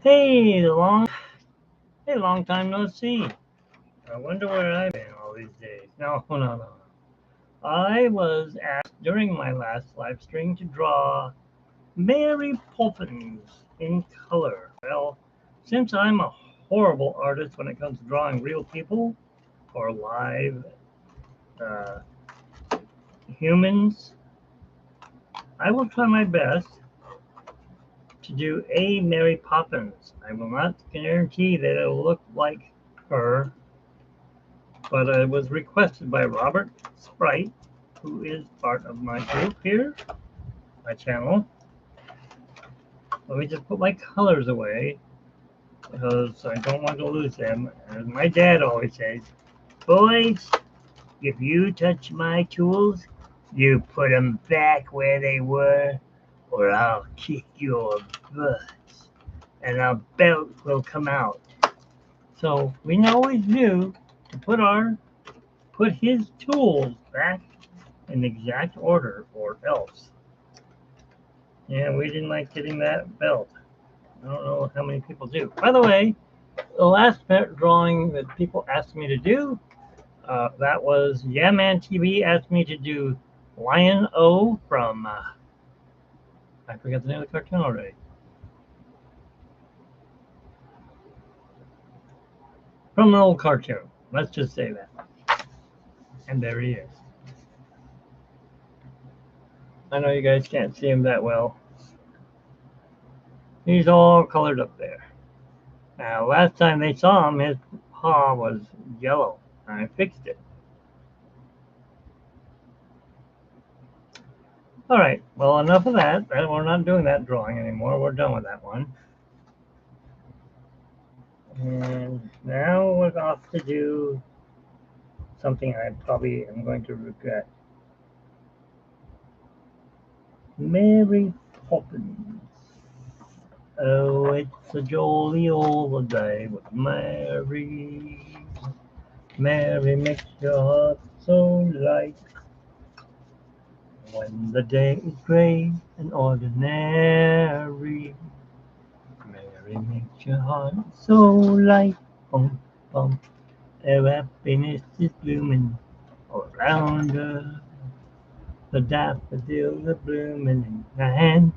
Hey, long time no see. I wonder where I've been all these days. No. I was asked during my last live stream to draw Mary Poppins in color. Well, since I'm a horrible artist when it comes to drawing real people or live uh, humans, I will try my best to do a Mary Poppins. I will not guarantee that it'll look like her, but it was requested by Robert Sprite, who is part of my group here, my channel. Let me just put my colors away because I don't want to lose them. As my dad always says, boys, if you touch my tools, you put them back where they were, or I'll kick your butts, and a belt will come out. So we always knew to put his tools back in exact order, or else. Yeah, we didn't like getting that belt. I don't know how many people do. By the way, the last drawing that people asked me to do, that was Yeah Man TV asked me to do Lion O from, I forgot the name of the cartoon already. From an old cartoon. Let's just say that. And there he is. I know you guys can't see him that well. He's all colored up there. Now, last time they saw him, his paw was yellow, and I fixed it. All right, well, enough of that. We're not doing that drawing anymore. We're done with that one. And now we're off to do something I probably am going to regret. Mary Poppins. Oh, it's a jolly old day with Mary. Mary makes your heart so light. When the day is gray and ordinary, Mary makes your heart so light. Bum, bum. Her happiness is blooming all around her. The daffodils are blooming in her hand.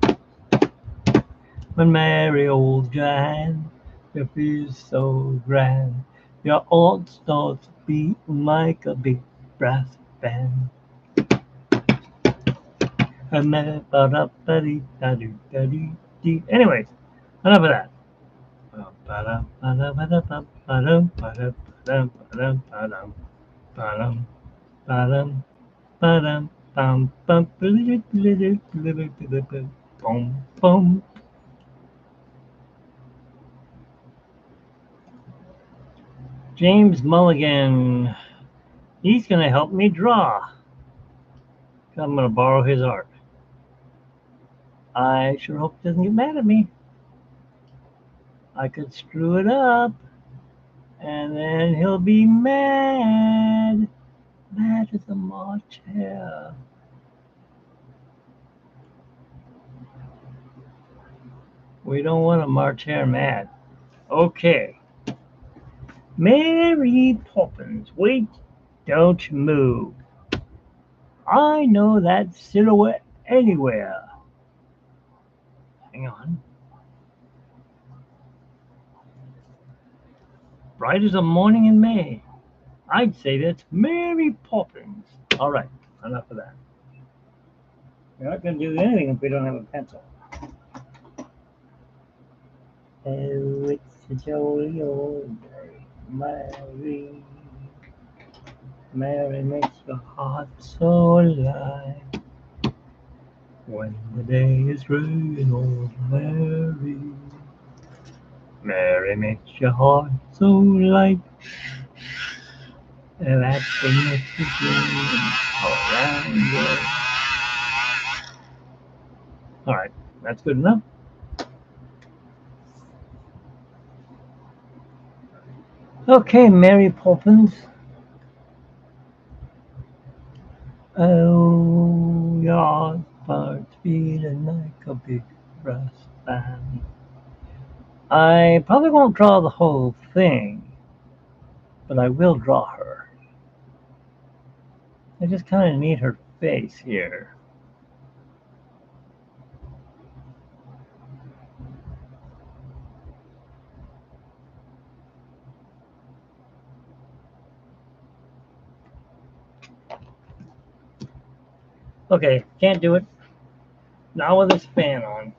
When Mary holds your hand, it feels so grand. Your heart starts beating like a big brass band. Anyways, enough of that. James Mulligan, he's going to help me draw. I'm going to borrow his art. I sure hope he doesn't get mad at me. I could screw it up, and then he'll be mad. Mad as a March hare. We don't want a March hare mad. Okay. Mary Poppins, wait, don't move. I know that silhouette anywhere. Hang on. Bright as a morning in May. I'd say that's Mary Poppins. All right, enough of that. We're not going to do anything if we don't have a pencil. Oh, it's a jolly old day, Mary. Mary makes your heart so light. When the day is gray and old Mary. Mary makes your heart so light. And happiness is blooming around you. All right, that's good enough. Okay, Mary Poppins. Oh, your heart's feeling like a big brass band. I probably won't draw the whole thing, but I will draw her. I just kind of need her face here. Okay, can't do it. Now with this fan on.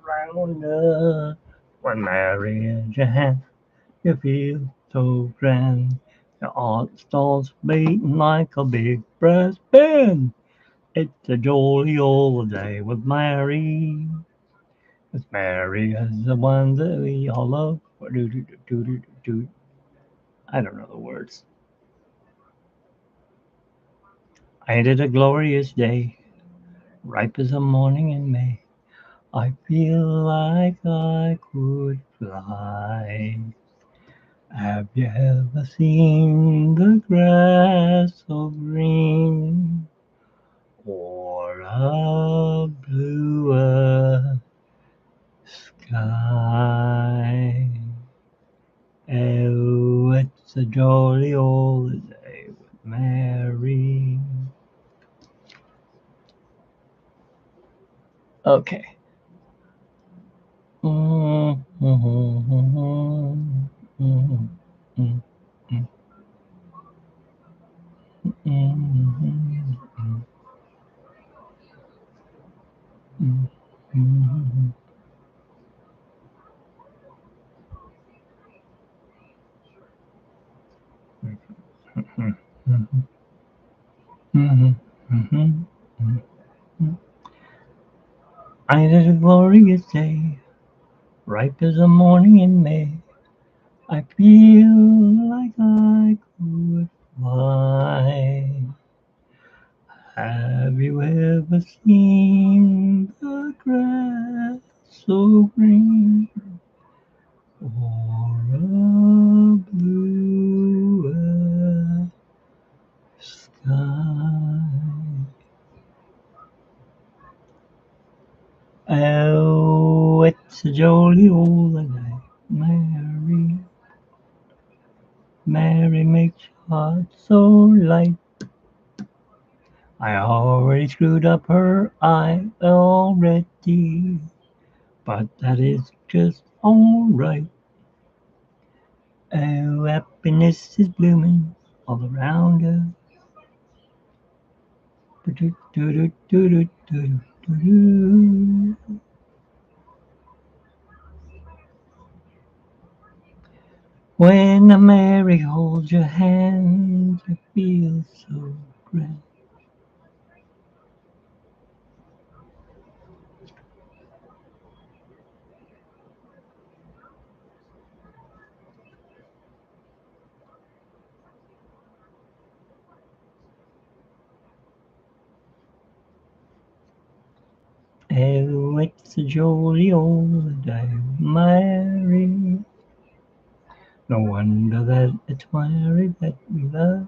Around when marriage your hand, you feel so grand. Your heart starts beating like a big brass band. It's a jolly old day with Mary. With Mary is the one that we all love. Do, do, do, do, do, do. I don't know the words. Ain't it a glorious day, ripe as a morning in May? I feel like I could fly. Have you ever seen the grass so green or a bluer sky? Oh, it's a jolly old day with Mary. Okay. I had a glorious day, ripe as a morning in May. I feel like I could fly. Have you ever seen the grass so green or a bluer sky? Oh, it's a jolly old day, Mary. Mary makes your heart so light. I already screwed up her eye already, but that is just alright. Oh, happiness is blooming all around her. When a Mary holds your hand, you feel so grand. Oh, it's a jolly old day, Mary. No wonder that it's Mary that we love.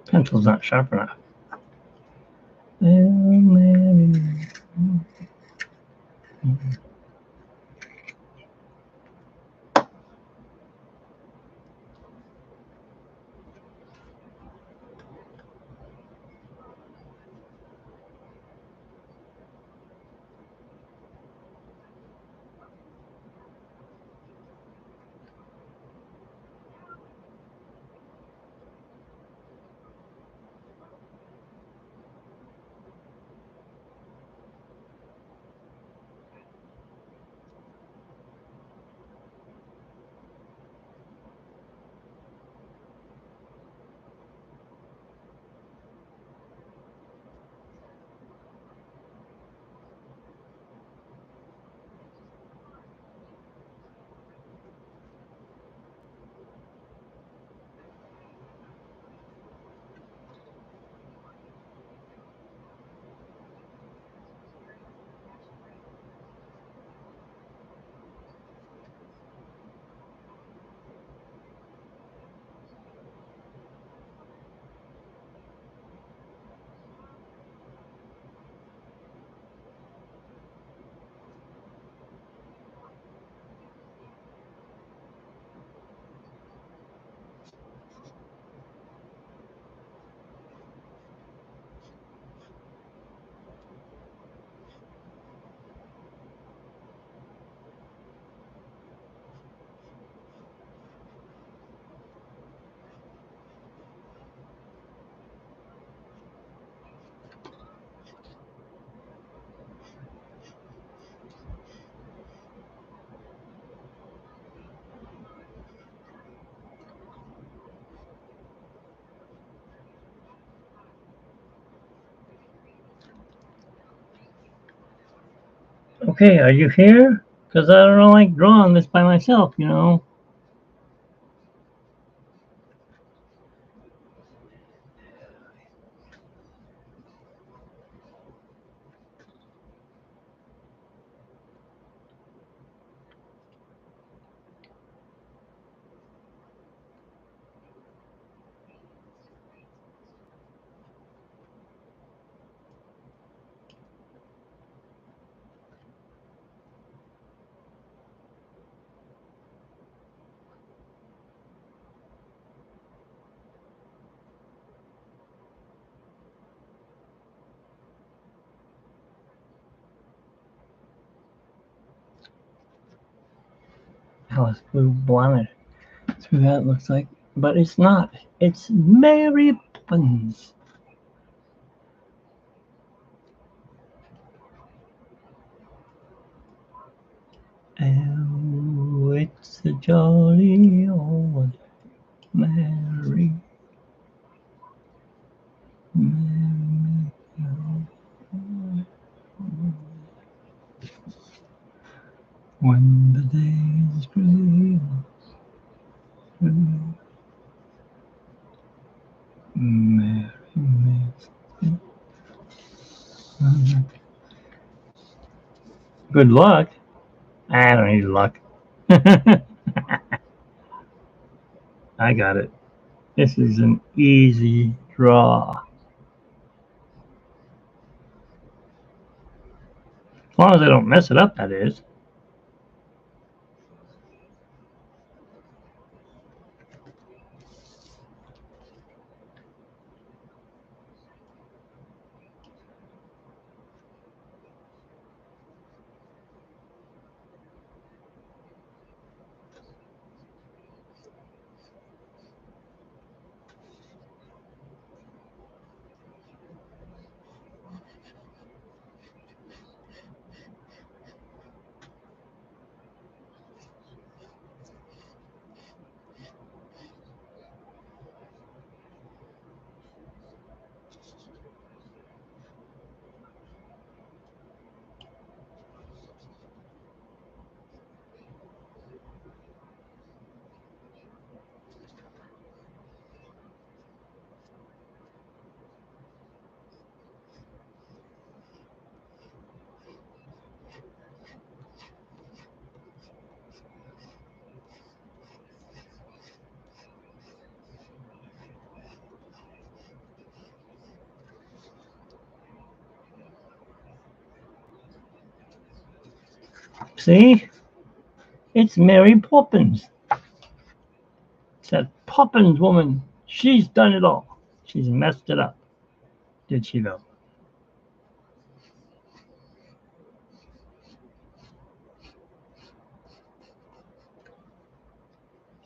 Pencil's not sharp enough. Oh, Mary. Okay, are you here? Because I don't like drawing this by myself, you know. Alice Blue Bonnet. That's who that looks like. But it's not. It's Mary Poppins. Oh, it's a jolly old Mary. Mary. When the day is gray, Mary makes it. Good luck. I don't need luck. I got it. This is an easy draw. As long as I don't mess it up, that is. See? It's Mary Poppins. It's that Poppins woman. She's done it all. She's messed it up. Did she, though?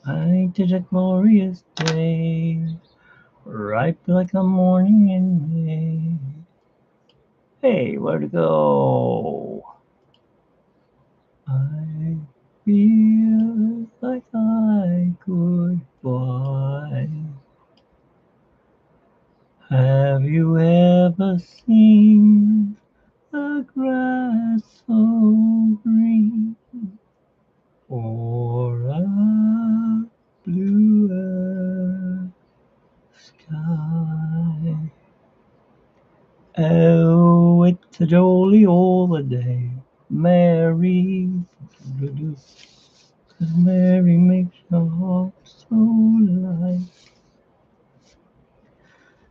I did a glorious day, ripe like a morning in May. Hey, where'd it go? I feel like I could fly. Have you ever seen the grass so green or a bluer sky? Oh, it's a jolly old day, Mary. 'Cause Mary makes your heart so light.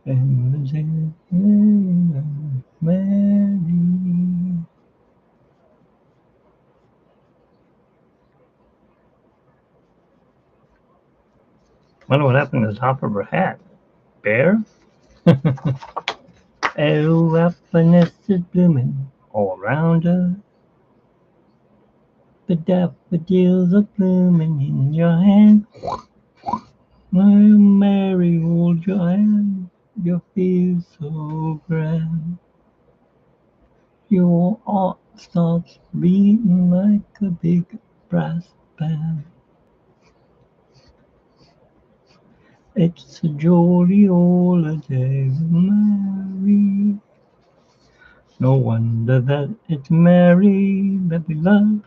And Mary. Wonder what happened to the top of her hat. Bear? Oh, happiness is blooming all around her. The daffodils are blooming in your hand. Oh, Mary, hold your hand. You feel so grand. Your heart starts beating like a big brass band. It's a jolly holiday with Mary. No wonder that it's Mary that we love.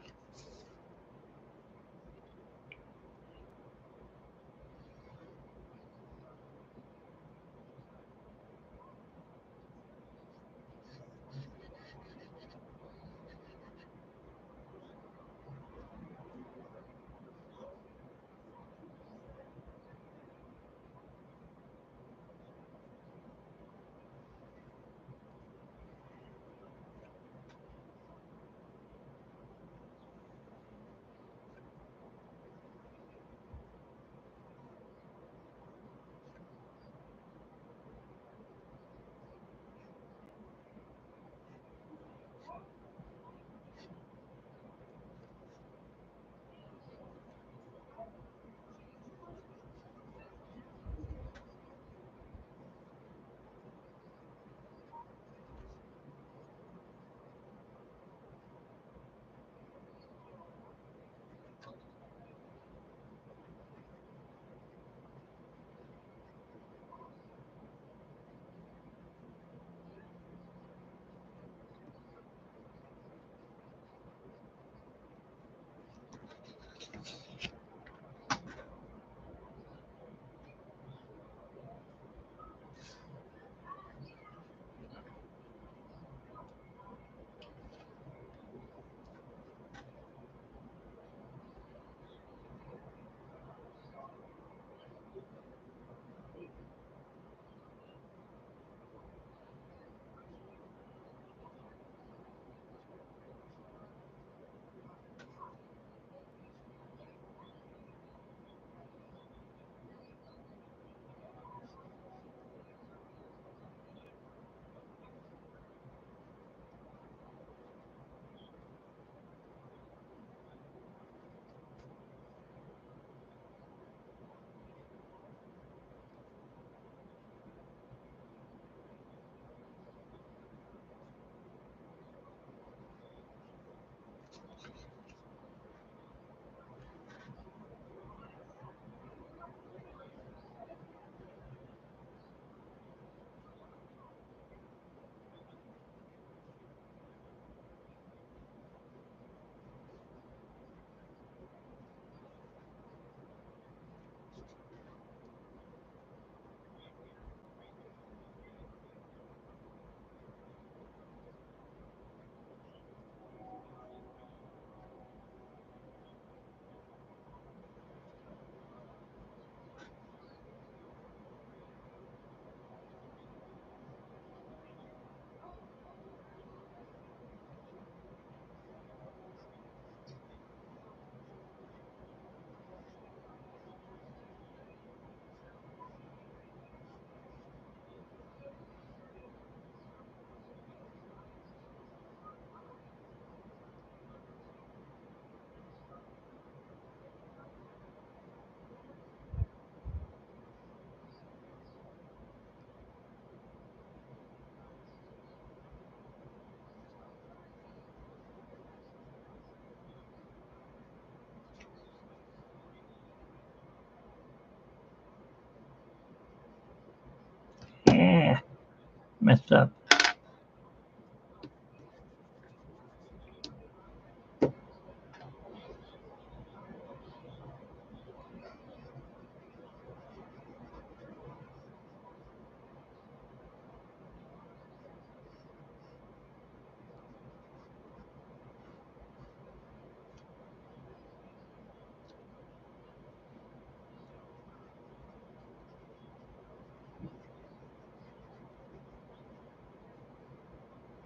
Yeah, messed up.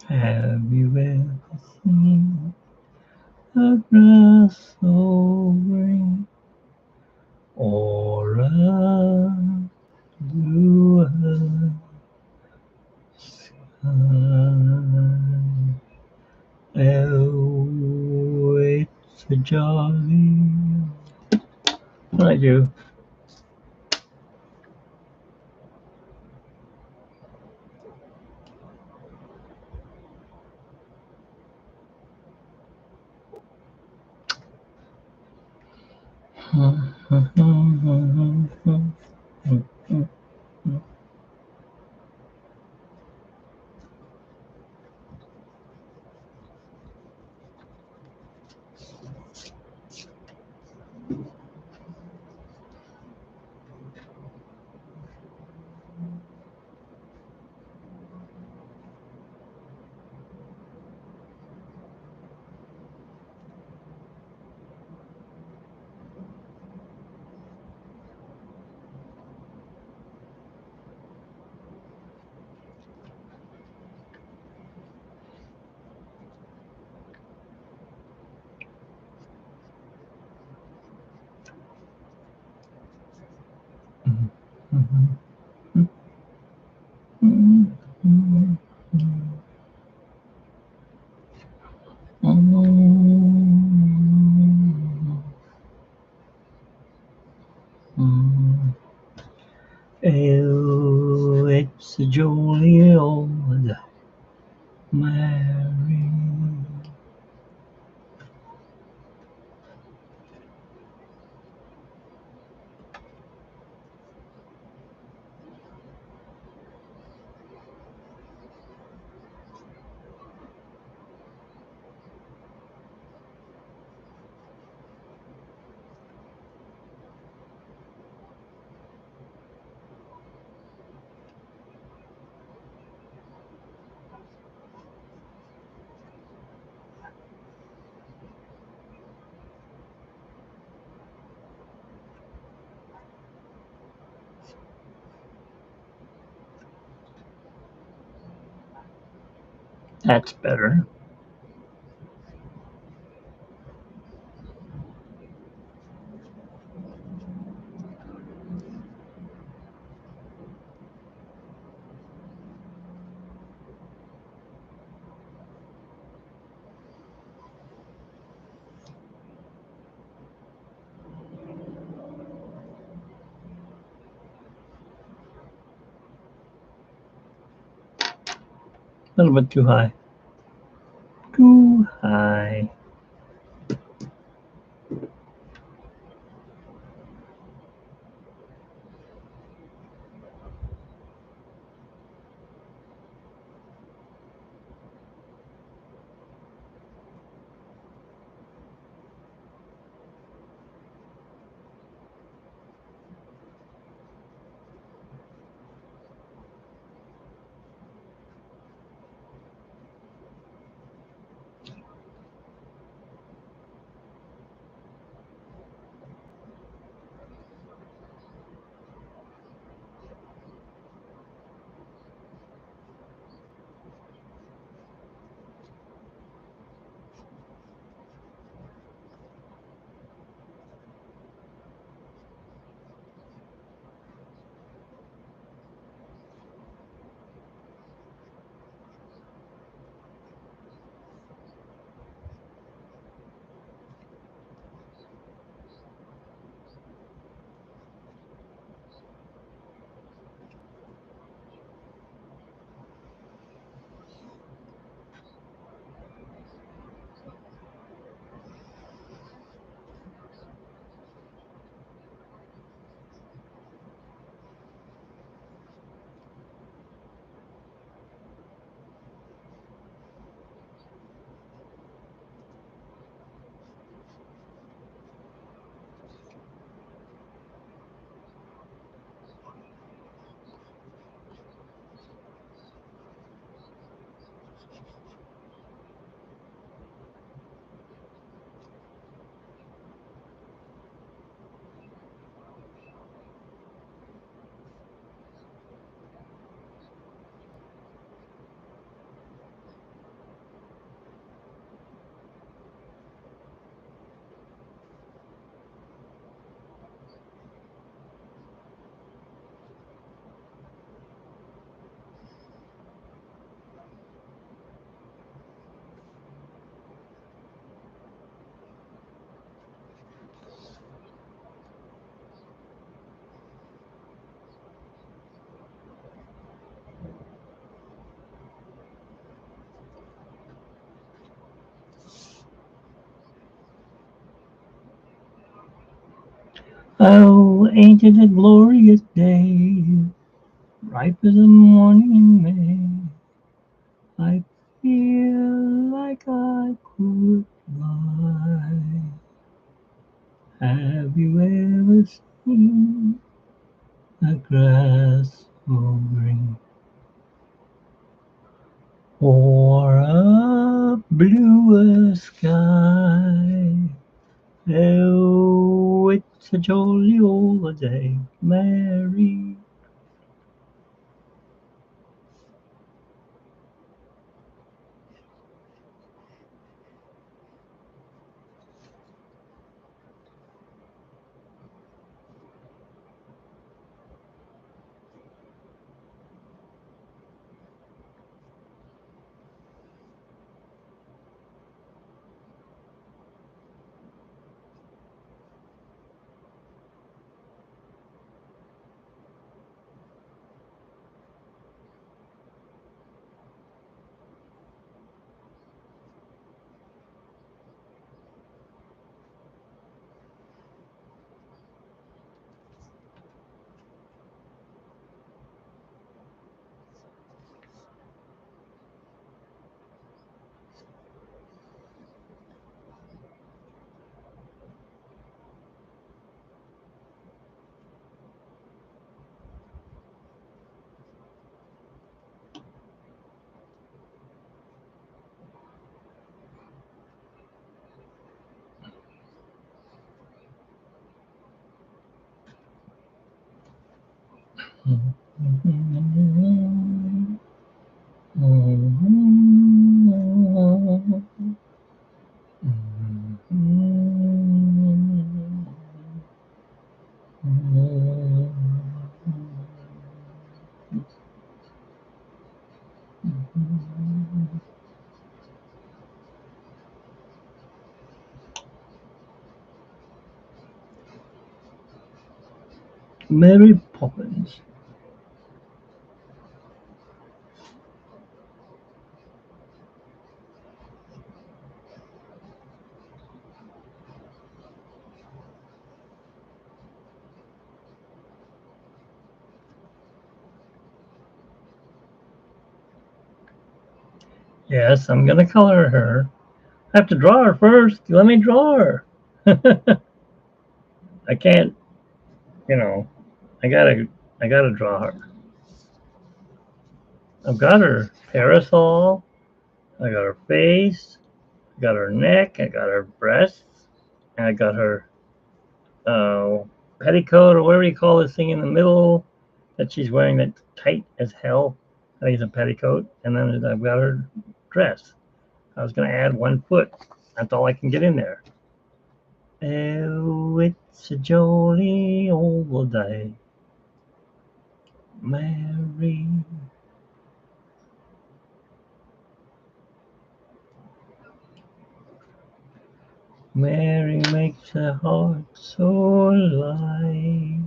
Have you ever seen a grass so green or a blue sky? Oh, it's a jolly. What I do? Oh, it's a jolly old Mary. That's better. A little bit too high. Too high. Oh, ain't it a glorious day, ripe as the morning in May. I feel like I could fly. Have you ever seen the grass so green? Or a bluer sky? Oh, it's a jolly old day, Mary. Mary Poppins. Yes, I'm gonna color her. I have to draw her first. Let me draw her. I can't, you know. I gotta, I gotta draw her. I've got her parasol. I got her face. I got her neck. I got her breasts. And I got her uh, petticoat or whatever you call this thing in the middle that she's wearing that's tight as hell. I think it's a petticoat. And then I've got her dress. I was gonna add 1 foot. That's all I can get in there. Oh, it's a jolly old day, Mary. Mary makes a heart so light.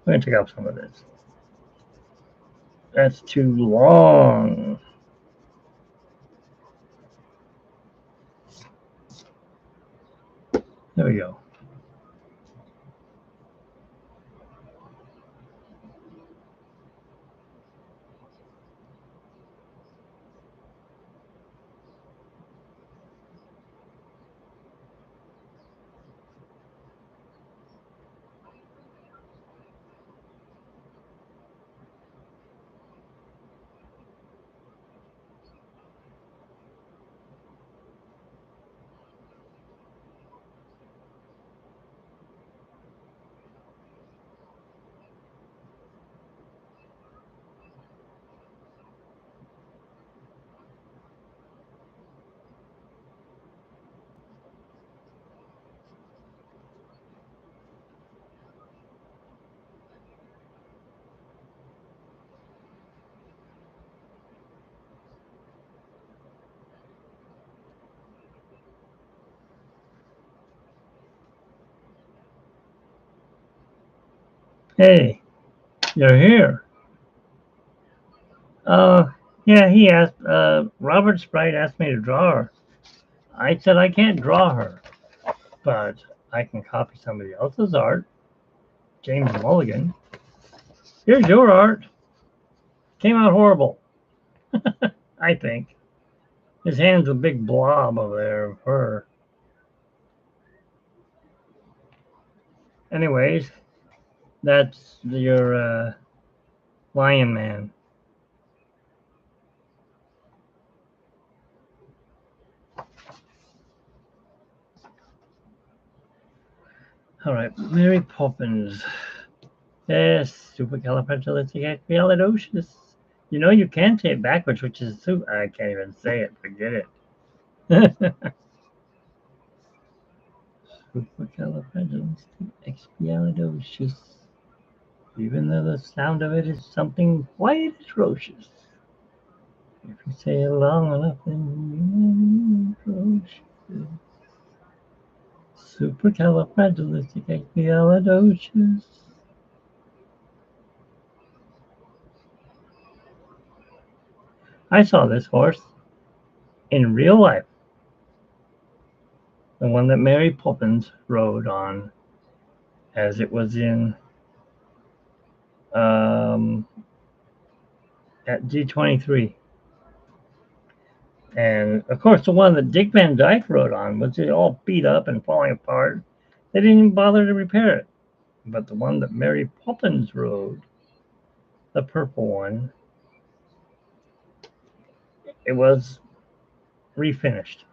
We're gonna take out some of this. That's too long. There we go. Hey, you're here. Uh, yeah, he asked, Robert Sprite asked me to draw her. I said I can't draw her, but I can copy somebody else's art. James Mulligan. Here's your art. Came out horrible, I think. His hand's a big blob over there of her. Anyways, that's your Lion Man. All right, Mary Poppins. Yes, supercalifragilisticexpialidocious. You know you can say it backwards, which is I can't even say it. Forget it. Supercalifragilisticexpialidocious. Even though the sound of it is something quite atrocious. If you say it long enough, then you atrocious. Supercalifragilisticexpialidocious. I saw this horse in real life, the one that Mary Poppins rode on, as it was in um, at G23. And of course, the one that Dick Van Dyke rode on was all beat up and falling apart. They didn't even bother to repair it. But the one that Mary Poppins rode, the purple one, it was refinished.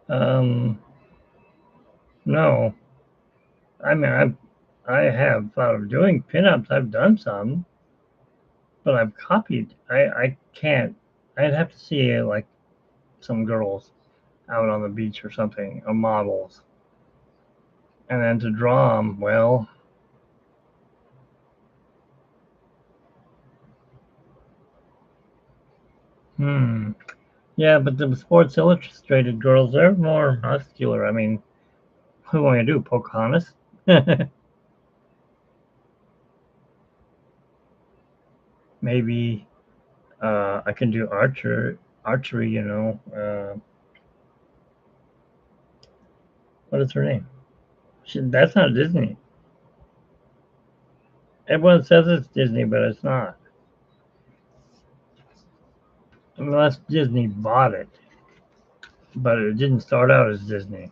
No. I mean, I have thought of doing pinups. I've done some, but I've copied. I can't. I'd have to see like some girls out on the beach or something, or models, and then to draw them. Well, hmm. Yeah, but the Sports Illustrated girls, they're more muscular. I mean, who want to do Pocahontas? Maybe I can do archery. What is her name? That's not Disney. Everyone says it's Disney, but it's not. Unless Disney bought it, but it didn't start out as Disney.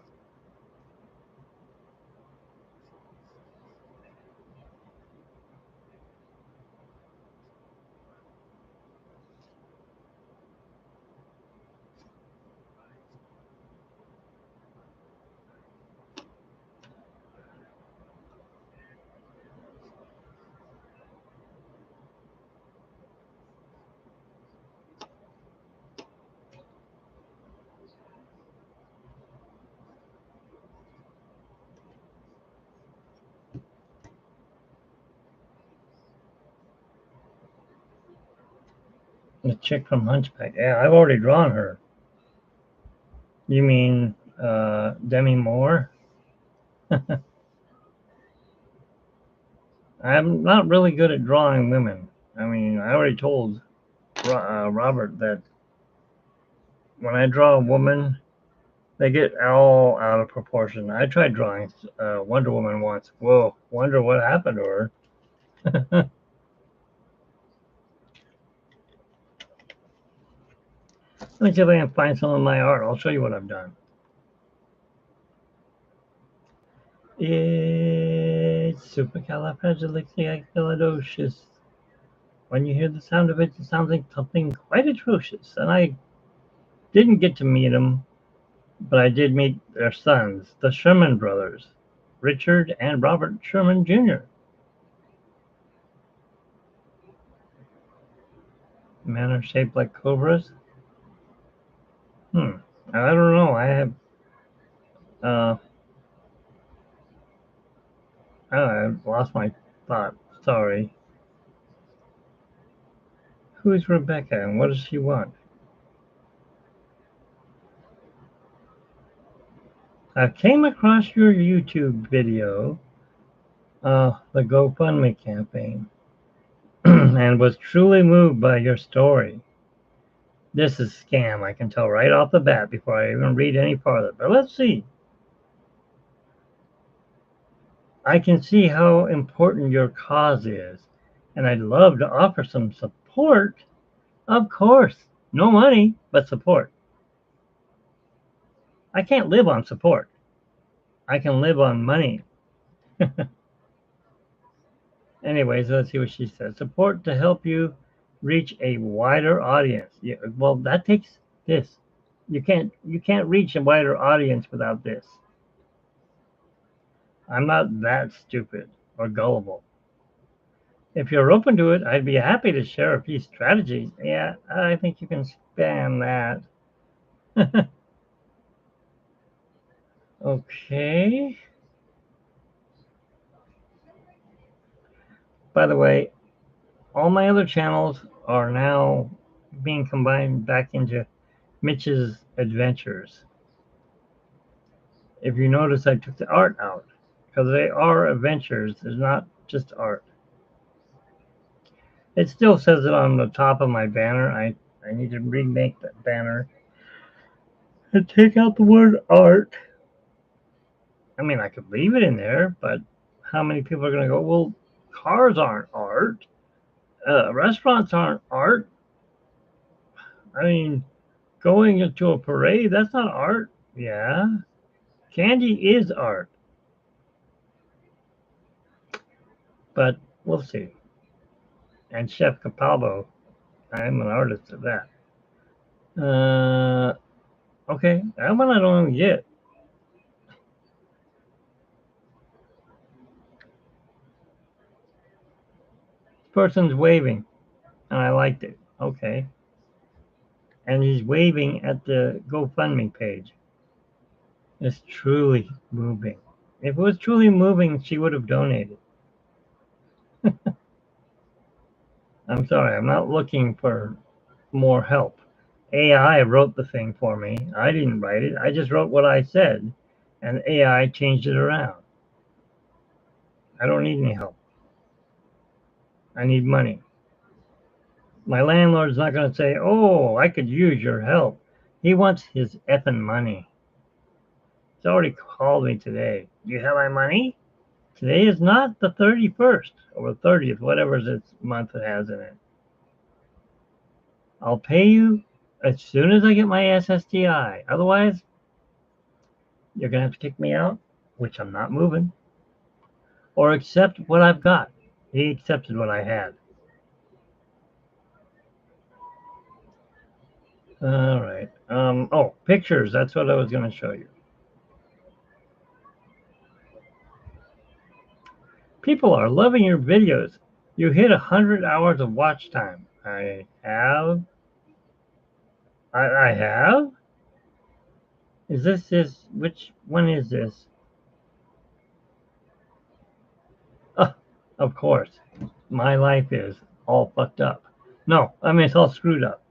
The chick from Hunchback. Yeah, I've already drawn her. You mean Demi Moore? I'm not really good at drawing women. I mean, I already told Robert that when I draw a woman, they get all out of proportion. I tried drawing Wonder Woman once. Whoa, wonder what happened to her. Let me see if I can find some of my art. I'll show you what I've done. It's supercalifragilisticexpialidocious. When you hear the sound of it, it sounds like something quite atrocious. And I didn't get to meet them, but I did meet their sons, the Sherman brothers, Richard and Robert Sherman Jr. Men are shaped like cobras. Hmm. I don't know. I have. Uh, I've lost my thought. Sorry. Who's Rebecca and what does she want? I came across your YouTube video, the GoFundMe campaign, and was truly moved by your story. This is scam, I can tell right off the bat before I even read any farther. But let's see. I can see how important your cause is, and I'd love to offer some support. Of course, no money, but support. I can't live on support. I can live on money. Anyways, let's see what she says. Support to help you reach a wider audience. Yeah, well, that takes this. You can't reach a wider audience without this. I'm not that stupid or gullible. If you're open to it, I'd be happy to share a few strategies. Yeah, I think you can spam that. Okay. By the way, all my other channels are now being combined back into Mitch's Adventures. If you notice, I took the art out because they are adventures. It's not just art. It still says it on the top of my banner. I need to remake that banner and take out the word art. I mean, I could leave it in there, but how many people are going to go, well, cars aren't art. Restaurants aren't art. I mean, going into a parade, that's not art. Yeah. Candy is art, but we'll see. And Chef Capalbo, I'm an artist of that. Uh, Okay, that one I don't even get. This person's waving, and I liked it. Okay. And he's waving at the GoFundMe page. It's truly moving. If it was truly moving, she would have donated. I'm sorry, I'm not looking for more help. AI wrote the thing for me. I didn't write it. I just wrote what I said, and AI changed it around. I don't need any help. I need money. My landlord's not going to say, "Oh, I could use your help." He wants his effing money. He's already called me today. Do you have my money? Today is not the 31st or the 30th, whatever this month it has in it. I'll pay you as soon as I get my SSDI. Otherwise, you're going to have to kick me out, which I'm not moving, or accept what I've got. He accepted what I had. All right. Oh, pictures. That's what I was going to show you. People are loving your videos. You hit 100 hours of watch time. I have. I have? Is this, which one is this? Oh, of course. My life is all fucked up. No, I mean, it's all screwed up.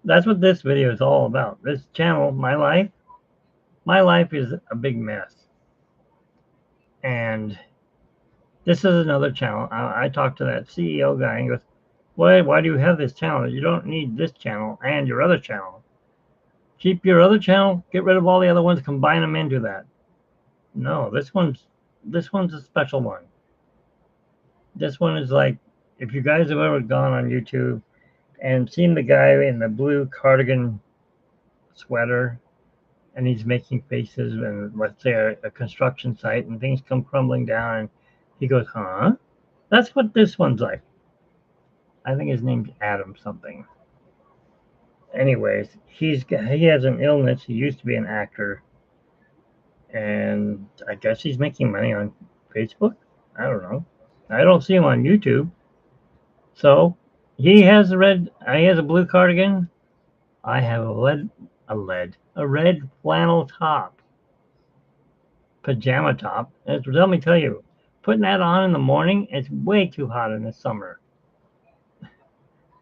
That's what this video is all about. This channel, my life is a big mess. And this is another channel. I talked to that CEO guy and he goes, why do you have this channel? You don't need this channel and your other channel. Keep your other channel, get rid of all the other ones, combine them into that. No, this one's a special one. This one is like, if you guys have ever gone on YouTube and seen the guy in the blue cardigan sweater and he's making faces and let's say a construction site and things come crumbling down and he goes, huh? That's what this one's like. I think his name's Adam something. Anyways, he has an illness. He used to be an actor, and I guess he's making money on Facebook. I don't know. I don't see him on YouTube. So he has a blue cardigan. I have a red flannel top, pajama top. And let me tell you, putting that on in the morning, it's way too hot in the summer.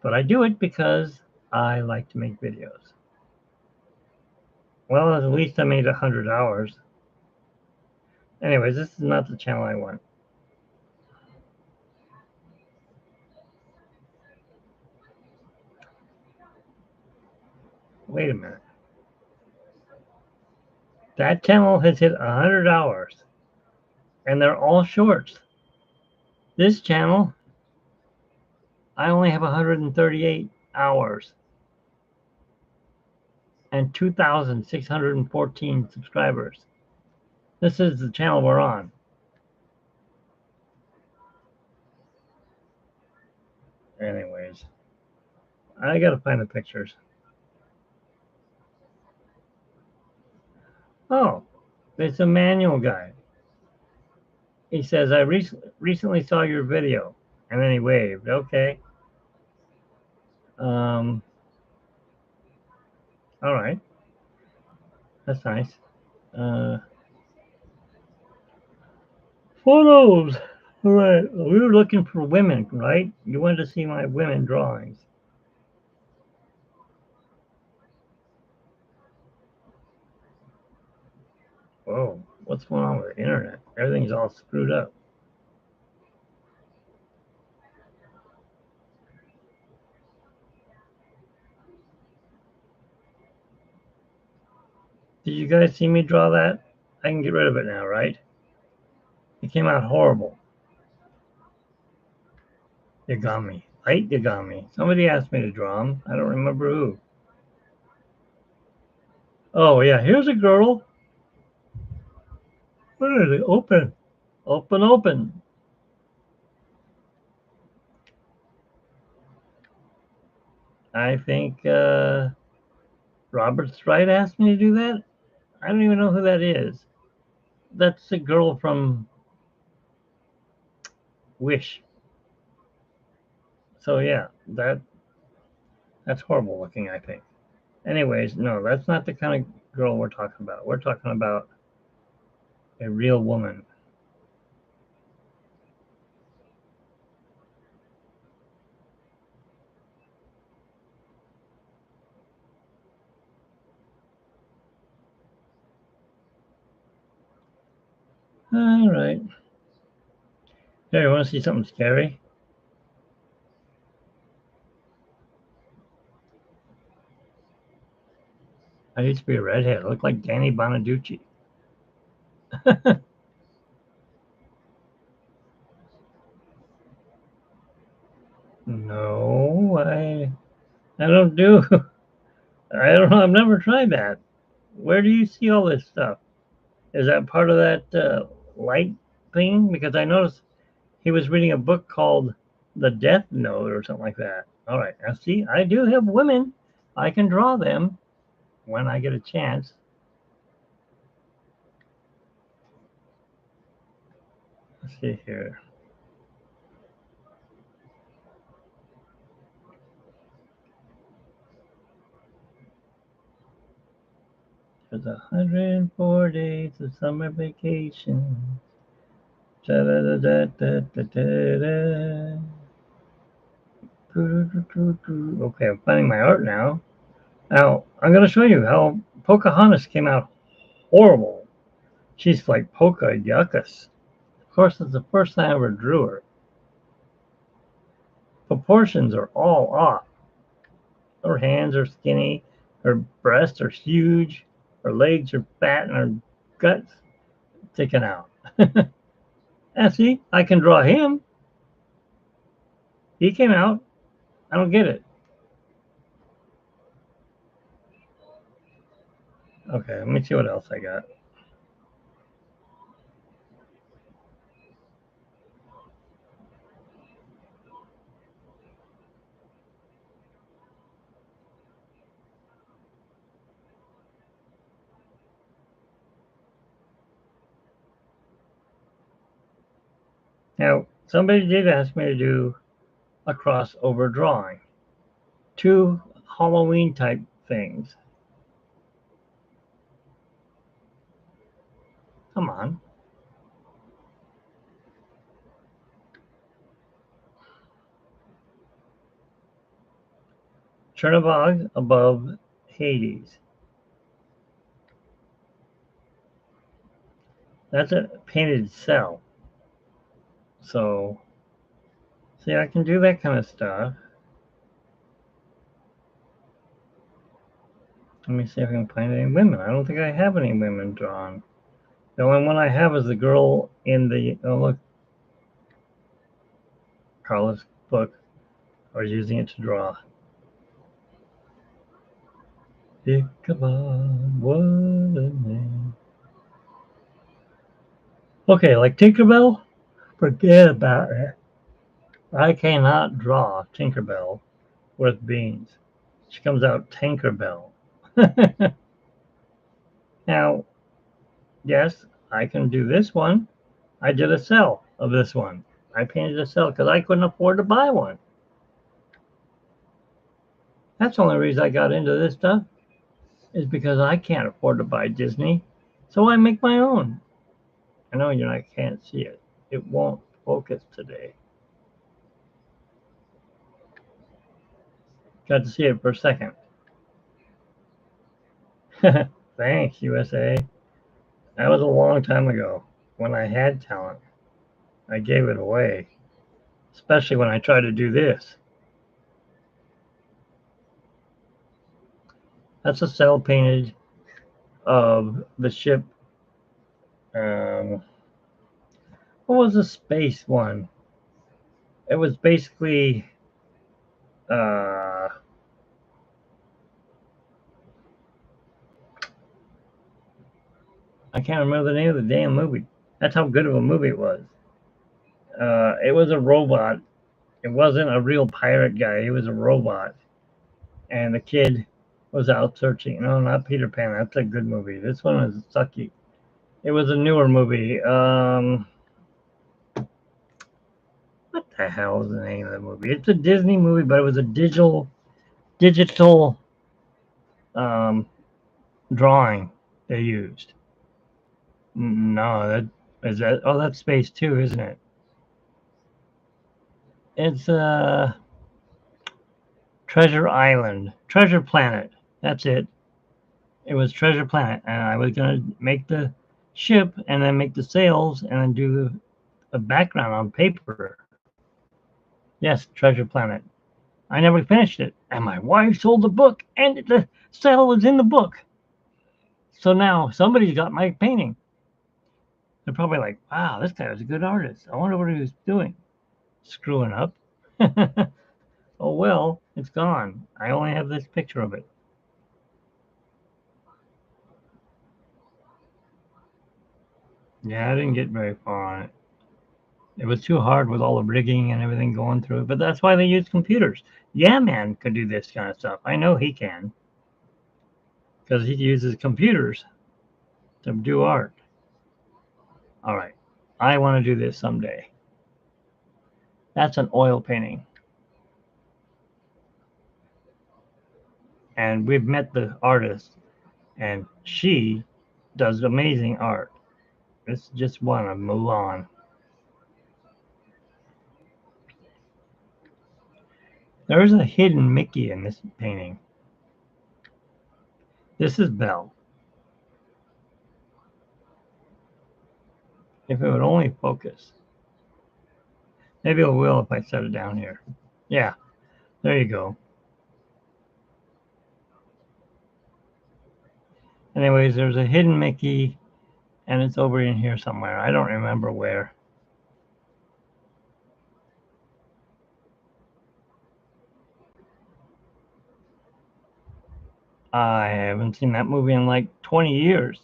But I do it because I like to make videos. Well, at least I made 100 hours. Anyways, this is not the channel I want. Wait a minute. That channel has hit 100 hours, and they're all shorts. This channel, I only have 138 hours and 2,614 subscribers. This is the channel we're on. Anyways, I gotta find the pictures. Oh, it's a manual guy. He says, I recently saw your video. And then he waved. Okay. Um, all right. That's nice. Uh, Photos. All right. We were looking for women, right? You wanted to see my women drawings. Whoa. What's going on with the internet? Everything's all screwed up. Did you guys see me draw that? I can get rid of it now, right? It came out horrible. Yagami. Light Yagami. Somebody asked me to draw him. I don't remember who. Oh, yeah. Here's a girl. Where is it? Open. Open, open. I think Robert Stride asked me to do that? I don't even know who that is. That's the girl from Wish. So yeah, that's horrible looking, I think. Anyways, no, that's not the kind of girl we're talking about. We're talking about a real woman. All right. Hey, you want to see something scary? I used to be a redhead. I look like Danny Bonaducci. No, I don't do. I don't know. I've never tried that. Where do you see all this stuff? Is that part of that light thing? Because I noticed he was reading a book called The Death Note or something like that. All right. Now, see, I do have women. I can draw them when I get a chance. Let's see here. There's 104 days of summer vacation. Da-da-da-da-da-da-da. Okay, I'm finding my art now. Now, I'm going to show you how Pocahontas came out horrible. She's like Polka Yuckus. Of course, it's the first time I ever drew her. Proportions are all off. Her hands are skinny, her breasts are huge, her legs are fat, and her guts sticking out. And see, I can draw him. He came out. I don't get it. Okay, let me see what else I got. Now, somebody did ask me to do a crossover drawing. Two Halloween type things. Come on. Chernobog above Hades. That's a painted cell. So, see, I can do that kind of stuff. Let me see if I can find any women. I don't think I have any women drawn. The only one I have is the girl in the, oh, look, Carla's book. I was using it to draw. Ichabod, what a name. Okay, like Tinkerbell, forget about it. I cannot draw Tinkerbell with beans. She comes out Tinkerbell. Now, yes, I can do this one. I did a cell of this one. I painted a cell because I couldn't afford to buy one. That's the only reason I got into this stuff is because I can't afford to buy Disney. So I make my own. I know you can't see it. It won't focus today. Got to see it for a second. Thanks, USA. That was a long time ago when I had talent. I gave it away, especially when I tried to do this. That's a cell painted of the ship. Um, what was the space one? It was basically uh, I can't remember the name of the damn movie. That's how good of a movie it was. It was a robot. It wasn't a real pirate guy. He was a robot, and the kid. was out searching. No, not Peter Pan. That's a good movie. This one was sucky. It was a newer movie. What the hell is the name of the movie? It's a Disney movie, but it was a digital um, drawing they used. No, that is that. Oh, that's Space Two, isn't it? It's Treasure Island, Treasure Planet. That's it. It was Treasure Planet, and I was gonna make the ship and then make the sails and then do a background on paper. Yes, Treasure Planet. I never finished it, and my wife sold the book, and the sail was in the book. So now somebody's got my painting. They're probably like, "Wow, this guy was a good artist. I wonder what he was doing, screwing up." Oh well, it's gone. I only have this picture of it. Yeah, I didn't get very far on it. It was too hard with all the rigging and everything going through it, but that's why they use computers. Yeah, man could do this kind of stuff. I know he can because he uses computers to do art. All right, I want to do this someday. That's an oil painting, and we've met the artist, and she does amazing art. This is just one of Mulan. There's a hidden Mickey in this painting. This is Belle. If it would only focus. Maybe it will if I set it down here. Yeah, there you go. Anyways, there's a hidden Mickey, and it's over in here somewhere. I don't remember where. I haven't seen that movie in like 20 years.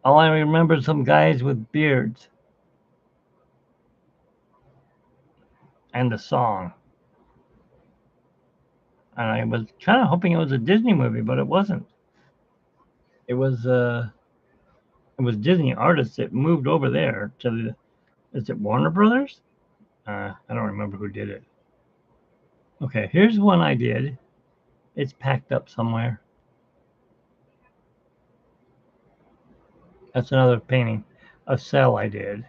All I remember is some guys with beards and the song. And I was kind of hoping it was a Disney movie, but it wasn't. It was Disney artists that moved over there to the. Is it Warner Brothers? I don't remember who did it. Okay, here's one I did. It's packed up somewhere. That's another painting. A cell I did.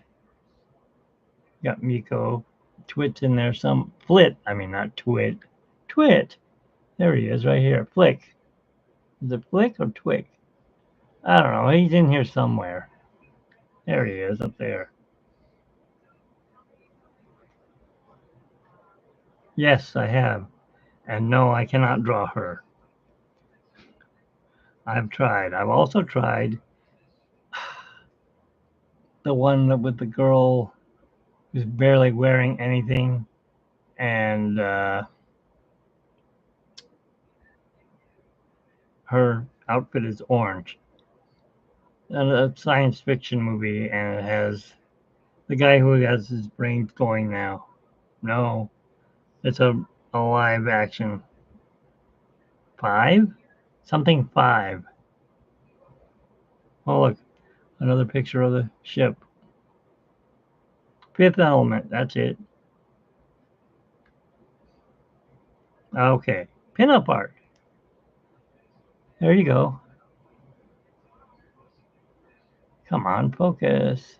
Got Miko. Twit's in there. Some Flit. I mean, not Twit. Twit. There he is right here. Flick. Is it Flick or Twig? I don't know. He's in here somewhere. There he is up there. Yes, I have. And no, I cannot draw her. I've tried. I've also tried the one with the girl who's barely wearing anything and her outfit is orange. A science fiction movie, and it has the guy who has his brain going now. No, it's a live action. Five? Something five. Oh, look, another picture of the ship. Fifth Element, that's it. Okay, pinup art. There you go. Come on, focus.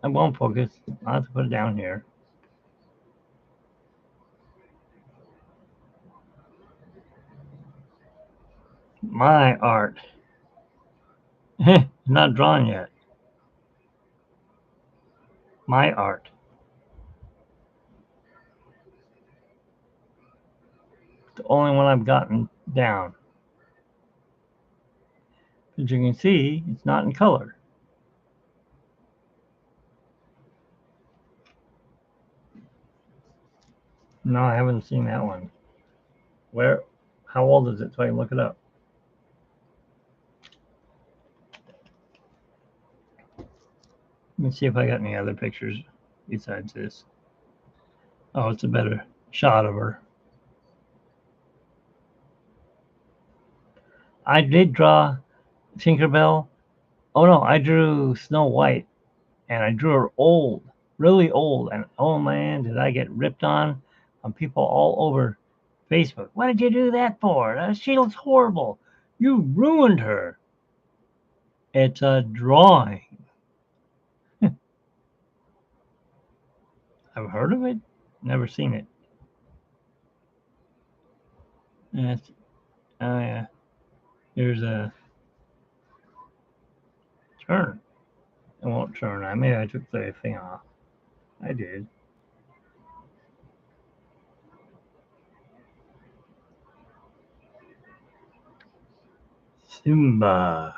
I won't focus. I'll have to put it down here. My art. Not drawn yet. My art. The only one I've gotten down. As you can see, it's not in color. No, I haven't seen that one. Where? How old is it so I can look it up? Let me see if I got any other pictures besides this. Oh, it's a better shot of her. I did draw Tinkerbell. Oh no, I drew Snow White, and I drew her old, really old, and oh man, did I get ripped on people all over Facebook. What did you do that for? She looks horrible. You ruined her. It's a drawing. I've heard of it, never seen it. Yes. Oh yeah. Here's a turn. It won't turn. Maybe I took the thing off. I did. Simba,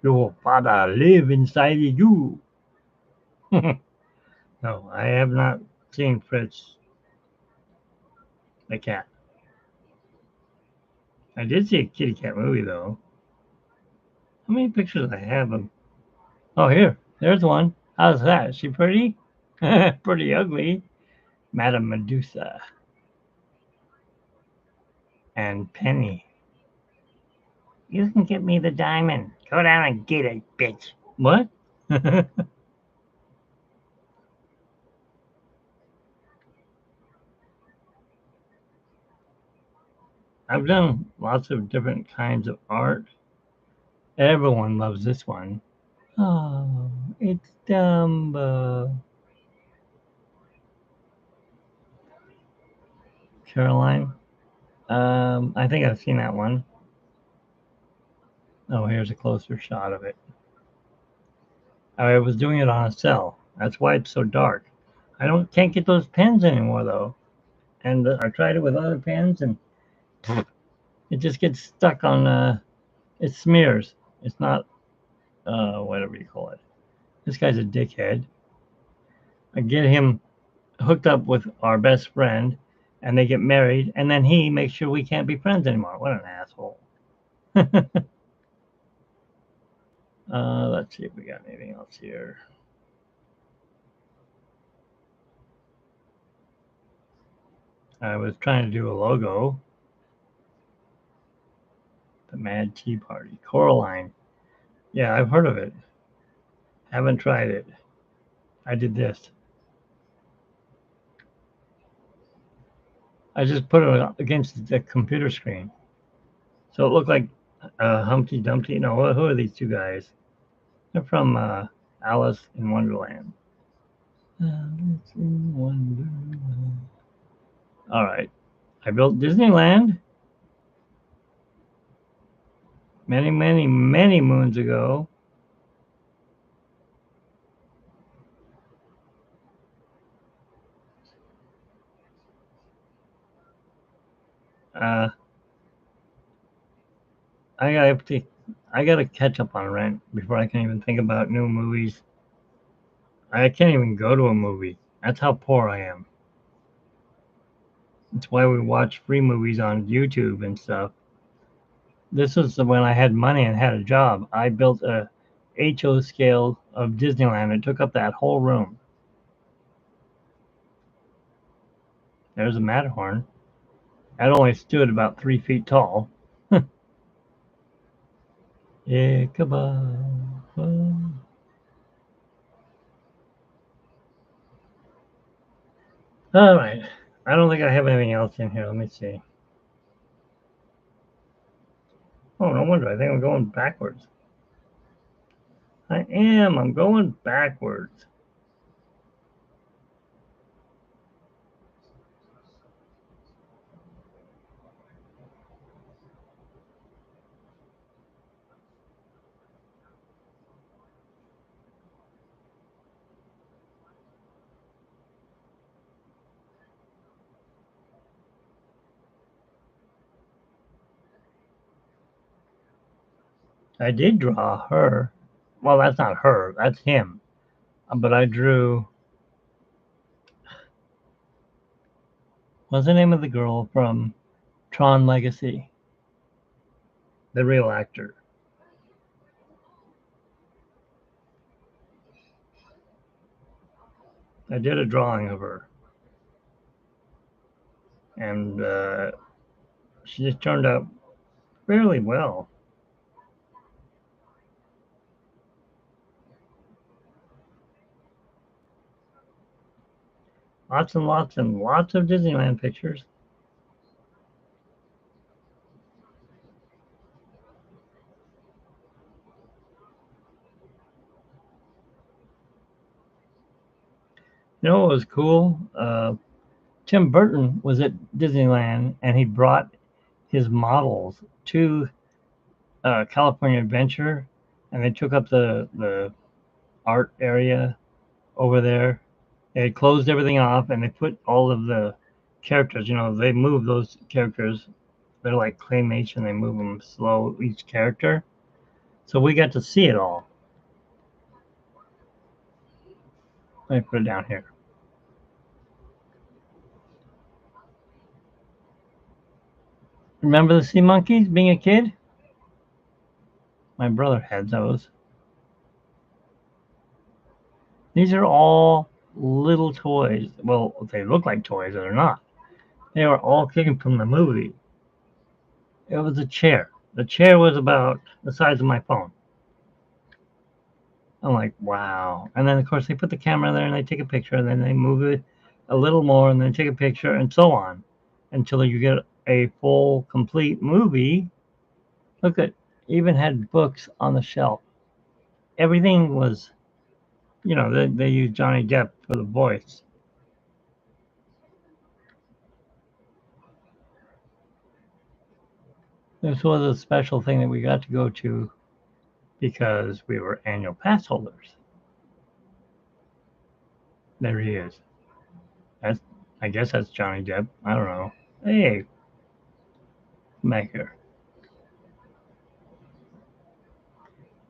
your father live inside you. No, I have not seen Fritz the cat. I did see a kitty cat movie though. How many pictures I have of? Oh, here, there's one. How's that? Is she pretty? Pretty ugly. Madame Medusa and Penny. You can get me the diamond. Go down and get it, bitch. What? I've done lots of different kinds of art. Everyone loves this one. Oh, it's Dumbo. Caroline. I think I've seen that one. Oh, here's a closer shot of it. I was doing it on a cell. That's why it's so dark. I don't can't get those pens anymore though. And I tried it with other pens, and it just gets stuck on. It smears. It's not whatever you call it. This guy's a dickhead. I get him hooked up with our best friend, and they get married, and then he makes sure we can't be friends anymore. What an asshole. Let's see if we got anything else here. I was trying to do a logo. The Mad Tea Party. Coraline. Yeah, I've heard of it. Haven't tried it. I did this. I just put it against the computer screen. So it looked like Humpty Dumpty. No, who are these two guys? They're from Alice in Wonderland. Alice in Wonderland. All right. I built Disneyland many, many, many moons ago. Uh, I got to, I got to catch up on rent before I can even think about new movies. I can't even go to a movie. That's how poor I am. That's why we watch free movies on YouTube and stuff. This was when I had money and had a job. I built a HO scale of Disneyland. It took up that whole room. There's a Matterhorn. That only stood about 3 feet tall. Ichabod. All right. I don't think I have anything else in here. Let me see. Oh, no wonder. I think I'm going backwards. I am. I'm going backwards. I did draw her. Well, that's not her. That's him. But I drew. What's the name of the girl from Tron Legacy? The real actor. I did a drawing of her, and she just turned out fairly well. Lots and lots and lots of Disneyland pictures. You know what was cool? Tim Burton was at Disneyland and he brought his models to California Adventure, and they took up the art area over there. They closed everything off and they put all of the characters. You know, they move those characters. They're like claymation. They move them slow, each character. So we got to see it all. Let me put it down here. Remember the sea monkeys being a kid? My brother had those. These are all little toys. Well, they look like toys, but they're not. They were all taken from the movie. It was a chair. The chair was about the size of my phone. I'm like, wow. And then, of course, they put the camera there and they take a picture, and then they move it a little more and then take a picture, and so on until you get a full, complete movie. Look at, even had books on the shelf. Everything was, they used Johnny Depp for the voice. This was a special thing that we got to go to because we were annual pass holders. There he is. That's, I guess that's Johnny Depp. I don't know. Hey, back here.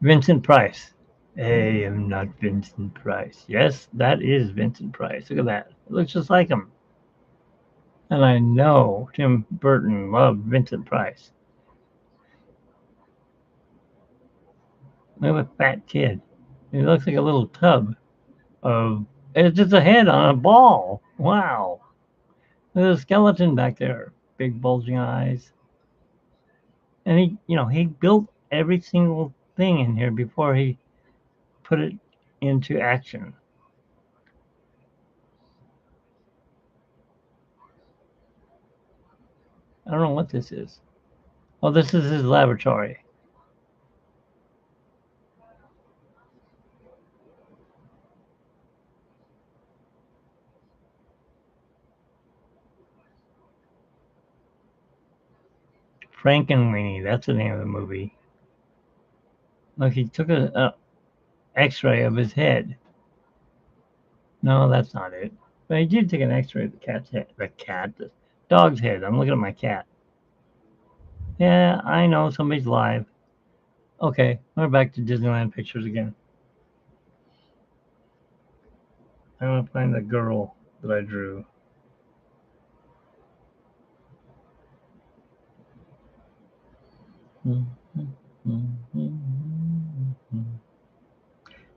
Vincent Price. Hey, I'm not Vincent Price. Yes, that is Vincent Price. Look at that. It looks just like him. And I know Tim Burton loved Vincent Price. Look at a fat kid. He looks like a little tub of. It's just a head on a ball. Wow. There's a skeleton back there. Big bulging eyes. And he built every single thing in here before he put it into action. I don't know what this is. Oh, this is his laboratory. Frankenweenie, that's the name of the movie. Look, he took a X-ray of his head. No, that's not it. But he did take an X-ray of the cat's head. The dog's head. I'm looking at my cat. Yeah, I know somebody's live. Okay, we're back to Disneyland pictures again. I want to find the girl that I drew.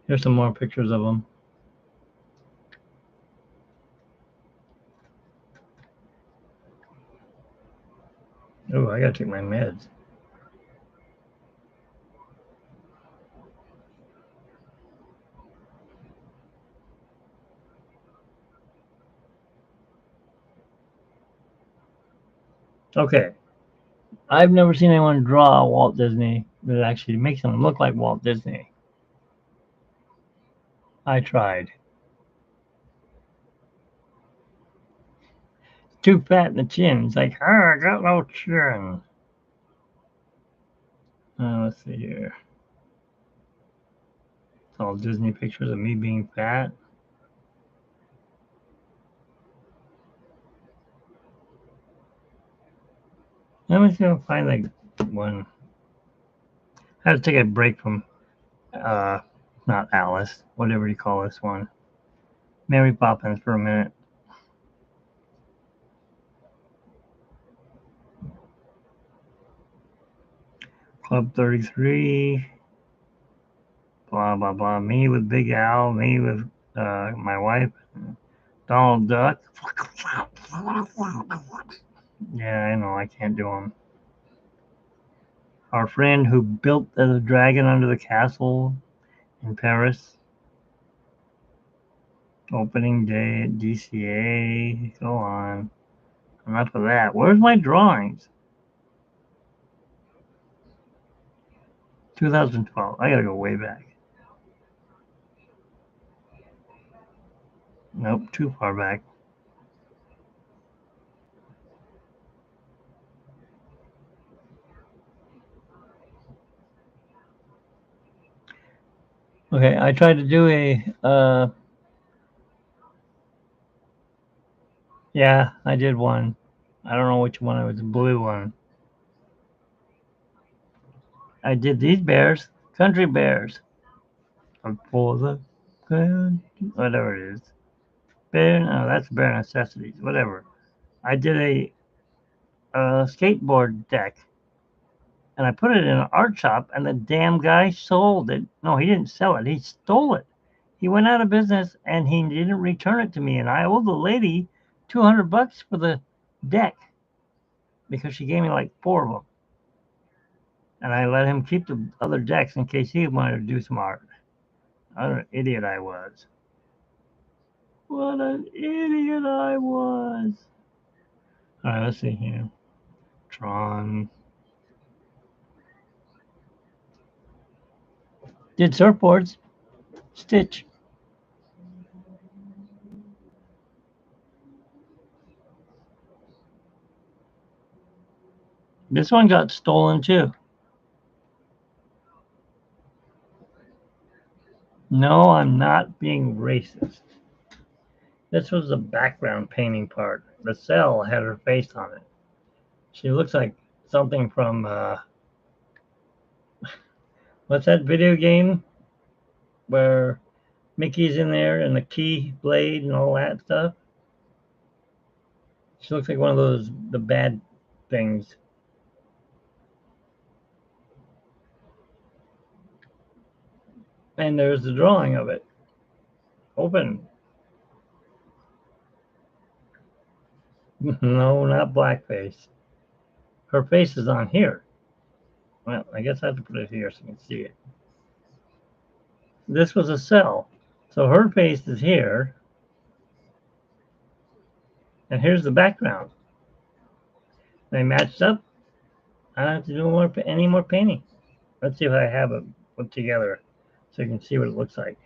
Here's some more pictures of them. Oh, I gotta take my meds. Okay. I've never seen anyone draw Walt Disney that actually makes him look like Walt Disney. I tried. Too fat in the chin. It's like, I got no chin. Let's see here. It's all Disney pictures of me being fat. Let me see if I can find like one. I have to take a break from uh not Alice, whatever you call this one. Mary Poppins for a minute. Club 33. Blah blah blah. Me with Big Al, me with my wife, Donald Duck. Yeah, I know I can't do them. Our friend who built the dragon under the castle in Paris. Opening day at DCA. Go on. Enough of that. Where's my drawings? 2012. I gotta go way back. Nope, too far back. Okay, I tried to do yeah, I did one. I don't know which one it was, the blue one. I did these bears, country bears. For the whatever it is. Bear, no, that's bare necessities, whatever. I did a skateboard deck and I put it in an art shop, and the damn guy sold it. No, he didn't sell it. He stole it. He went out of business, and he didn't return it to me. And I owe the lady $200 for the deck because she gave me like four of them, and I let him keep the other decks in case he wanted to do some art. What an idiot I was. What an idiot I was. All right, let's see here. Tron. Did surfboards. Stitch. This one got stolen too. No, I'm not being racist. This was the background painting part. The cell had her face on it. She looks like something from what's that video game where Mickey's in there and the key blade and all that stuff. She looks like one of those the bad things. And there's the drawing of it. Open. No, not blackface. Her face is on here. Well, I guess I have to put it here so you can see it. This was a cell. So her face is here, and here's the background. They matched up. I don't have to do any more painting. Let's see if I have it put together so you can see what it looks like.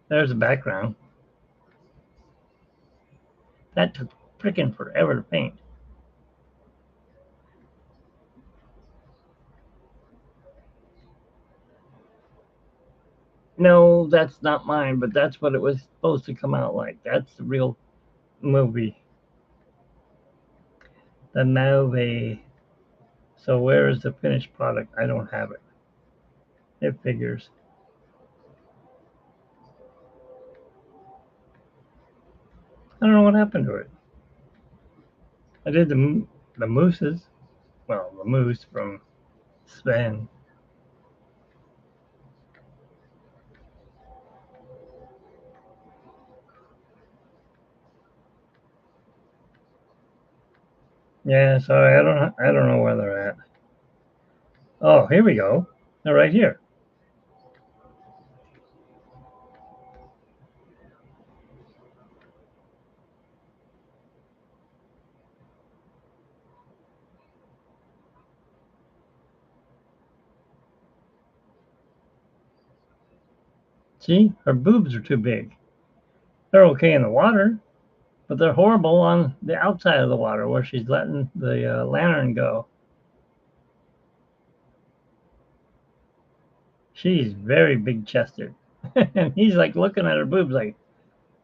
There's the background. That took freaking forever to paint. No, that's not mine, but that's what it was supposed to come out like. That's the real movie. The movie. So where is the finished product? I don't have it. It figures. I don't know what happened to it. I did the mooses. Well, the moose from Sven. Yeah, sorry, I don't know where they're at. Oh, here we go. They're right here. See, her boobs are too big. They're okay in the water, but they're horrible on the outside of the water where she's letting the lantern go. She's very big chested. And he's like looking at her boobs like,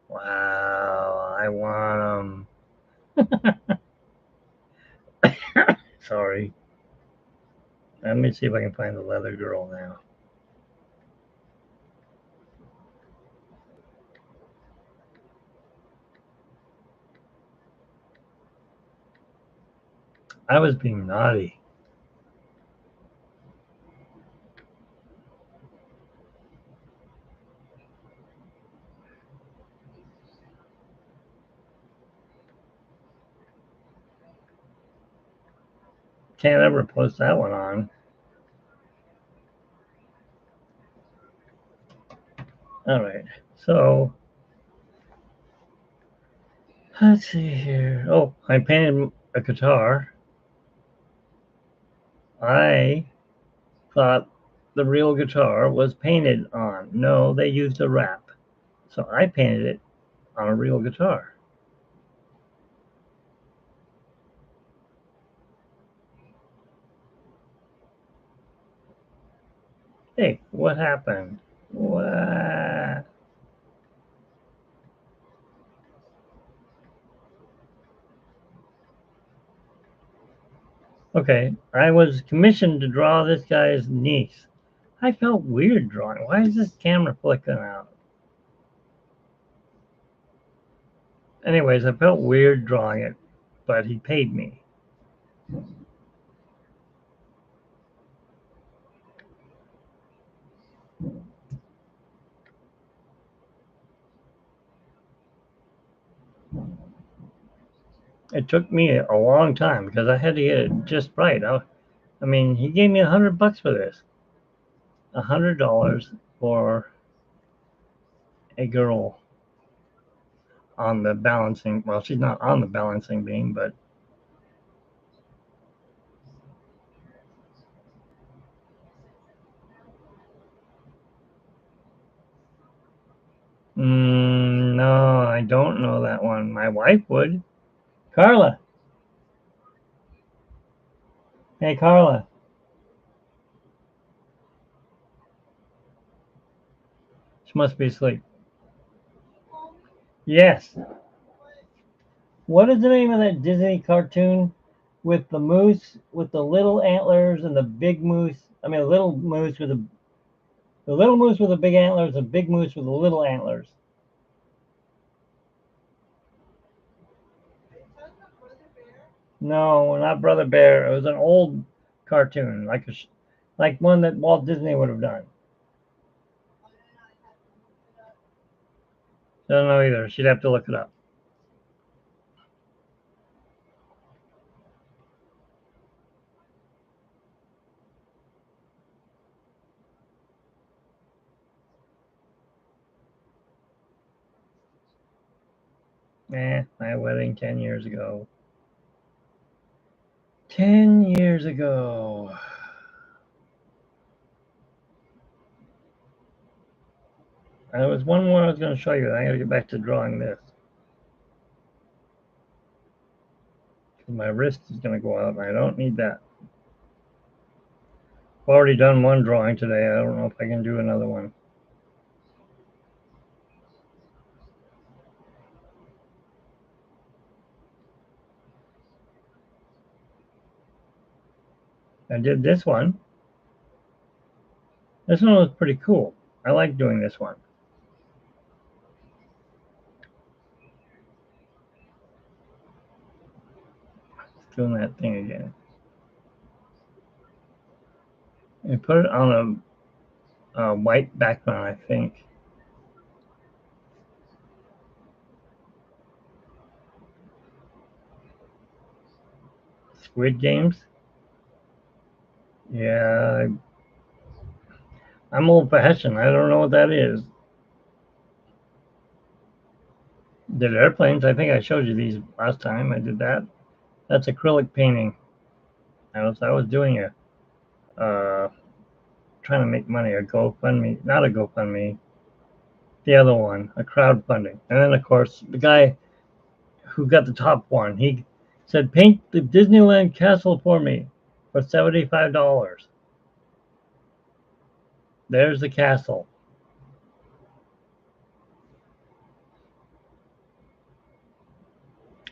wow, I want them. Sorry. Let me see if I can find the leather girl now. I was being naughty. Can't ever post that one on. All right. So let's see here. Oh, I painted a guitar. I thought the real guitar was painted on. No, they used a wrap. So I painted it on a real guitar. Hey, what happened? What? Okay, I was commissioned to draw this guy's niece. I felt weird drawing. Why is this camera flicking out? Anyways, I felt weird drawing it, but he paid me. It took me a long time because I had to get it just right. I mean, he gave me $100 for this. $100 for a girl on the balancing. Well, she's not on the balancing beam, but no, I don't know that one. My wife would. Carla. Hey, Carla. She must be asleep. Yes. What is the name of that Disney cartoon with the moose with the little antlers and the big moose? I mean, a little moose with the little moose with the big antlers, the big moose with the little antlers. No, not Brother Bear. It was an old cartoon, like one that Walt Disney would have done. I don't know either. She'd have to look it up. My wedding 10 years ago. 10 years ago. There was one more I was going to show you. I got to get back to drawing this. My wrist is going to go out, and I don't need that. I've already done one drawing today. I don't know if I can do another one. I did this one. This one was pretty cool. I like doing this one. Doing that thing again. I put it on a white background, I think. Squid Games. Yeah, I'm old-fashioned. I don't know what that is. Did airplanes. I think I showed you these last time I did that. That's acrylic painting. I was doing uh, trying to make money, a GoFundMe, not a GoFundMe, the other one, a crowdfunding. And then, of course, the guy who got the top one, he said, paint the Disneyland castle for me for $75. There's the castle.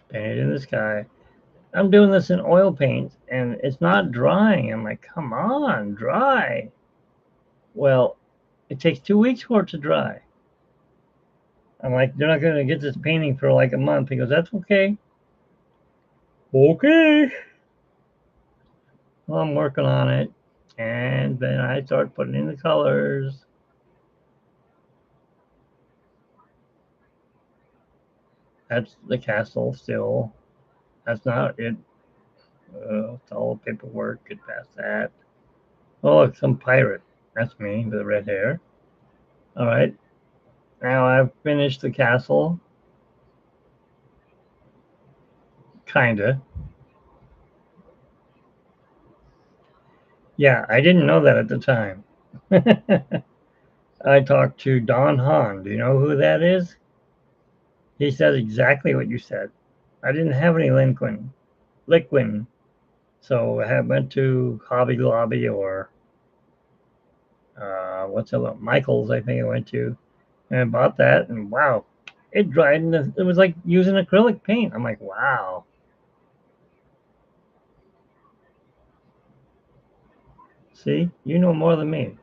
Painted in the sky. I'm doing this in oil paint and it's not drying. I'm like, come on, dry. Well, it takes 2 weeks for it to dry. I'm like, they're not going to get this painting for like a month. He goes, that's okay. Okay. Well, I'm working on it. And then I start putting in the colors. That's the castle still. That's not it. It's all paperwork. Get past that. Oh, look, some pirate. That's me with the red hair. All right. Now I've finished the castle. Kinda. Yeah, I didn't know that at the time. I talked to Don Hahn. Do you know who that is? He said exactly what you said. I didn't have any liquin. So I went to Hobby Lobby or what's it? Michael's, I think I went to, and I bought that. And wow, it dried. And it was like using acrylic paint. I'm like, wow. See, you know more than me.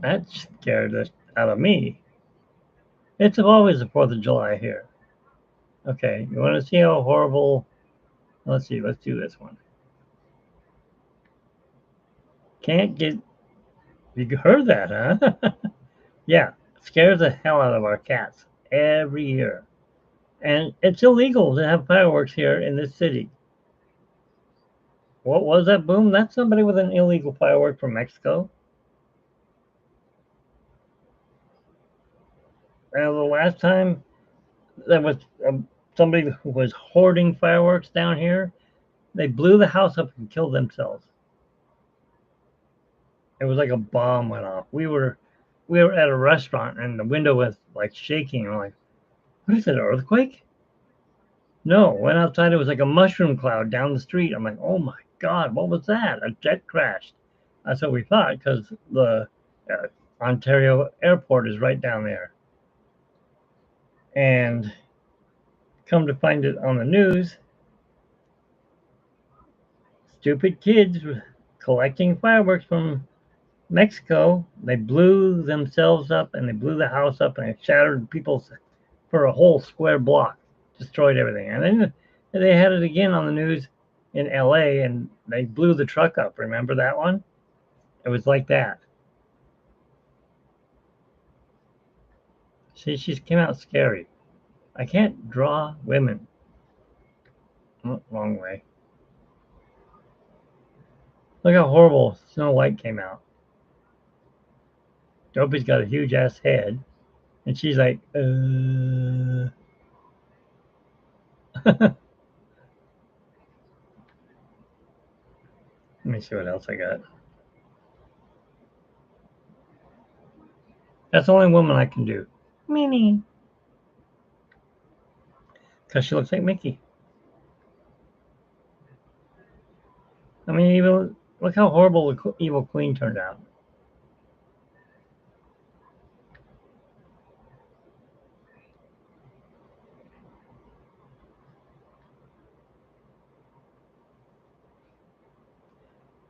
That scared the out of me. It's always the 4th of July here. Okay, you want to see how horrible? Let's see. Let's do this one. Can't get. You heard that, huh? Yeah, scares the hell out of our cats every year. And it's illegal to have fireworks here in this city. What was that boom? That's somebody with an illegal firework from Mexico. And the last time there was somebody who was hoarding fireworks down here, they blew the house up and killed themselves. It was like a bomb went off. We were at a restaurant and the window was like shaking. I'm like, what is it, an earthquake? No, went outside. It was like a mushroom cloud down the street. I'm like, oh my God, what was that? A jet crashed. That's what we thought because the uh, Ontario airport is right down there. And come to find it on the news, stupid kids collecting fireworks from Mexico. They blew themselves up and they blew the house up and it shattered people's for a whole square block, destroyed everything. And then they had it again on the news in LA and they blew the truck up. Remember that one? It was like that. See, she came out scary. I can't draw women. Oh, wrong way. Look how horrible Snow White came out. Dopey's got a huge ass head, and she's like, Let me see what else I got. That's the only woman I can do. Minnie. Because she looks like Mickey. I mean, even look how horrible the evil queen turned out.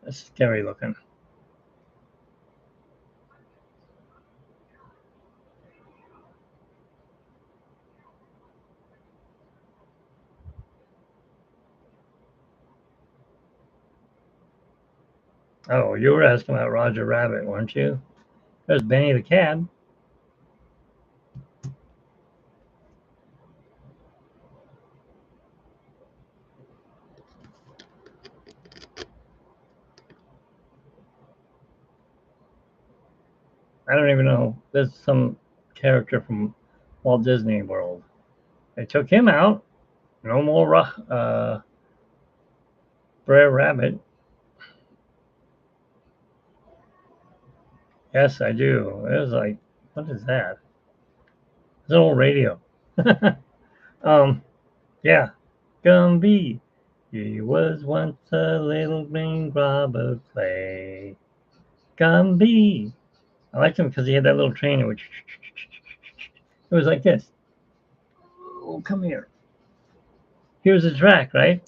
That's scary looking. Oh, you were asking about Roger Rabbit, weren't you? There's Benny the cat. I don't even know. There's some character from Walt Disney World. They took him out. No more Brer Rabbit. Yes, I do. It was like, what is that? It's an old radio. um, yeah. Gumby. He was once a little green glob of clay. Gumby. I liked him because he had that little train which it was like this. Oh, come here. Here's the track, right?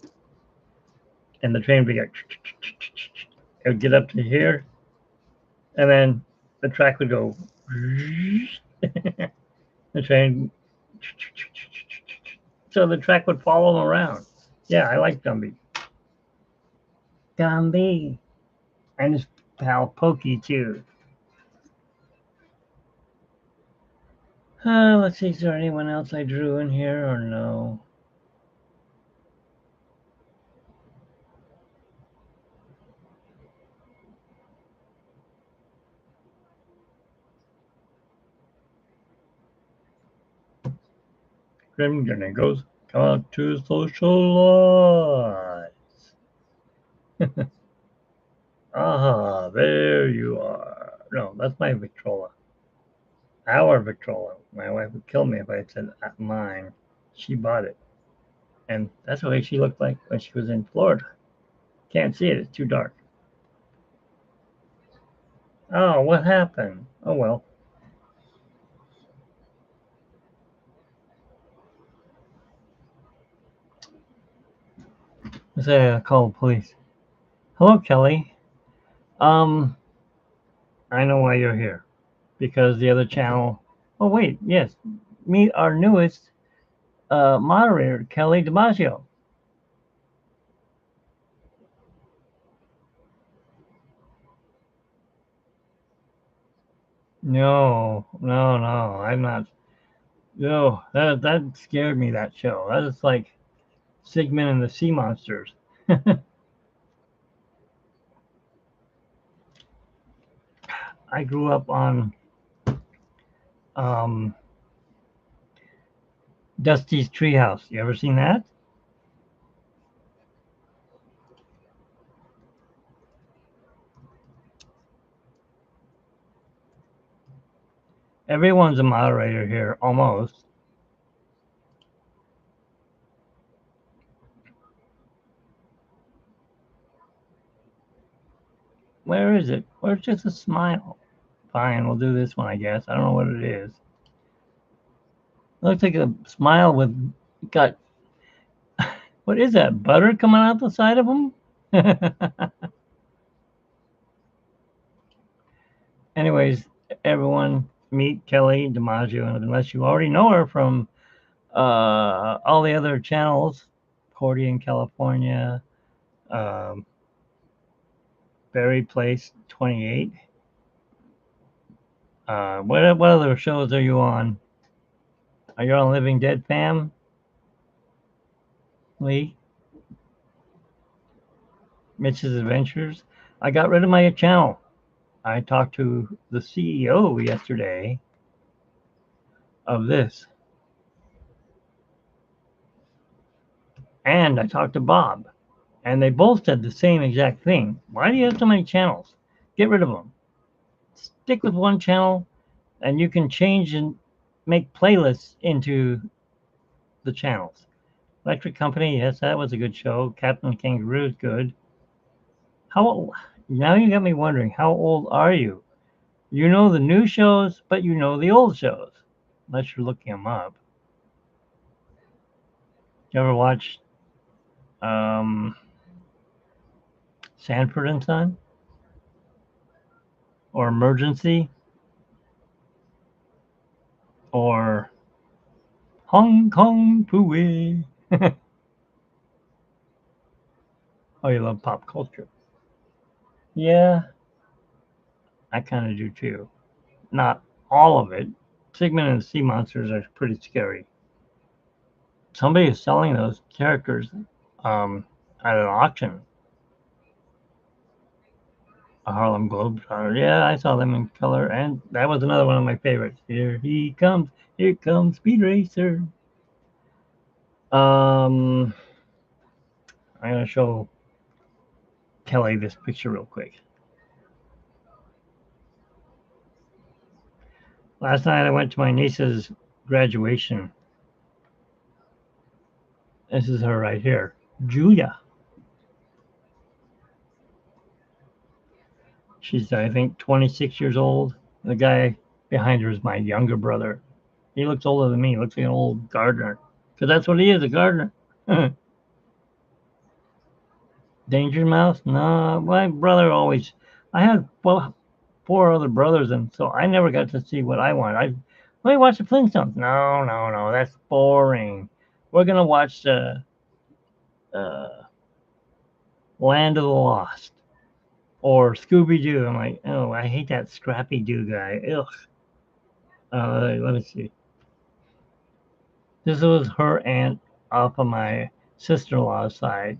And the train would be like, it would get up to here, and then the track would go. The train. So the track would follow him around. Yeah, I like Gumby. Gumby. And his pal Pokey, too. Let's see, is there anyone else I drew in here or no? And it goes, come out to socialize. Ah, there you are. No, that's my Victrola. Our Victrola. My wife would kill me if I said mine. She bought it. And that's the way she looked like when she was in Florida. Can't see it, it's too dark. Oh, what happened? Oh well. Let's say I call the police. Hello, Kelly. Um, I know why you're here. Because the other channel. Oh wait, yes. Meet our newest moderator, Kelly DiMaggio. No, no, no. I'm not. No, that scared me. That show. That is like Sigmund and the Sea Monsters. I grew up on um, Dusty's Treehouse. You ever seen that? Everyone's a moderator here, almost. Where is it? Where's just a smile? Fine, we'll do this one, I guess. I don't know what it is. It looks like a smile with got what is that? Butter coming out the side of them? Anyways, everyone meet Kelly DiMaggio, unless you already know her from all the other channels, Cordy in California, um, Berry Place 28. What other shows are you on? Are you on Living Dead Fam, Lee? Mitch's Adventures? I got rid of my channel. I talked to the CEO yesterday of this, and I talked to Bob, and they both said the same exact thing. Why do you have so many channels? Get rid of them. Stick with one channel, and you can change and make playlists into the channels. Electric Company, yes, that was a good show. Captain Kangaroo is good. How old? Now you got me wondering, how old are you? You know the new shows, but you know the old shows, unless you're looking them up. You ever watch um, Sanford and Son or Emergency or Hong Kong Phooey? Oh, you love pop culture? Yeah, I kind of do too. Not all of it. Sigmund and the Sea Monsters are pretty scary. Somebody is selling those characters at an auction. A Harlem Globetrotter. Yeah, I saw them in color, and that was another one of my favorites. Here comes Speed Racer. I'm gonna show Kelly this picture real quick. Last night I went to my niece's graduation. This is her right here, Julia. She's, I think, 26 years old. The guy behind her is my younger brother. He looks older than me. He looks like an old gardener. Because that's what he is, a gardener. Danger Mouse? No, my brother always. I had four other brothers, and so I never got to see what I wanted. Let me watch the Flintstones. No, no, no, that's boring. We're gonna watch the Land of the Lost or Scooby Doo. I'm like, oh, I hate that Scrappy Doo guy. Ugh. Let me see. This was her aunt off of my sister-in-law's side.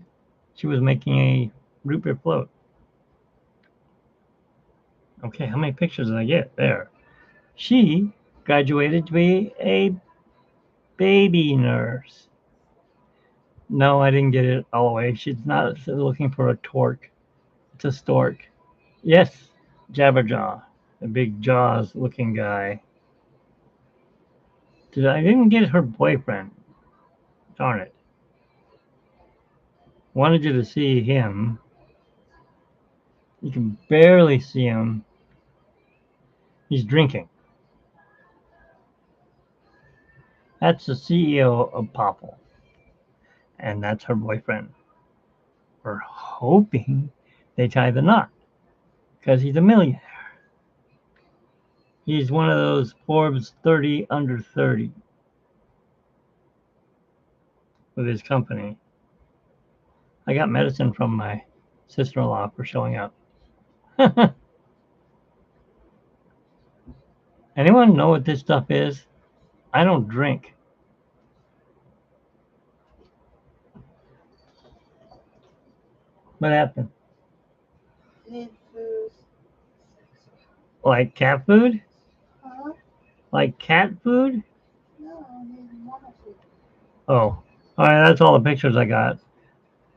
She was making a root beer float. Okay, how many pictures did I get? There. She graduated to be a Baby nurse. No, I didn't get it all the way. She's not looking for a torque. It's a stork. Yes, Jabberjaw. The big jaws looking guy. I didn't get her boyfriend. Darn it. Wanted you to see him. You can barely see him. He's drinking. That's the CEO of Popple. And that's her boyfriend. We're hoping they tie the knot because he's a millionaire. He's one of those Forbes 30 under 30 with his company. I got medicine from my sister-in-law for showing up. Anyone know what this stuff is? I don't drink. What happened? Need food. Like cat food? Huh? Like cat food? No, I need normal food. Oh, all right. That's all the pictures I got.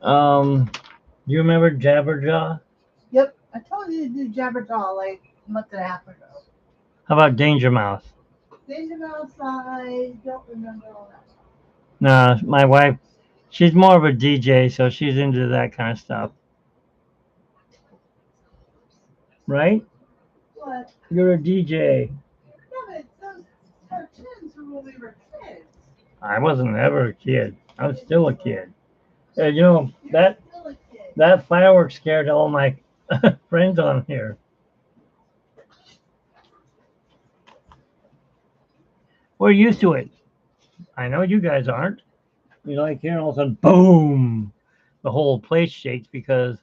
You remember Jabberjaw? Yep, I told you to do Jabberjaw like a month and a half ago. How about Danger Mouse? Danger Mouse, I don't remember all that. Nah, my wife, she's more of a DJ, so she's into that kind of stuff. Right? What? You're a DJ. Yeah, but those cartoons were when we were kids. I wasn't ever a kid. I'm still a kid. You know, You're that still a kid. that fireworks scared all my friends on here. We're used to it. I know you guys aren't. You like hearing all of a sudden, boom, the whole place shakes because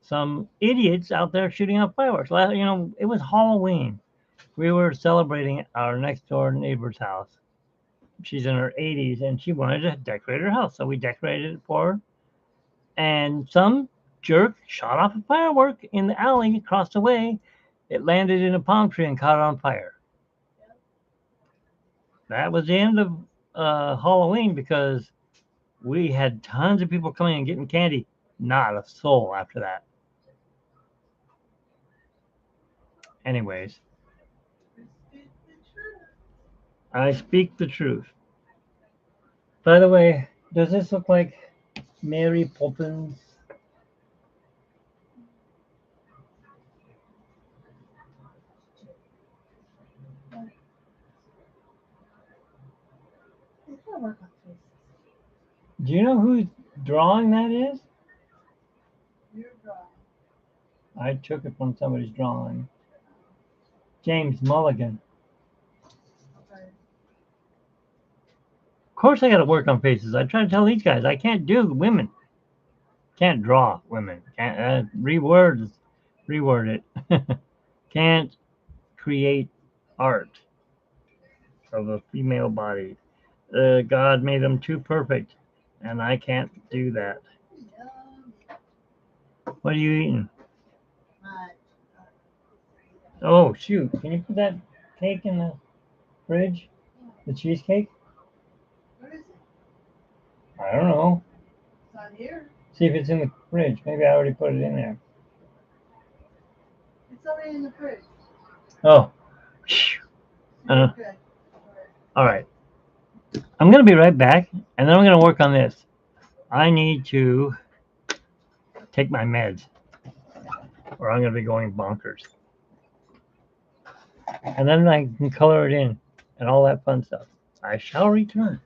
some idiots out there shooting off fireworks. It was Halloween. We were celebrating our next door neighbor's house. She's in her 80s and she wanted to decorate her house, so we decorated it for her. And some jerk shot off a firework in the alley across the way. It landed in a palm tree and caught on fire. That was the end of Halloween because we had tons of people coming and getting candy. Not a soul after that. Anyways, I speak the truth. By the way, does this look like Mary Poppins? It's gonna work on faces. Do you know whose drawing that is? You're drawing. I took it from somebody's drawing. James Mulligan. Okay. Of course, I got to work on faces. I try to tell these guys I can't do women. Can't draw women. Can't reword it. Can't create art of a female body. God made them too perfect, and I can't do that. Yum. What are you eating? My, Oh shoot! Can you put that cake in the fridge? The cheesecake? what is it? I don't know. It's not here. See if it's in the fridge. Maybe I already put it in there. It's already in the fridge. Oh. You're good. All right. I'm gonna be right back, and then I'm gonna work on this. I need to take my meds, or I'm gonna be going bonkers. And then I can color it in, and all that fun stuff. I shall return.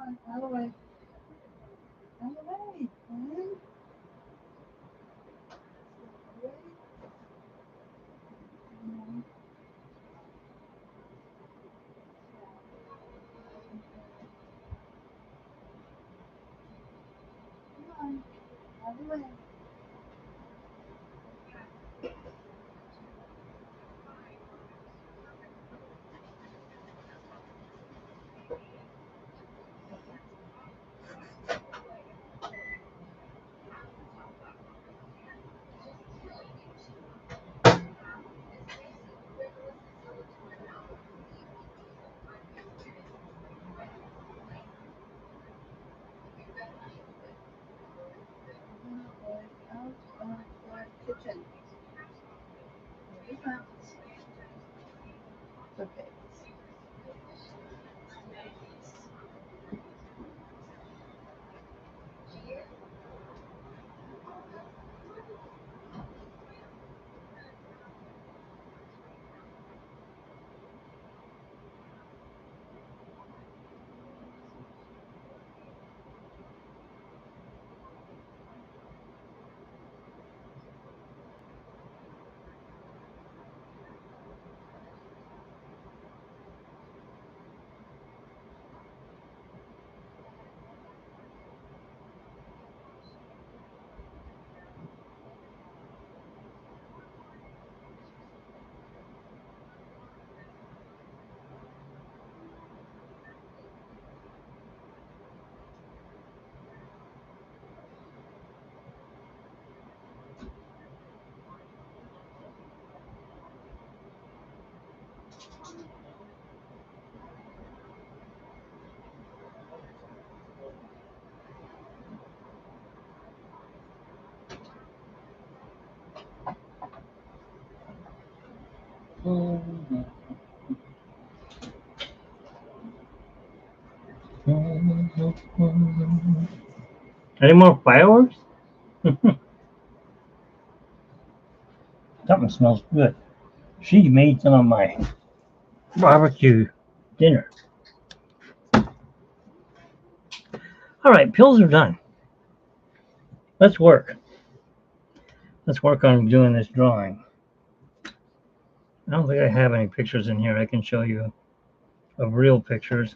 Out of the way. Out of the way. Glenn. Come on. Out of the way. Out of the kitchen. It's not. It's okay. Any more fireworks? Something smells good. She made some of my barbecue dinner. All right, pills are done. Let's work. Let's work on doing this drawing. I don't think I have any pictures in here I can show you of real pictures.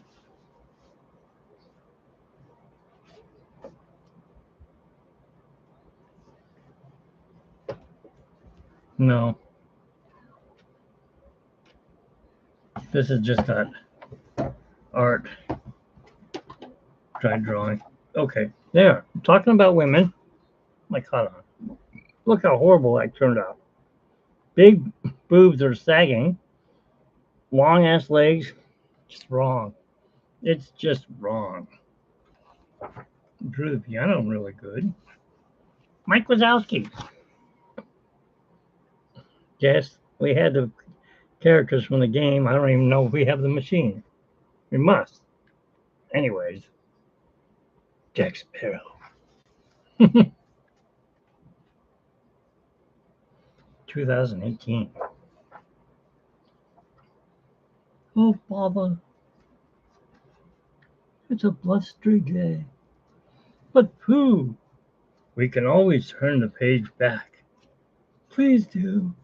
No. This is just that art dry drawing. Okay, there. I'm talking about women. My cut on. Look how horrible that turned out. Big boobs are sagging. Long ass legs. Just wrong. It's just wrong. Drew the piano really good. Mike Wazowski. Yes, we had the characters from the game. I don't even know if we have the machine. We must. Anyways, Jack Sparrow. 2018. Oh, Baba. It's a blustery day. But Pooh, we can always turn the page back. Please do.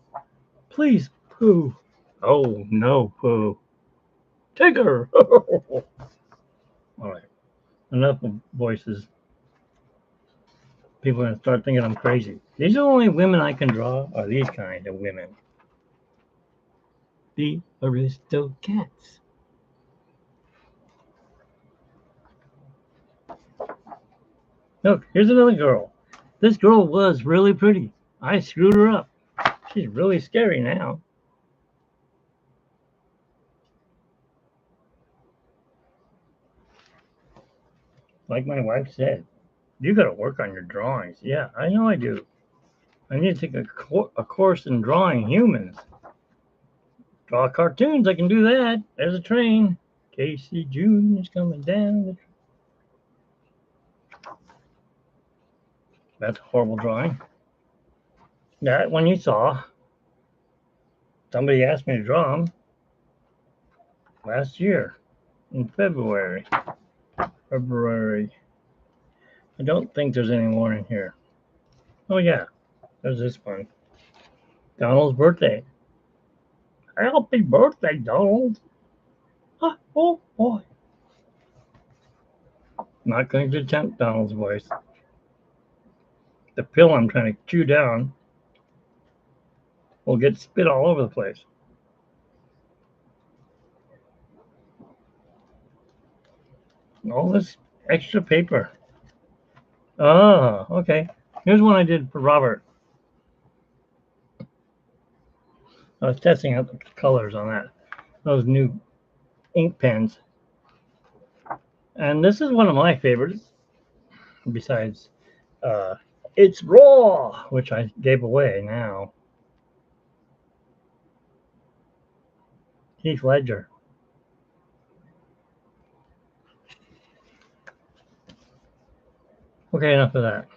Please, Pooh. Oh, no, Pooh. Tigger. All right. Enough of voices. People are going to start thinking I'm crazy. These are the only women I can draw, are these kind of women. The Aristocats. Look, here's another girl. This girl was really pretty. I screwed her up. She's really scary now. Like my wife said, you got to work on your drawings. Yeah, I know I do. I need to take a course in drawing humans. Draw cartoons, I can do that. There's a train. Casey Jr. is coming down. That's a horrible drawing. That one you saw. Somebody asked me to draw them last year in February. February. I don't think there's any more in here. Oh yeah, there's this one. Donald's birthday. Happy birthday, Donald. Oh boy. Not going to attempt Donald's voice. The pill I'm trying to chew down will get spit all over the place. All this extra paper. Oh, okay. Here's one I did for Robert. I was testing out the colors on that. Those new ink pens. And this is one of my favorites, besides uh, It's Raw, which I gave away now. Heath Ledger. Okay, enough of that.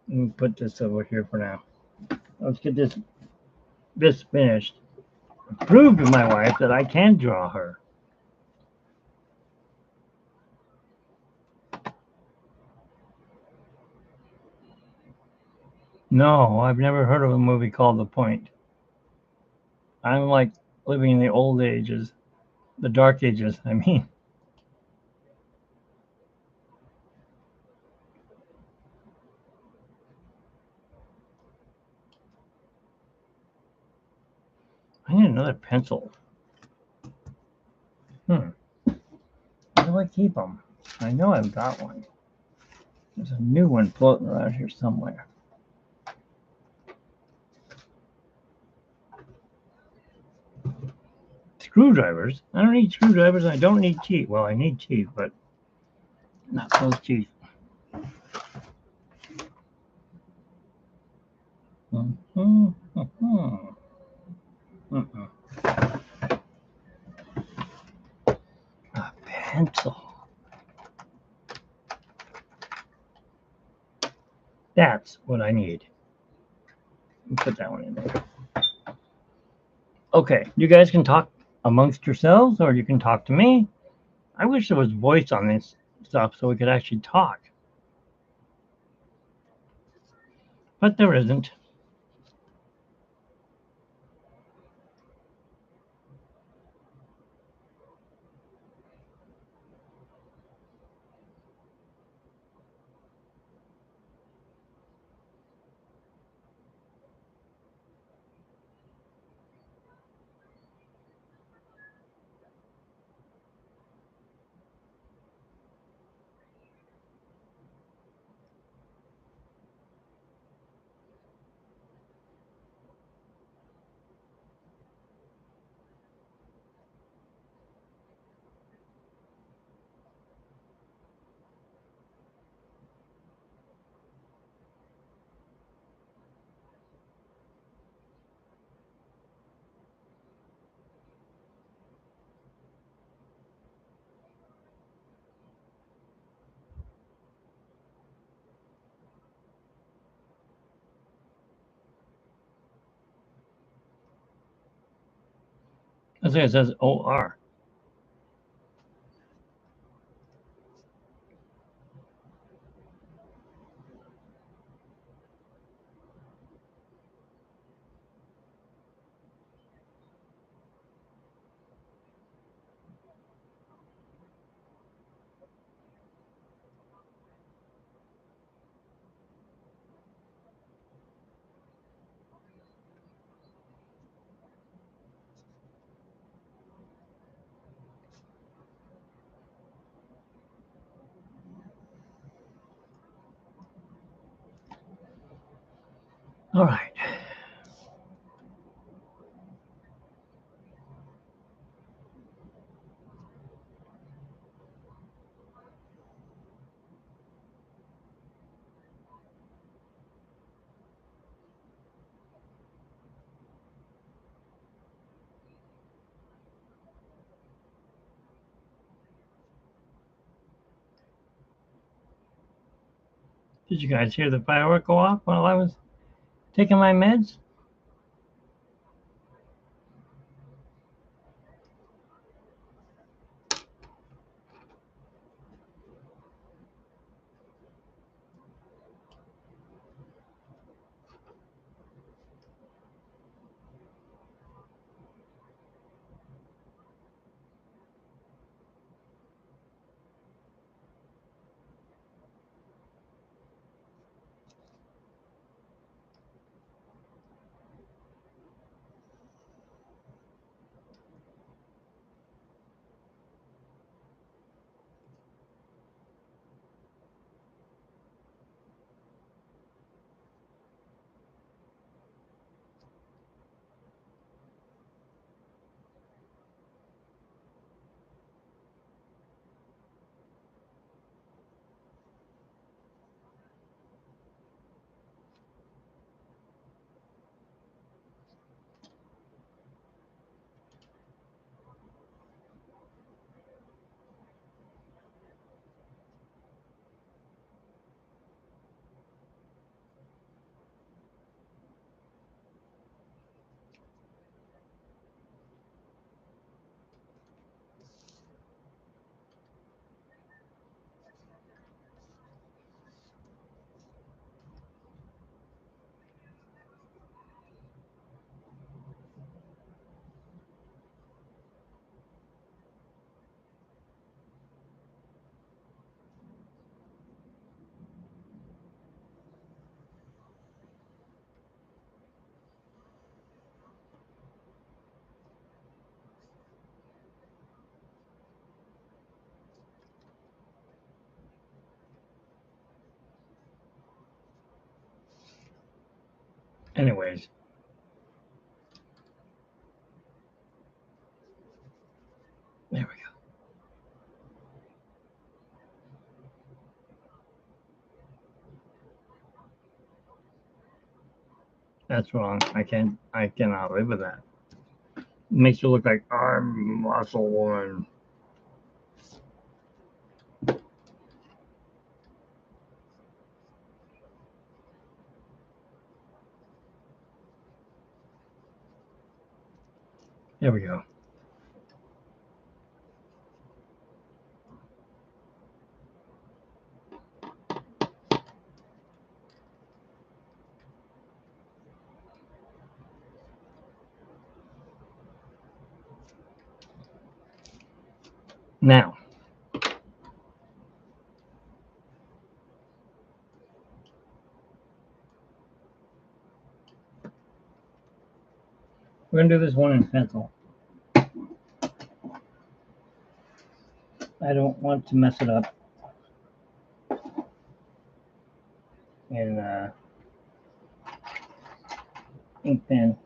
Let me put this over here for now. Let's get this finished. Prove to my wife that I can draw her. No, I've never heard of a movie called The Point. I'm like living in the old ages, the dark ages, I mean. I need another pencil. Where do I keep them? I know I've got one. There's a new one floating around here somewhere. Screwdrivers? I don't need screwdrivers. I don't need teeth. Well, I need teeth, but not those teeth. A pencil. That's what I need. Put that one in there. Okay, you guys can talk amongst yourselves, or you can talk to me. I wish there was voice on this stuff so we could actually talk. But there isn't. I think it says OR. All right. Did you guys hear the firework go off while I was taking my meds? Anyways, there we go. That's wrong. I cannot live with that. It makes you look like I'm muscle woman. There we go. Now, we're going to do this one in pencil. I don't want to mess it up in ink pen.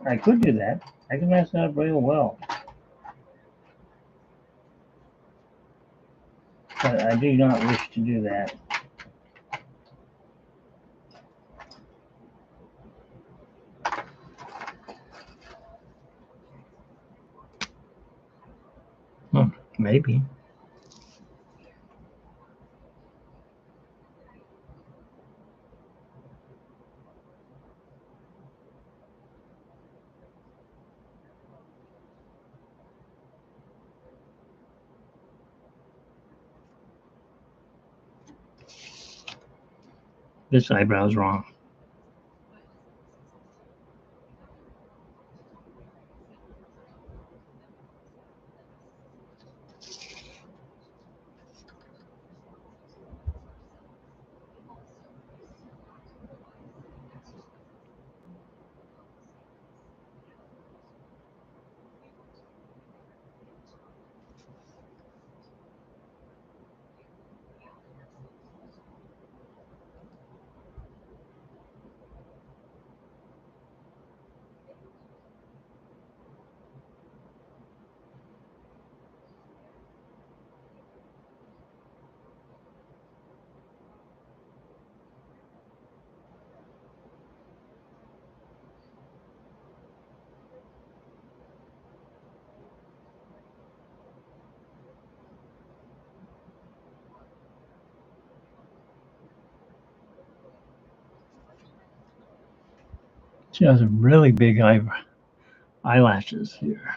I could do that. I can mess it up real well. But I do not wish to do that. Maybe. This eyebrow's wrong. She has really big eyelashes here.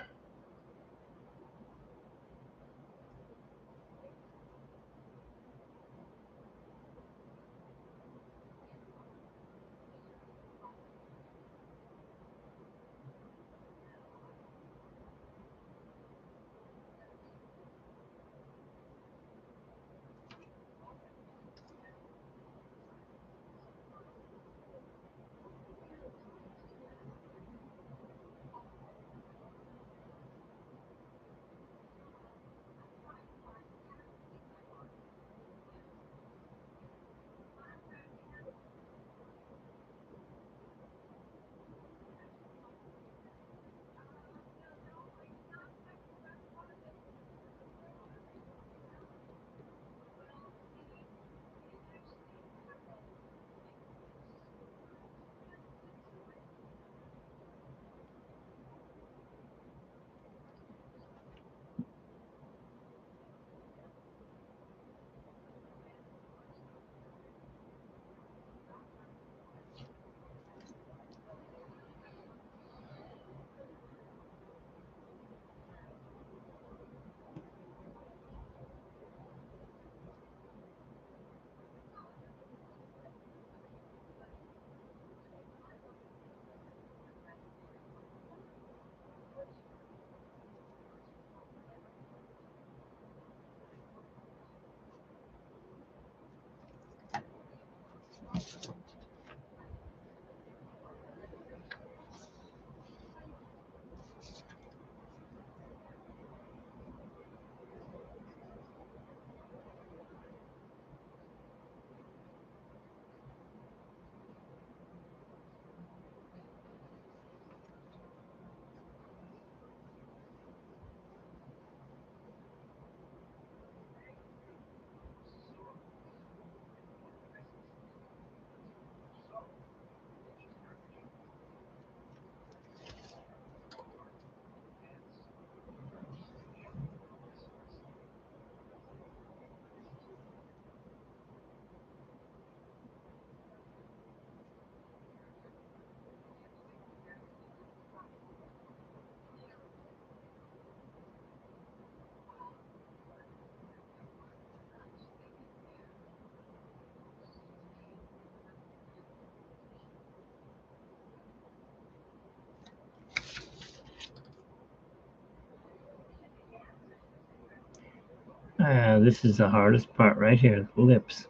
This is the hardest part right here, the lips.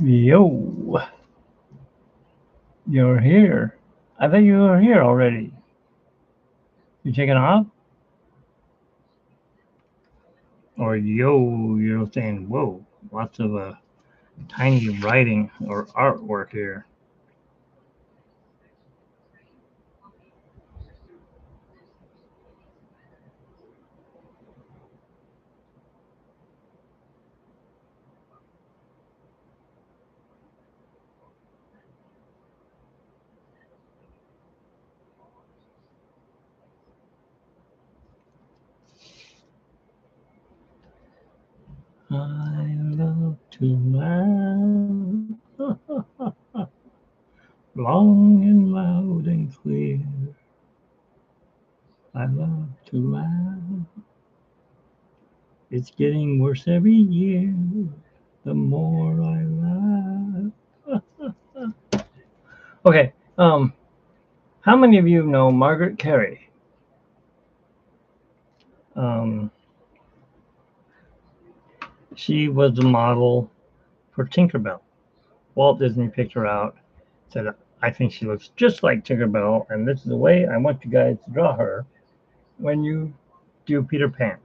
Yo, you're here. I thought you were here already. You taking off? Or yo, you're saying whoa. Lots of tiny writing or artwork here. I love to laugh, long and loud and clear. I love to laugh. It's getting worse every year. The more I laugh. Okay. How many of you know Margaret Carey? Um, she was the model for Tinkerbell. Walt Disney picked her out, said, I think she looks just like Tinkerbell, and this is the way I want you guys to draw her when you do Peter Pan.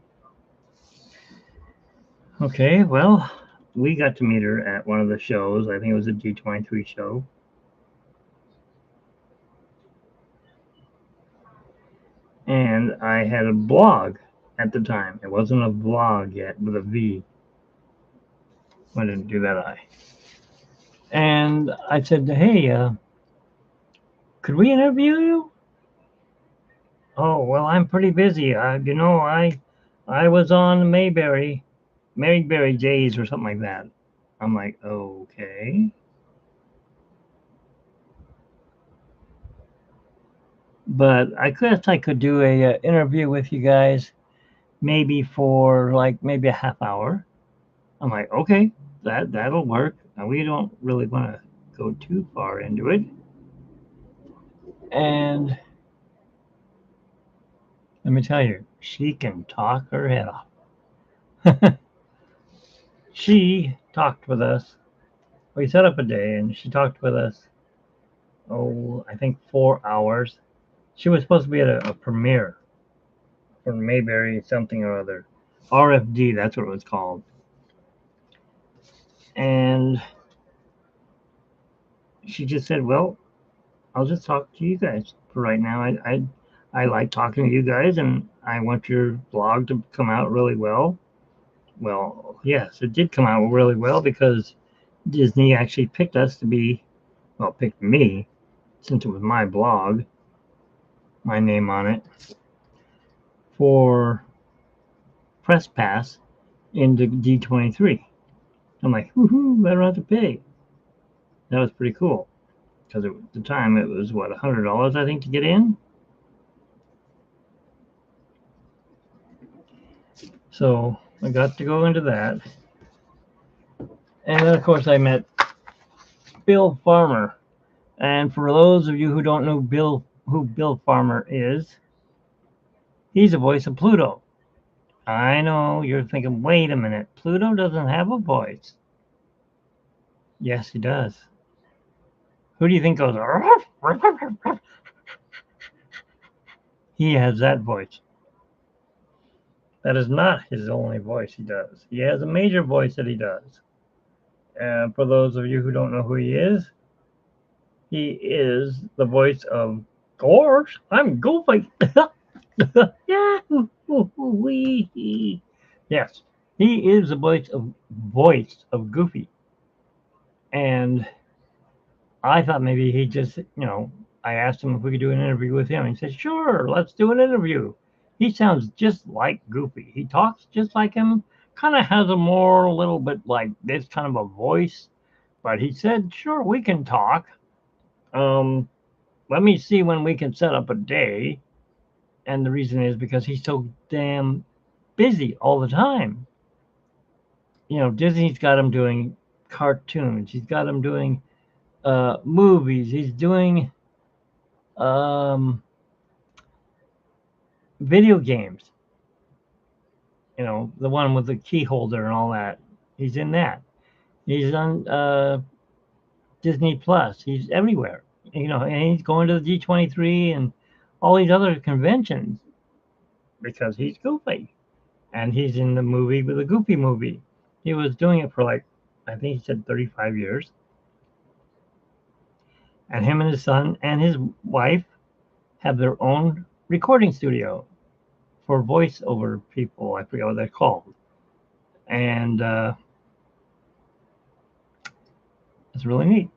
Okay, well, we got to meet her at one of the shows. I think it was a D23 show. And I had a blog at the time. It wasn't a vlog yet with a V. I didn't do that I. And I said, hey, could we interview you? Oh, well, I'm pretty busy. I was on Mayberry Days or something like that. I'm like, okay. But I guess I could do a interview with you guys, maybe for like maybe a half hour. I'm like, okay, that'll work. Now, we don't really want to go too far into it. And let me tell you, she can talk her head off. She talked with us. We set up a day and she talked with us, oh, I think 4 hours. She was supposed to be at a premiere for Mayberry something or other. RFD, that's what it was called. And she just said, well, I'll just talk to you guys for right now. I like talking to you guys, and I want your blog to come out really well. Well, yes, it did come out really well because Disney actually picked us to be, well, picked me, since it was my blog, my name on it, for press pass into D23. I'm like, woohoo, I don't have to pay. That was pretty cool because at the time it was what, $100 I think to get in. So I got to go into that. And then, of course, I met Bill Farmer. And for those of you who don't know who Bill Farmer is, he's the voice of Pluto. I know you're thinking, wait a minute, Pluto doesn't have a voice. Yes, he does. Who do you think goes? He has that voice. That is not his only voice he does. He has a major voice that he does. And for those of you who don't know who he is the voice of, gosh, I'm Goofy. Yeah. Yes, he is the voice of Goofy. And I thought maybe he just, I asked him if we could do an interview with him. He said, sure, let's do an interview. He sounds just like Goofy. He talks just like him, kind of has a more, a little bit like this kind of a voice. But he said, sure, we can talk. Um, Let me see when we can set up a day. And the reason is because he's so damn busy all the time. Disney's got him doing cartoons. He's got him doing movies. He's doing um, video games. You know, the one with the key holder and all that. He's in that. He's on Disney Plus. He's everywhere. You know, and he's going to the D23 and all these other conventions because he's goofy. And he's in the movie with a Goofy movie. He was doing it for like, I think he said 35 years. And him and his son and his wife have their own recording studio for voiceover people. I forget what they're called. And it's really neat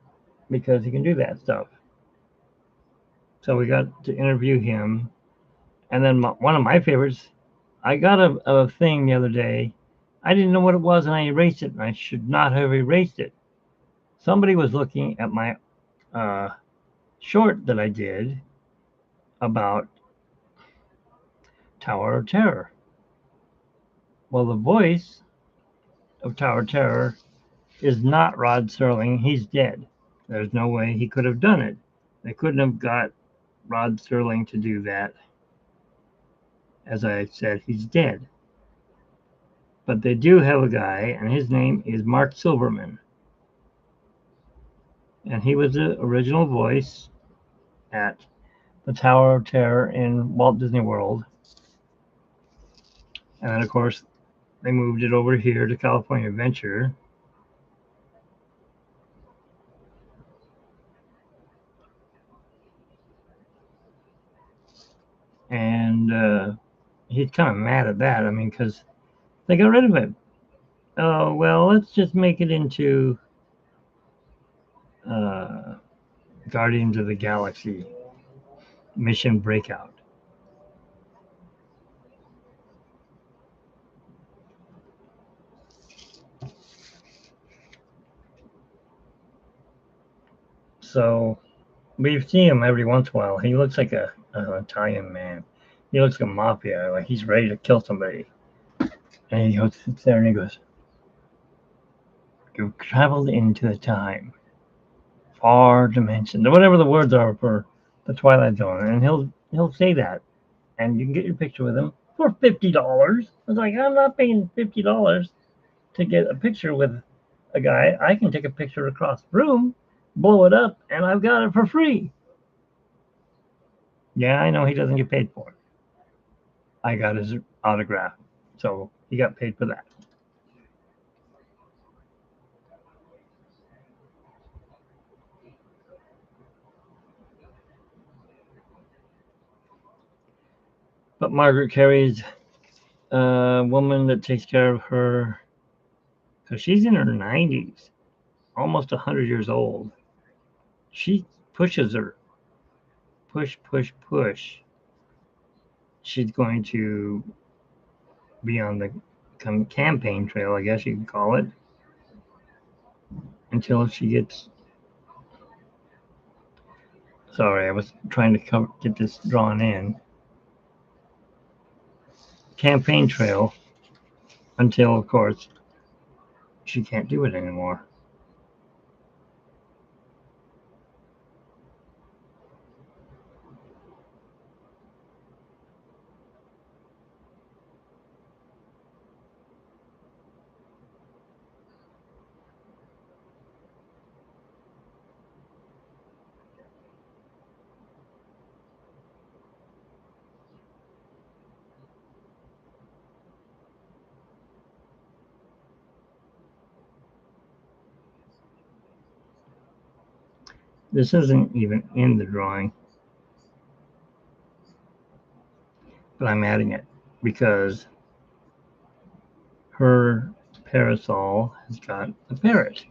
because he can do that stuff. So we got to interview him. And then one of my favorites, I got a thing the other day. I didn't know what it was and I erased it, and I should not have erased it. Somebody was looking at my uh, short that I did about Tower of Terror. Well, the voice of Tower of Terror is not Rod Serling. He's dead. There's no way he could have done it. They couldn't have got Rod Serling to do that. As I said, he's dead. But they do have a guy, and his name is Mark Silverman. And he was the original voice at the Tower of Terror in Walt Disney World. And then, of course, they moved it over here to California Adventure. And he's kind of mad at that. I mean, because they got rid of it. Oh, well, let's just make it into uh, Guardians of the Galaxy Mission Breakout. So we've seen him every once in a while. He looks like an Italian man. He looks like a mafia, like he's ready to kill somebody. And he sits there and he goes, "You've traveled into the time, far dimensions," or whatever the words are for the Twilight Zone. And he'll say that, and you can get your picture with him for $50. I was like, I'm not paying $50 to get a picture with a guy. I can take a picture across the room, blow it up, and I've got it for free. Yeah, I know he doesn't get paid for it. I got his autograph, so he got paid for that. But Margaret Carey's a woman that takes care of her because she's in her 90s, almost 100 years old. She pushes her, push, push, push. She's going to be on the campaign trail, I guess you could call it, until she gets. Sorry, I was trying to get this drawn in. Campaign trail until, of course, she can't do it anymore. This isn't even in the drawing, but I'm adding it because her parasol has got a parrot.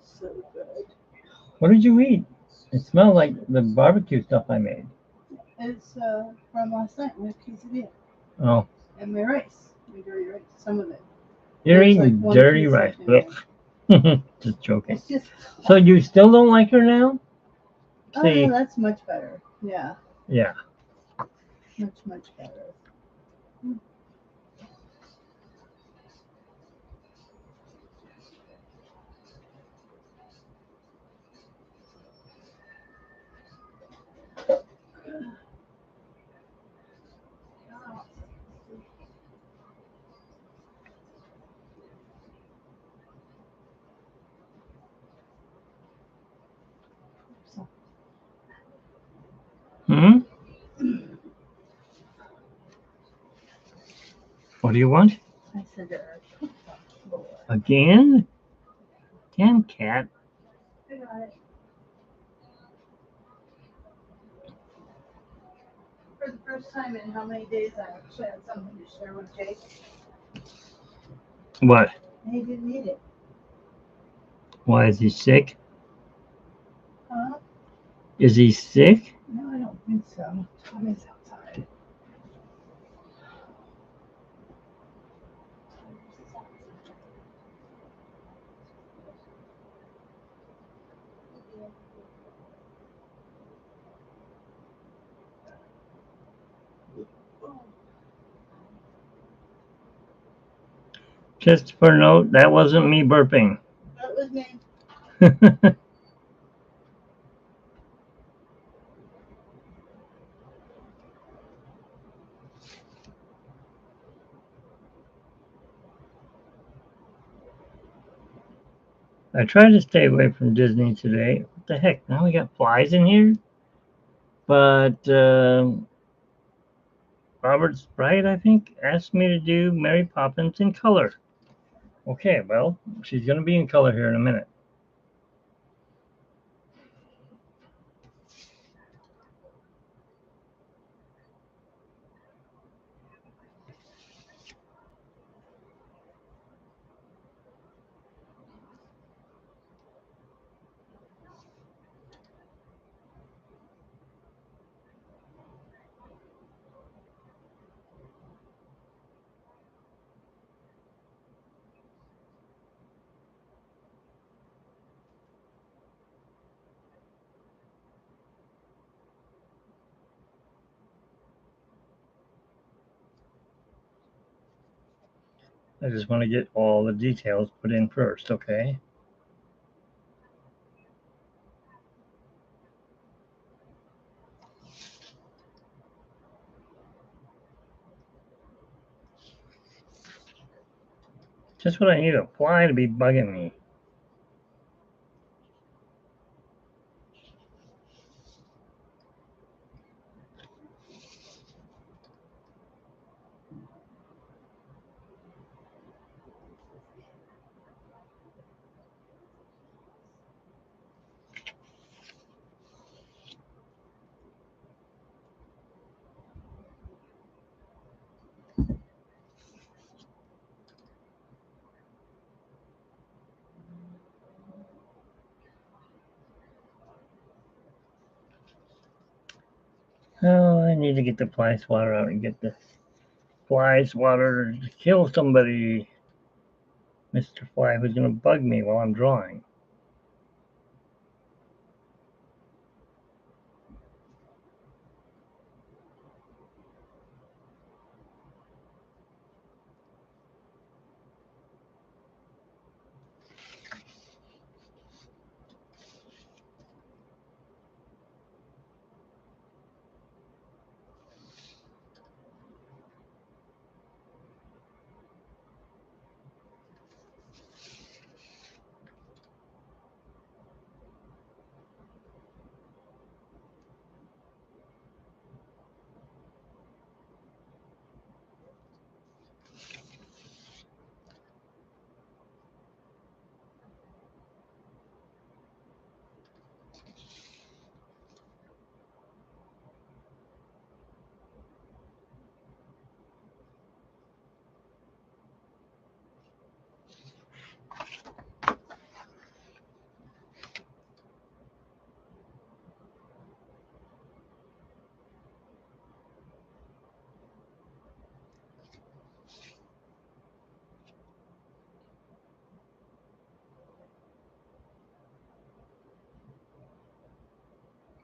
So good. What did you eat? It smelled like the barbecue stuff I made. It's from last night, my quesadilla. Oh, And my rice. My dirty rice. Some of it. you're There's eating like dirty piece rice. left in there. Just joking. It's just. So you still don't like her now? Oh, See, no, that's much better. Yeah, yeah. much better. What do you want? I said there are poops on the floor. Again? Damn cat. I got it. For the first time in how many days I actually had something to share with Jake. What? And he didn't eat it. Why is he sick? Huh? Is he sick? No, I don't think so. Tommy's outside. Just for note, that wasn't me burping. That was me. I tried to stay away from Disney today. What the heck? Now we got flies in here? But Robert Sprite, I think, asked me to do Mary Poppins in color. Okay, well, she's going to be in color here in a minute. I just want to get all the details put in first, okay? Just what I need a fly to be bugging me. Oh, I need to get the fly swatter out and get the fly swatter to kill somebody. Mr. Fly who's going to bug me while I'm drawing.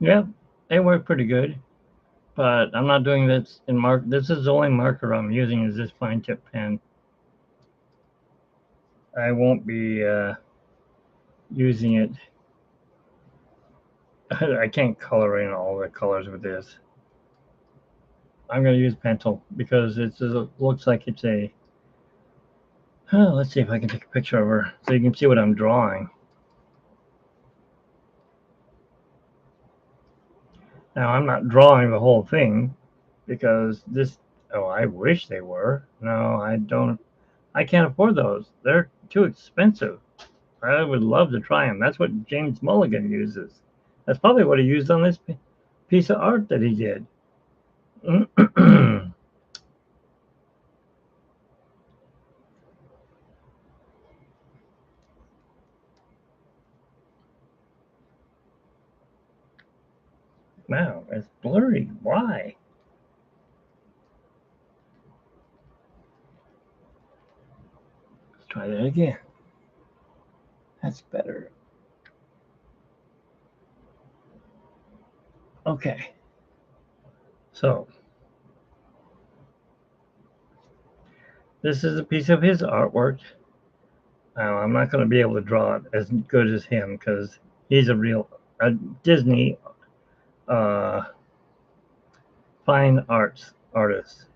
Yep, it worked pretty good. But I'm not doing this in mark. This is the only marker I'm using is this fine tip pen. I won't be using it. I can't color in all the colors with this. I'm going to use pencil because it looks like it's a. Let's see if I can take a picture of her so you can see what I'm drawing. Now I'm not drawing the whole thing because this Oh, I wish they were. No, I don't. I can't afford those. They're too expensive. I would love to try them. That's what James Mulligan uses. That's probably what he used on this piece of art that he did. Wow, it's blurry. Why? Let's try that again. That's better. Okay. So, this is a piece of his artwork. Now, I'm not going to be able to draw it as good as him because he's a Disney uh, fine arts artist.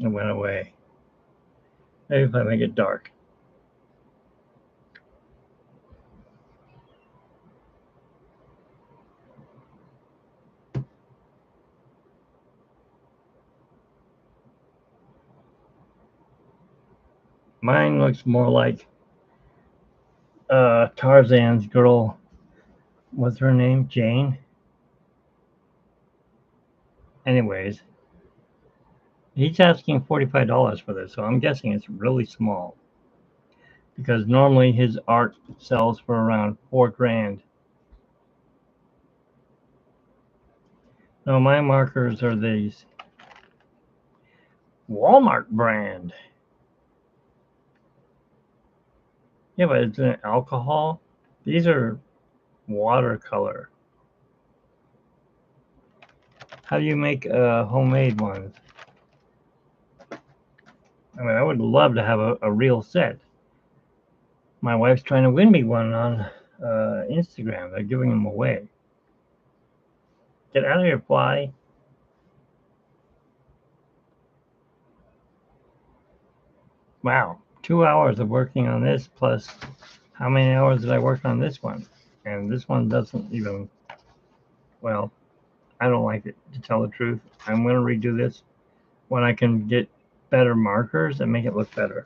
It went away. Maybe if I make it dark. Mine looks more like Tarzan's girl. What's her name? Jane. Anyways, he's asking $45 for this, so I'm guessing it's really small because normally his art sells for around 4 grand. No, my markers are these Walmart brand. Yeah, but it's an alcohol. These are watercolor. How do you make homemade ones? I mean, I would love to have a real set. My wife's trying to win me one on Instagram. They're giving them away. Get out of here, fly. Wow, 2 hours of working on this plus how many hours did I work on this one? And this one doesn't even, well, I don't like it to tell the truth. I'm going to redo this when I can get better markers and make it look better.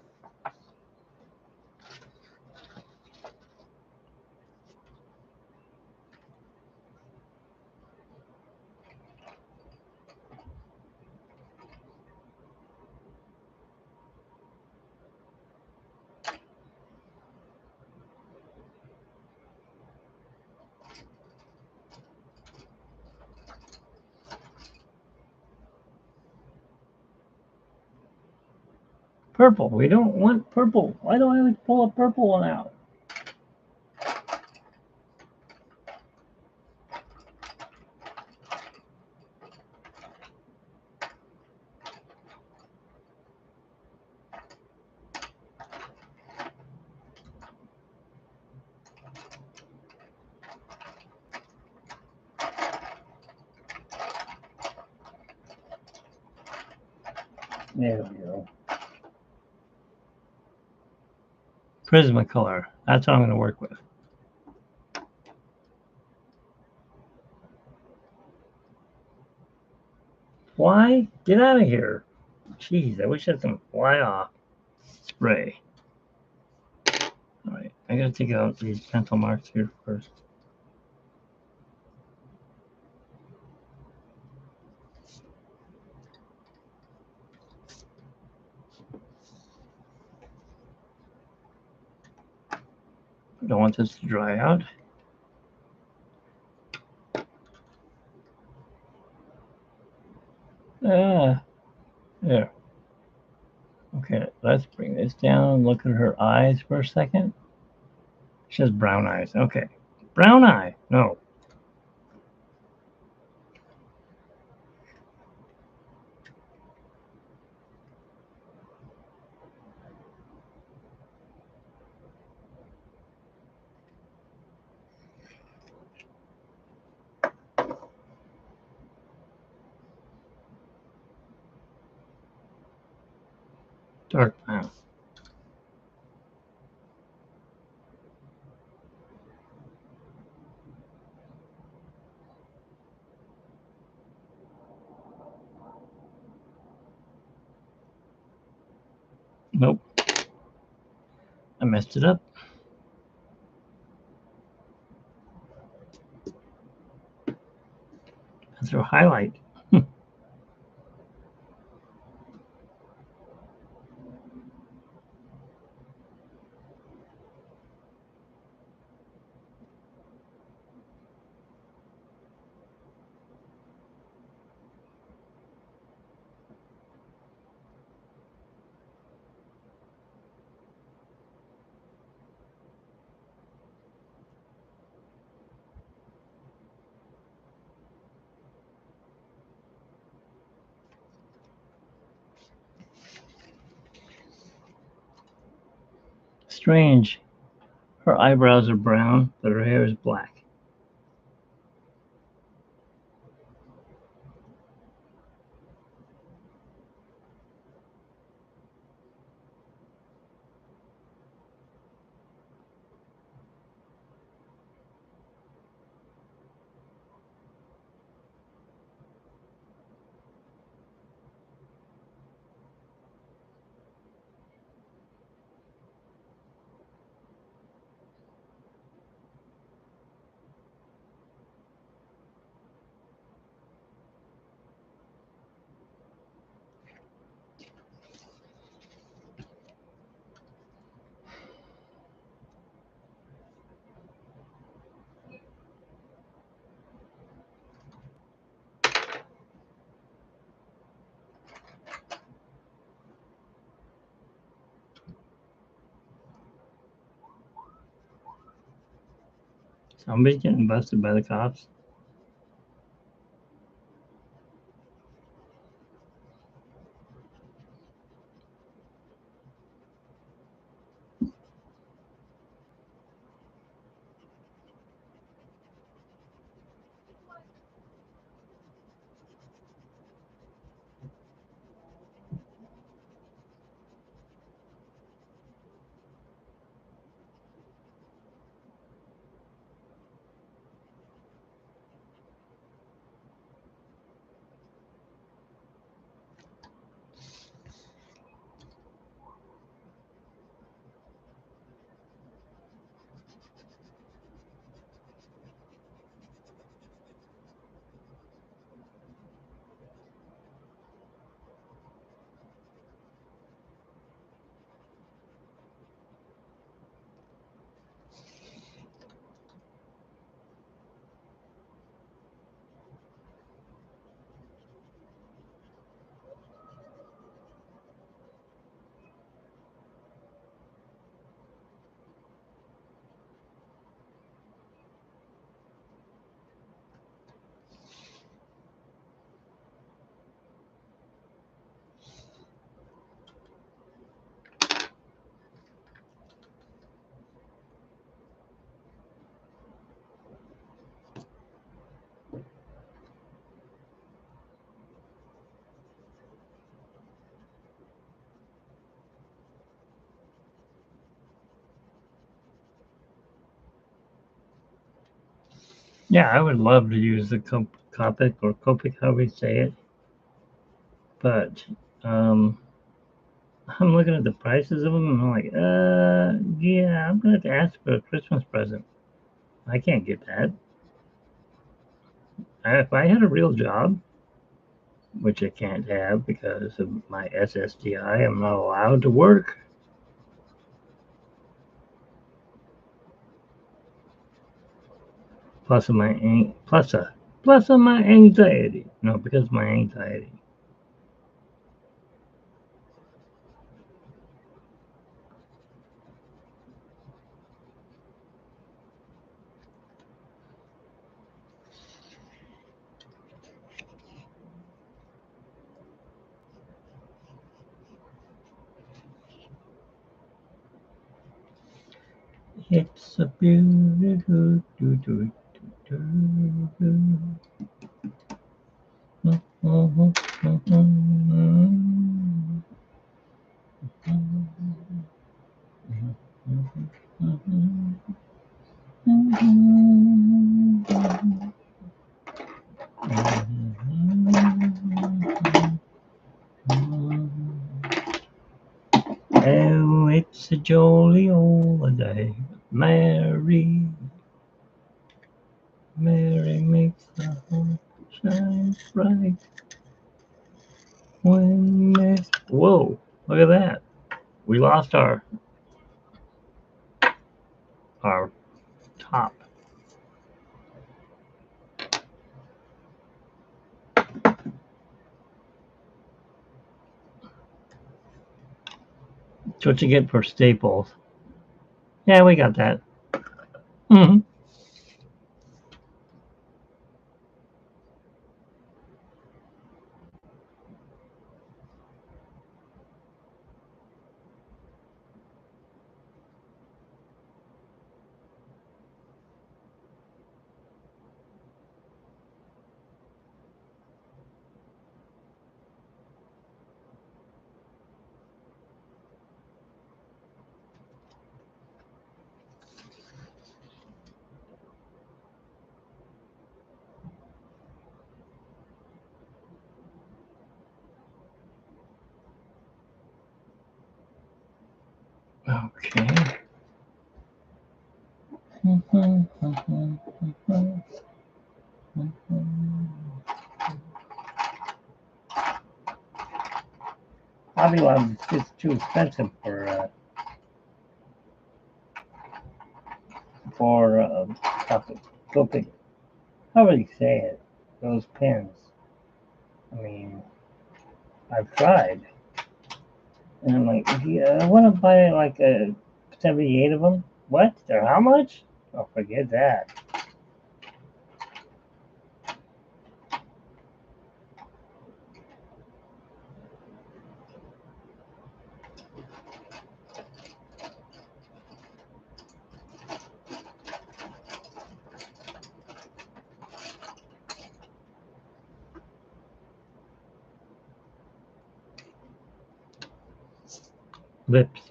Purple. We don't want purple. Why do I always pull a purple one out? There we go. Prismacolor. That's what I'm going to work with. Fly? Get out of here. Jeez, I wish I had some fly off spray. All right, I got to take out these pencil marks here first. I don't want this to dry out. Ah, there. Okay, let's bring this down. Look at her eyes for a second. She has brown eyes. Okay. Brown eye. No. Dark brown. Nope. I messed it up. That's her highlight. Strange. Her eyebrows are brown, but her hair is black. Somebody's getting busted by the cops. Yeah, I would love to use the Copic or Copic, how we say it, but um, I'm looking at the prices of them, and I'm like, yeah, I'm gonna have to ask for a Christmas present. I can't get that. If I had a real job, which I can't have because of my SSDI, I'm not allowed to work. Plus of my plus of my anxiety. No, because of my anxiety. It's a beautiful do, do, do, do. Oh, it's a jolly old day. Mary, Mary makes the home shine bright. When there's... Whoa, look at that. We lost our top. That's what you get for staples. Yeah, we got that. Mm-hmm. Okay. Hobby Lobby is just too expensive for flipping. How would you say it? Those pins. I mean, I've tried, and I'm like, yeah, I want to buy like 78 of them. What? They're how much? Oh, forget that. Lips.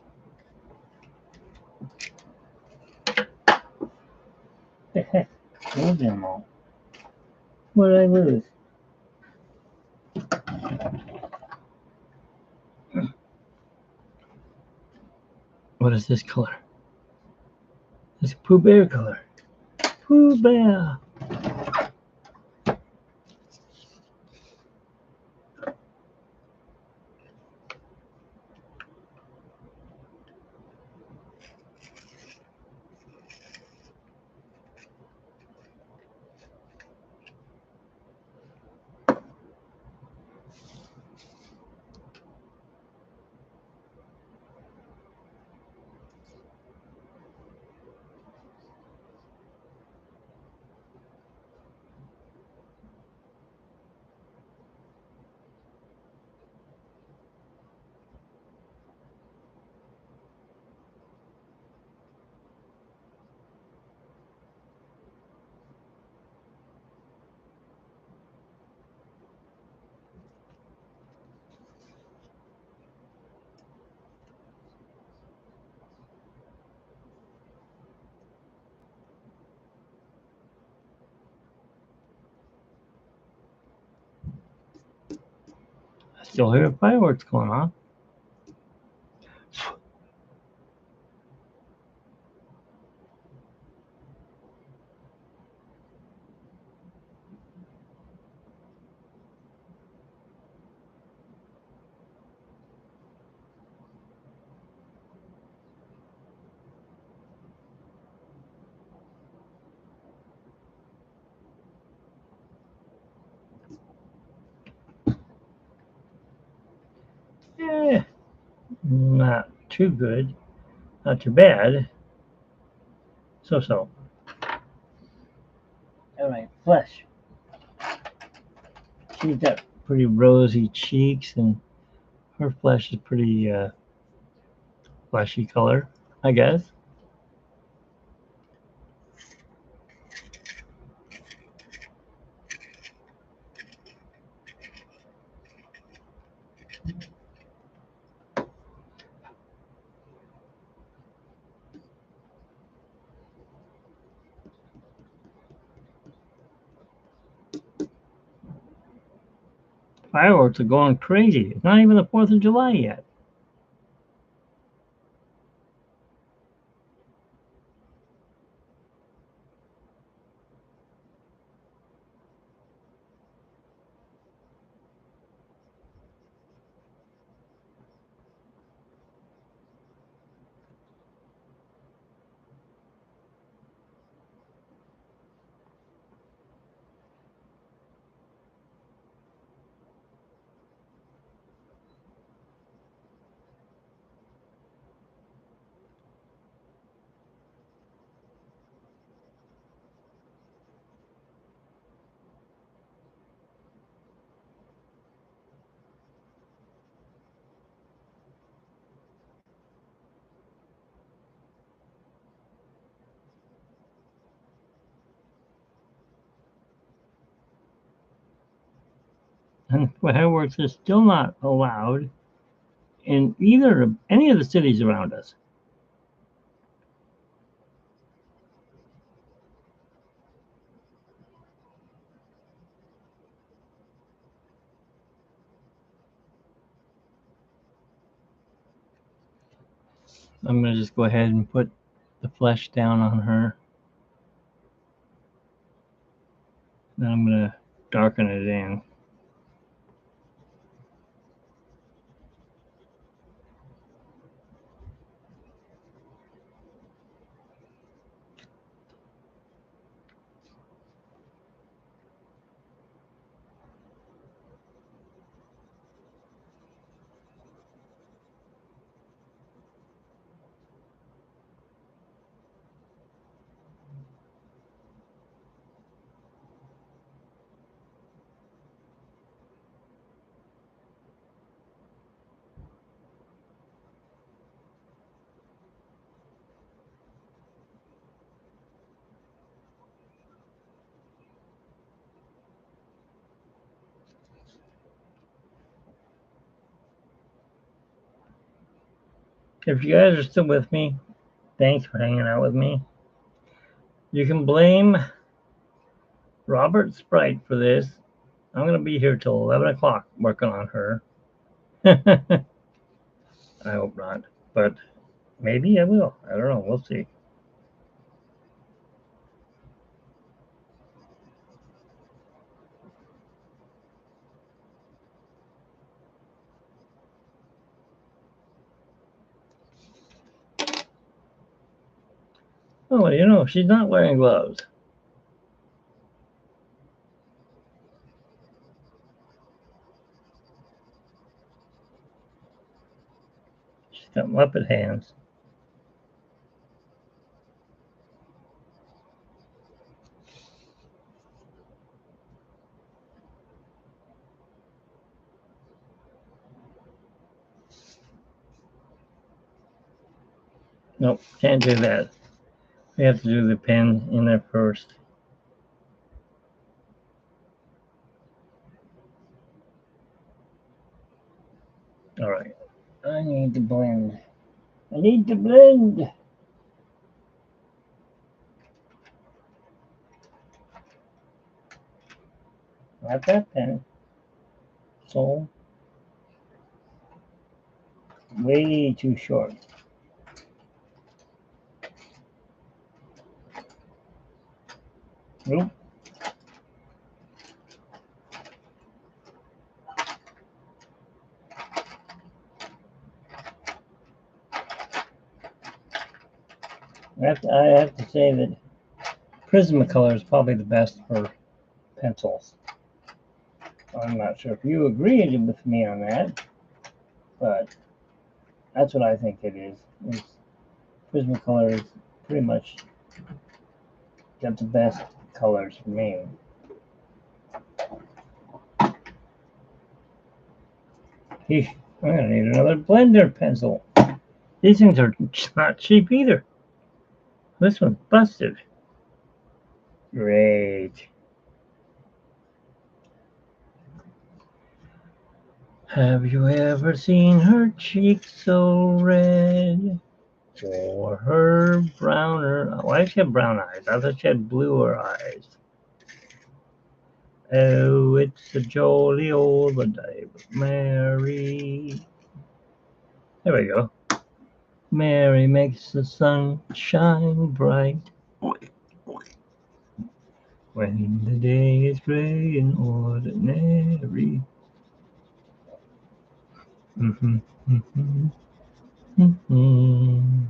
The heck? Lose them all. What did I lose? What is this color? This Pooh Bear color. Pooh Bear. I still hear fireworks going on. Yeah, not too good, not too bad. So. All right, flesh. She's got pretty rosy cheeks, and her flesh is pretty fleshy color, I guess. Fireworks are going crazy. It's not even the 4th of July yet. And fireworks are still not allowed in any of the cities around us. I'm going to just go ahead and put the flesh down on her. Then I'm going to darken it in. If you guys are still with me, thanks for hanging out with me. You can blame Robert Sprite for this. I'm going to be here till 11 o'clock working on her. I hope not, but maybe I will. I don't know. We'll see. Oh, you know, she's not wearing gloves. She's got Muppet hands. Nope, can't do that. We have to do the pin in there first. All right. I need to blend. I need to blend. Not that pen. So way too short. Nope. I have to say that Prismacolor is probably the best for pencils. I'm not sure if you agreed with me on that, but that's what I think it is Prismacolor is pretty much got the best colors for me. I'm gonna need another blender pencil. These things are not cheap either. This one's busted. Great. Have you ever seen her cheeks so red? Or her browner? Why does she have brown eyes? I thought she had bluer eyes. Oh, it's a jolly old day with Mary. There we go. Mary makes the sun shine bright when the day is gray and ordinary. Mhm, mhm, mhm.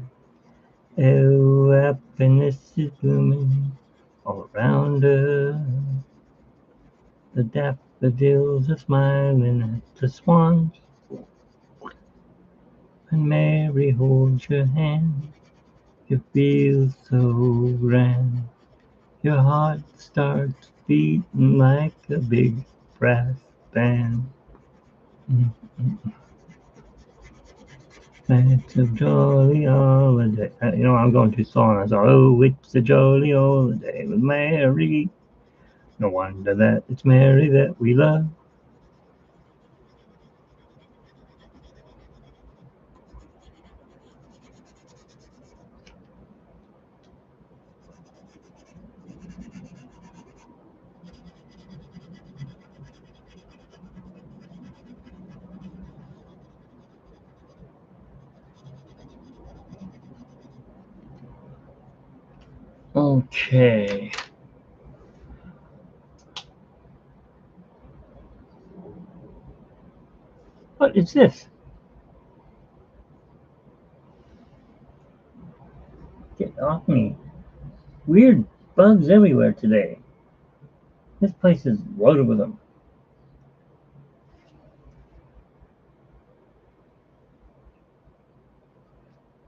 Oh, happiness is blooming all around us. The daffodils are smiling at the swans, and Mary holds your hand. You feel so grand. Your heart starts beating like a big brass band. Mm, It's a jolly holiday. I'm going too slow on this. Oh, it's a jolly holiday with Mary. No wonder that it's Mary that we love. Okay. What is this? Get off me. Weird bugs everywhere today. This place is loaded with them.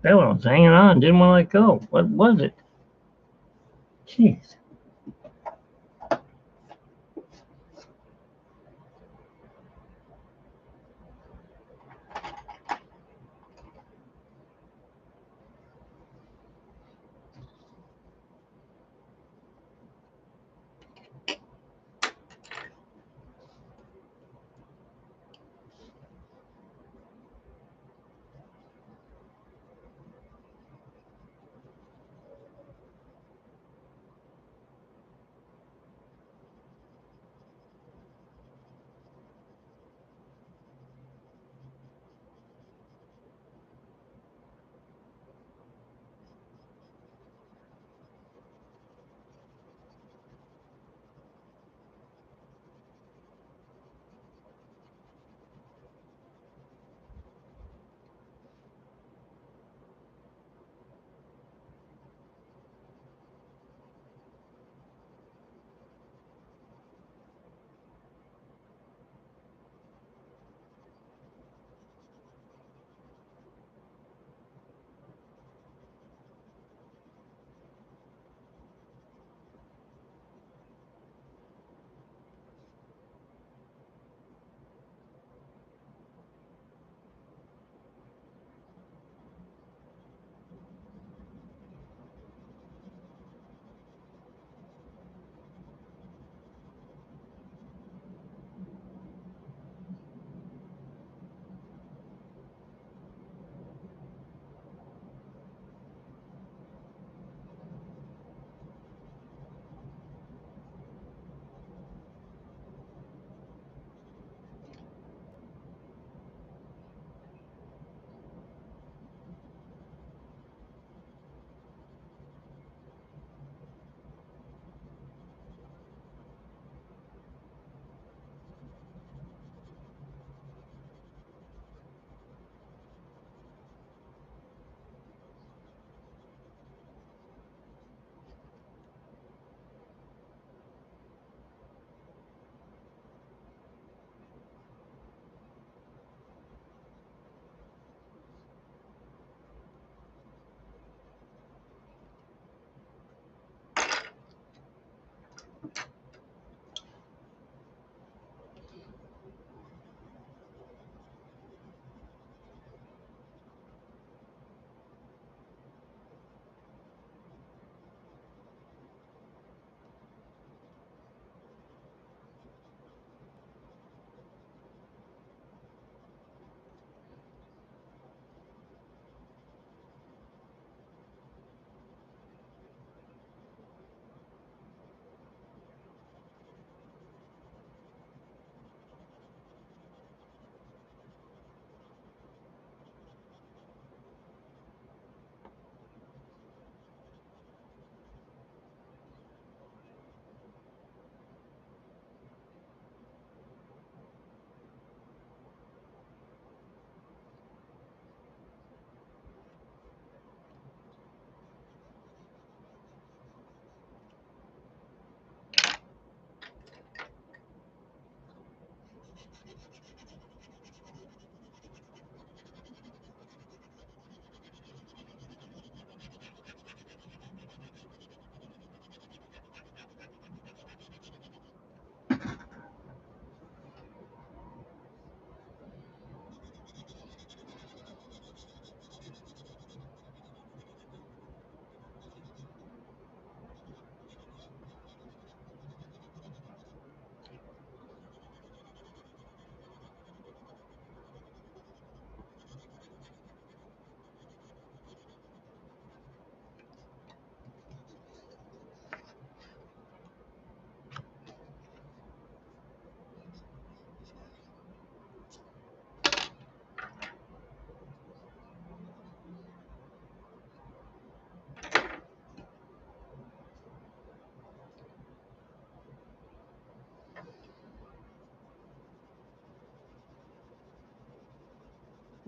That one was hanging on, didn't want to let go. What was it? Jeez.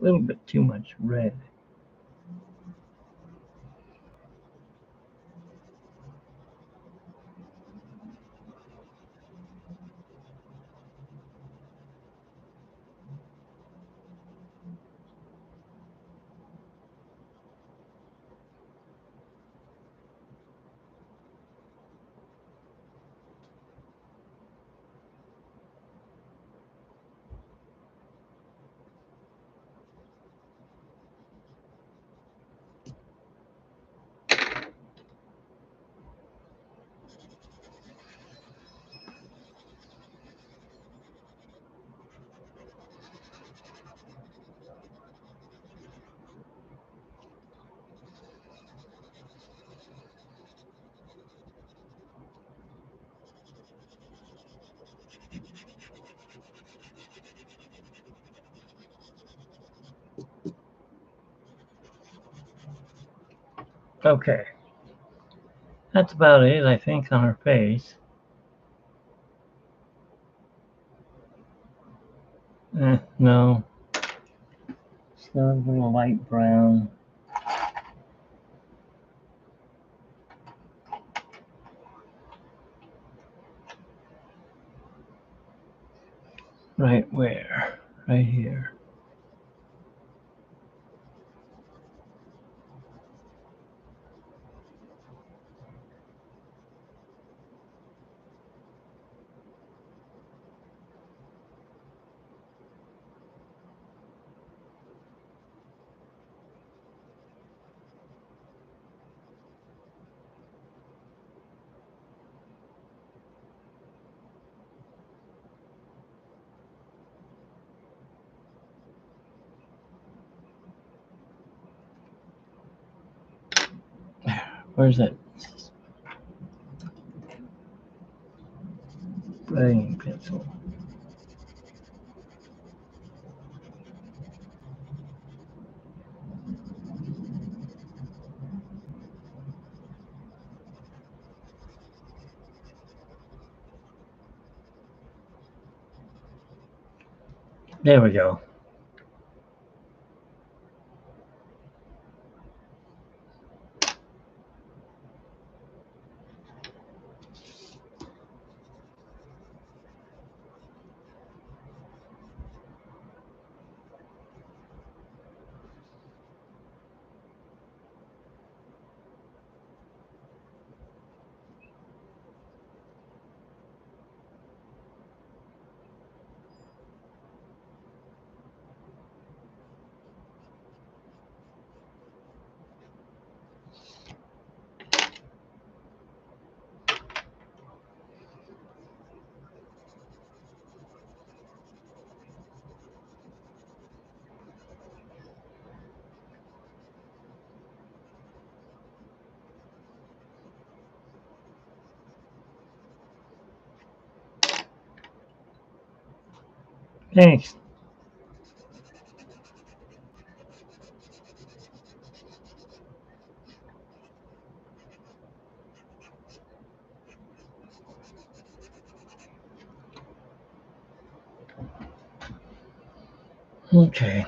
little bit too much red. Okay. That's about it, I think, on her face. No. Still a little light brown. Right where? Right here. Where's that writing pencil? There we go. Thanks. Okay.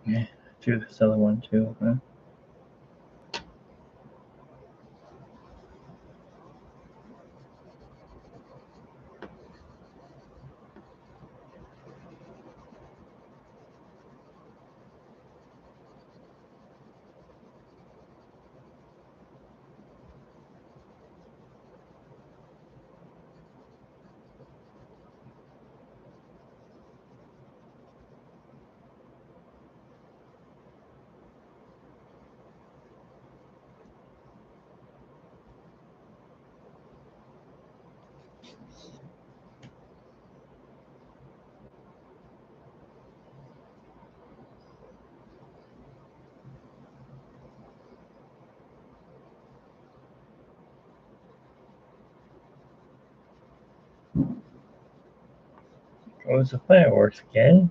Yeah, do this other one too, huh? Oh, it's the fireworks again.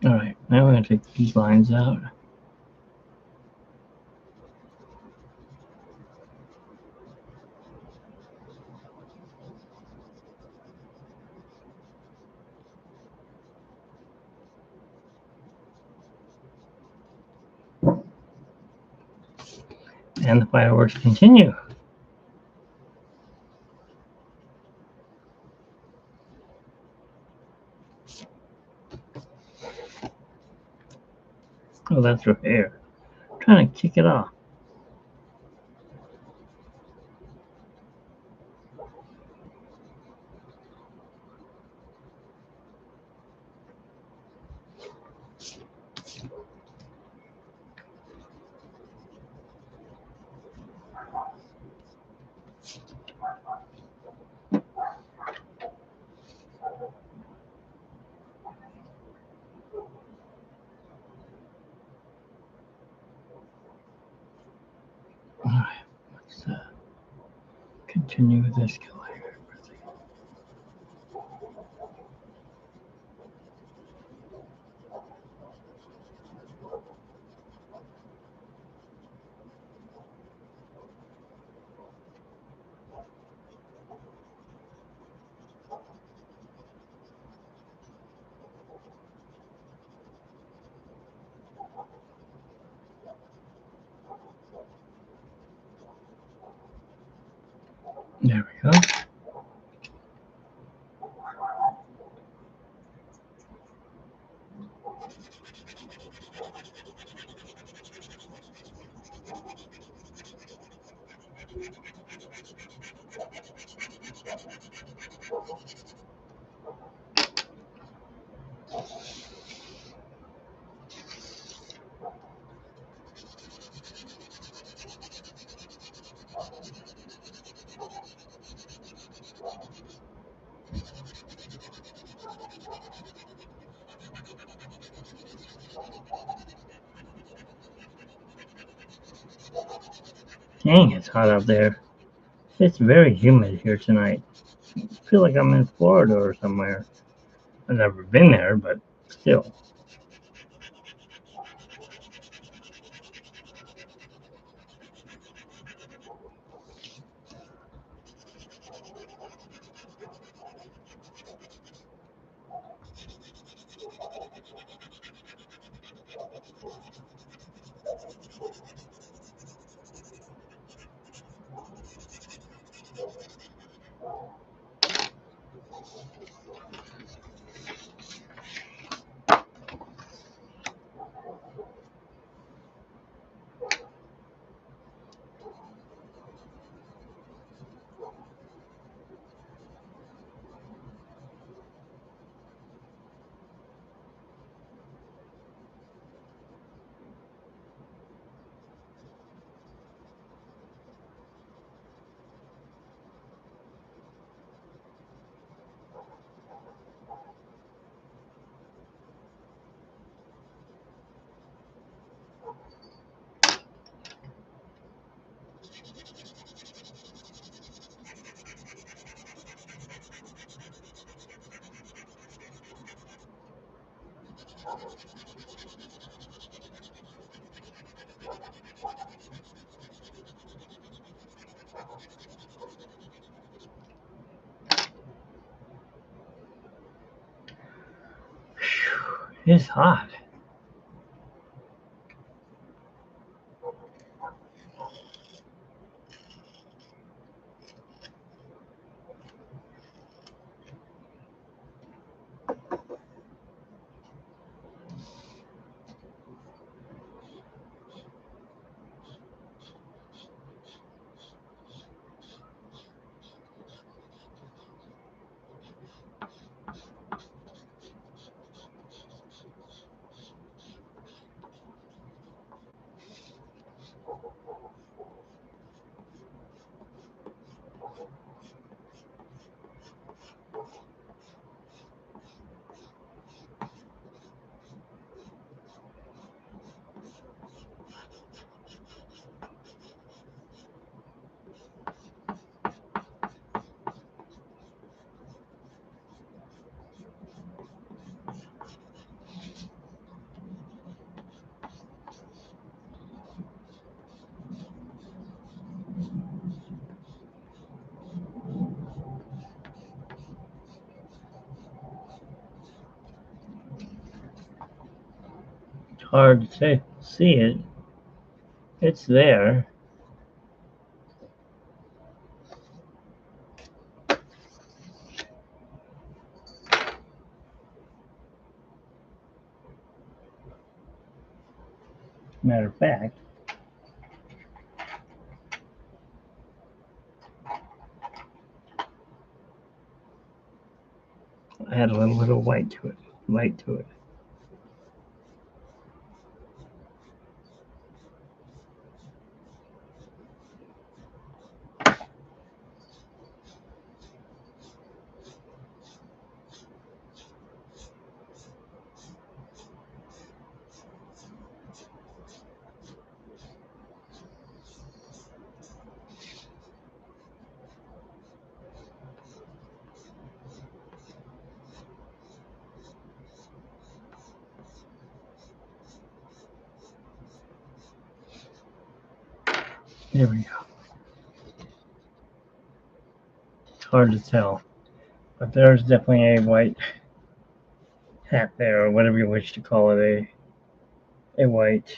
Alright, now we're going to take these lines out. And the fireworks continue. Oh, that's her hair. I'm trying to kick it off. Alright, let's continue with this color. Dang, it's hot out there. It's very humid here tonight. I feel like I'm in Florida or somewhere. I've never been there, but still. It's hot. It's hard to see it. It's there. Matter of fact, I had a little white to it. Light to it. There we go. It's hard to tell, but there's definitely a white hat there, or whatever you wish to call it, a white.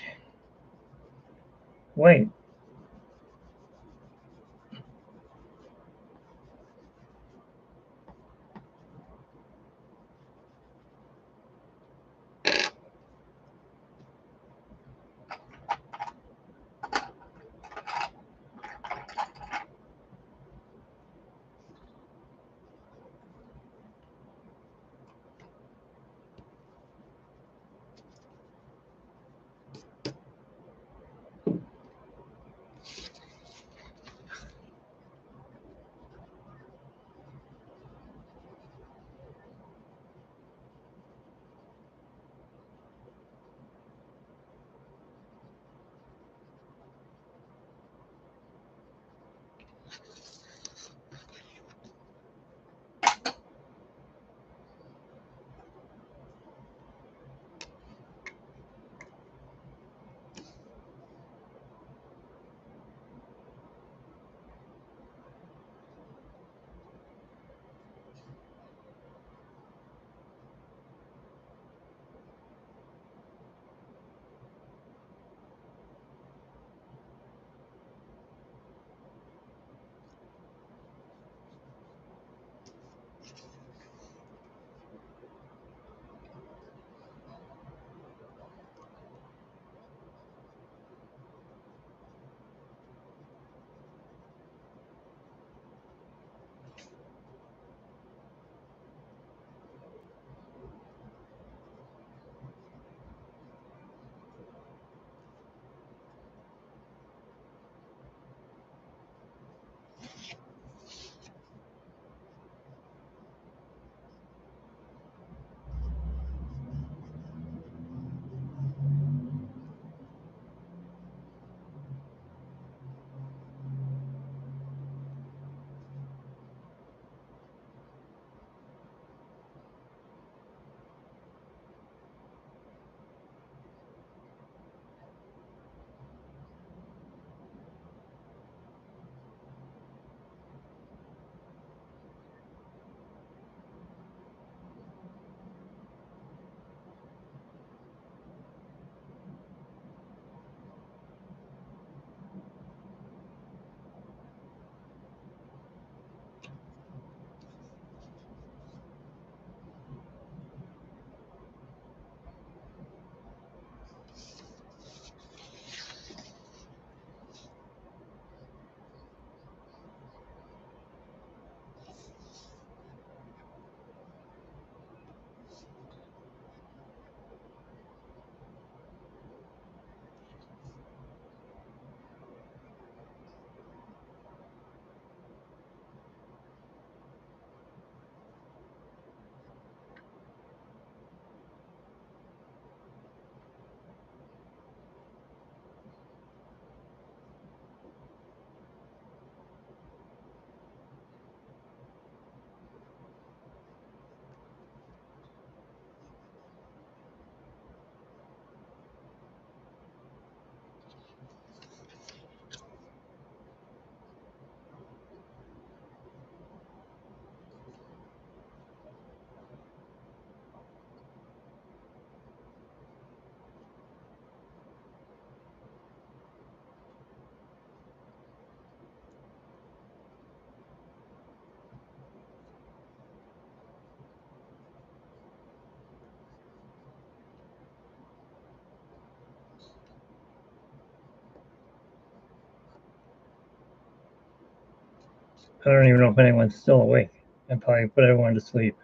I don't even know if anyone's still awake. I probably put everyone to sleep,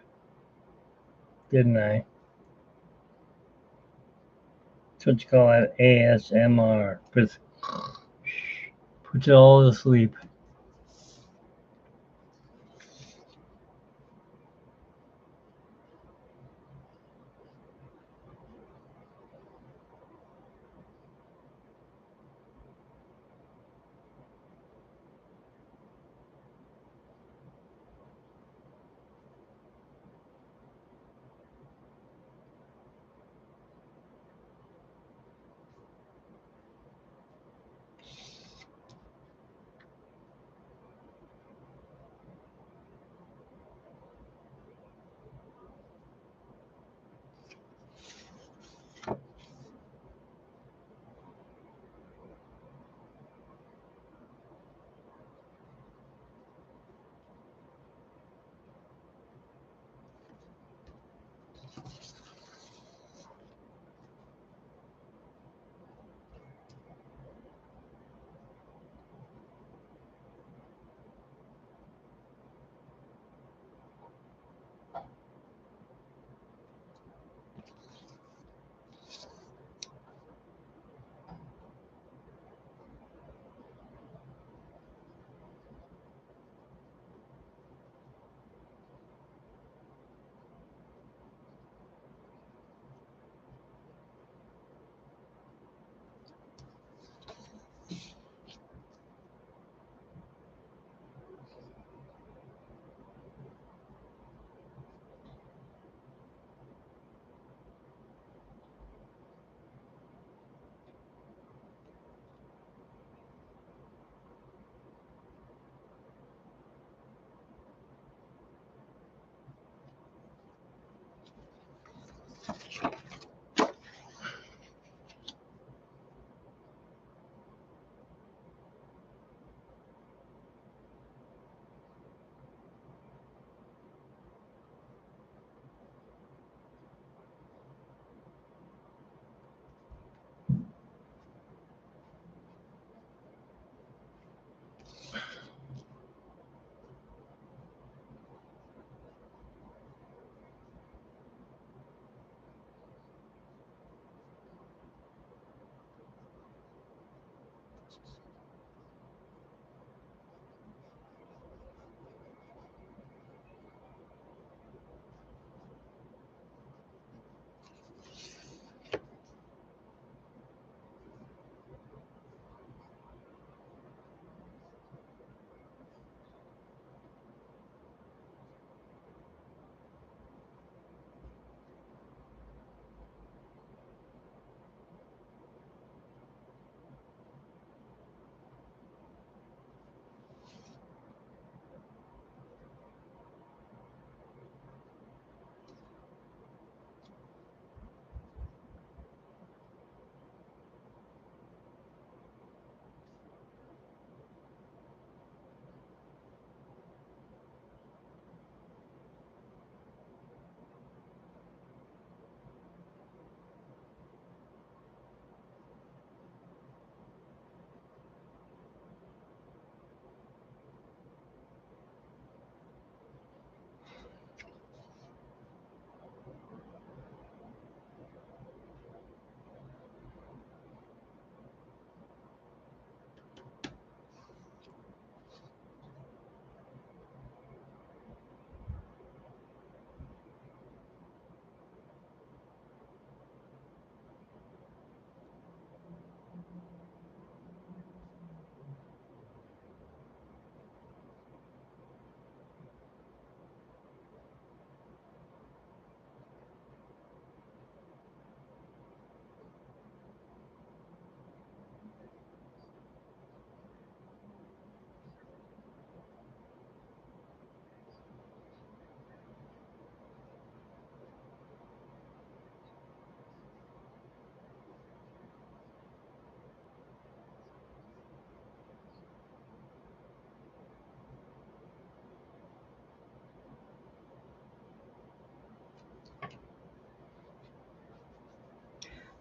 didn't I? That's what you call it, ASMR. Puts you all to sleep.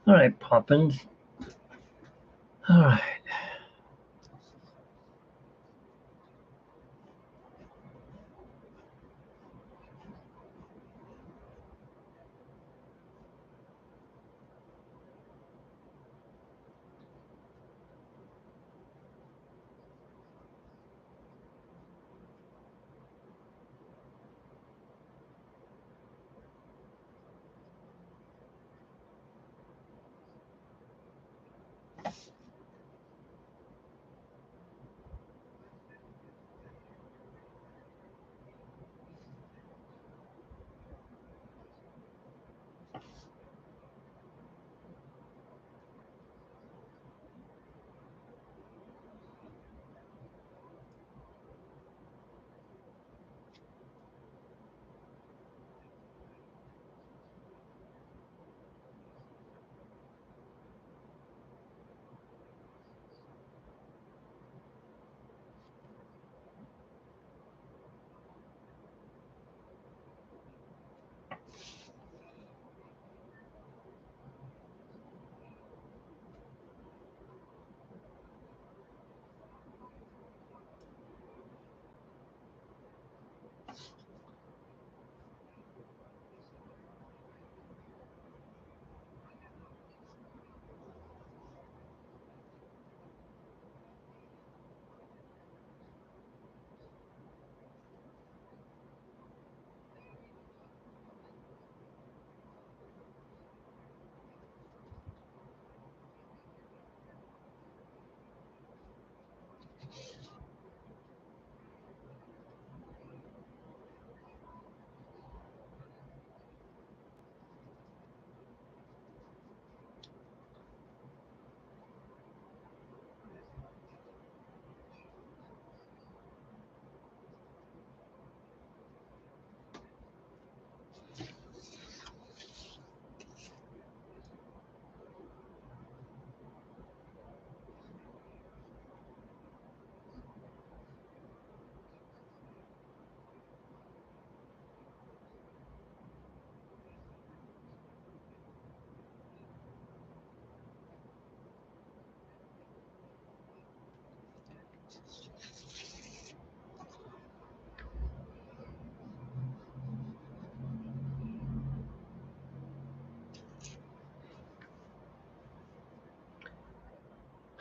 All right, Poppins. All right.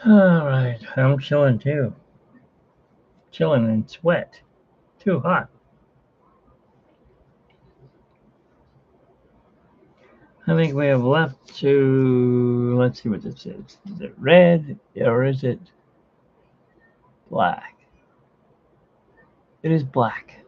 All right, I'm chilling too. Chilling in sweat. Too hot. I think we have left to, let's see what this is. Is it red or is it black? It is black.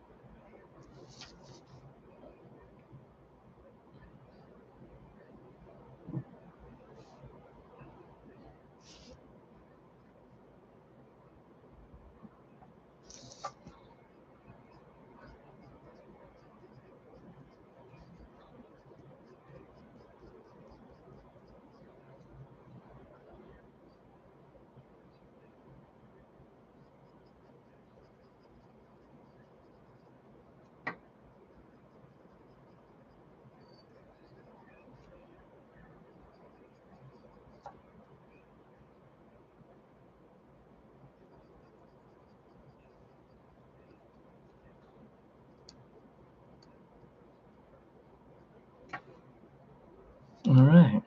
All right.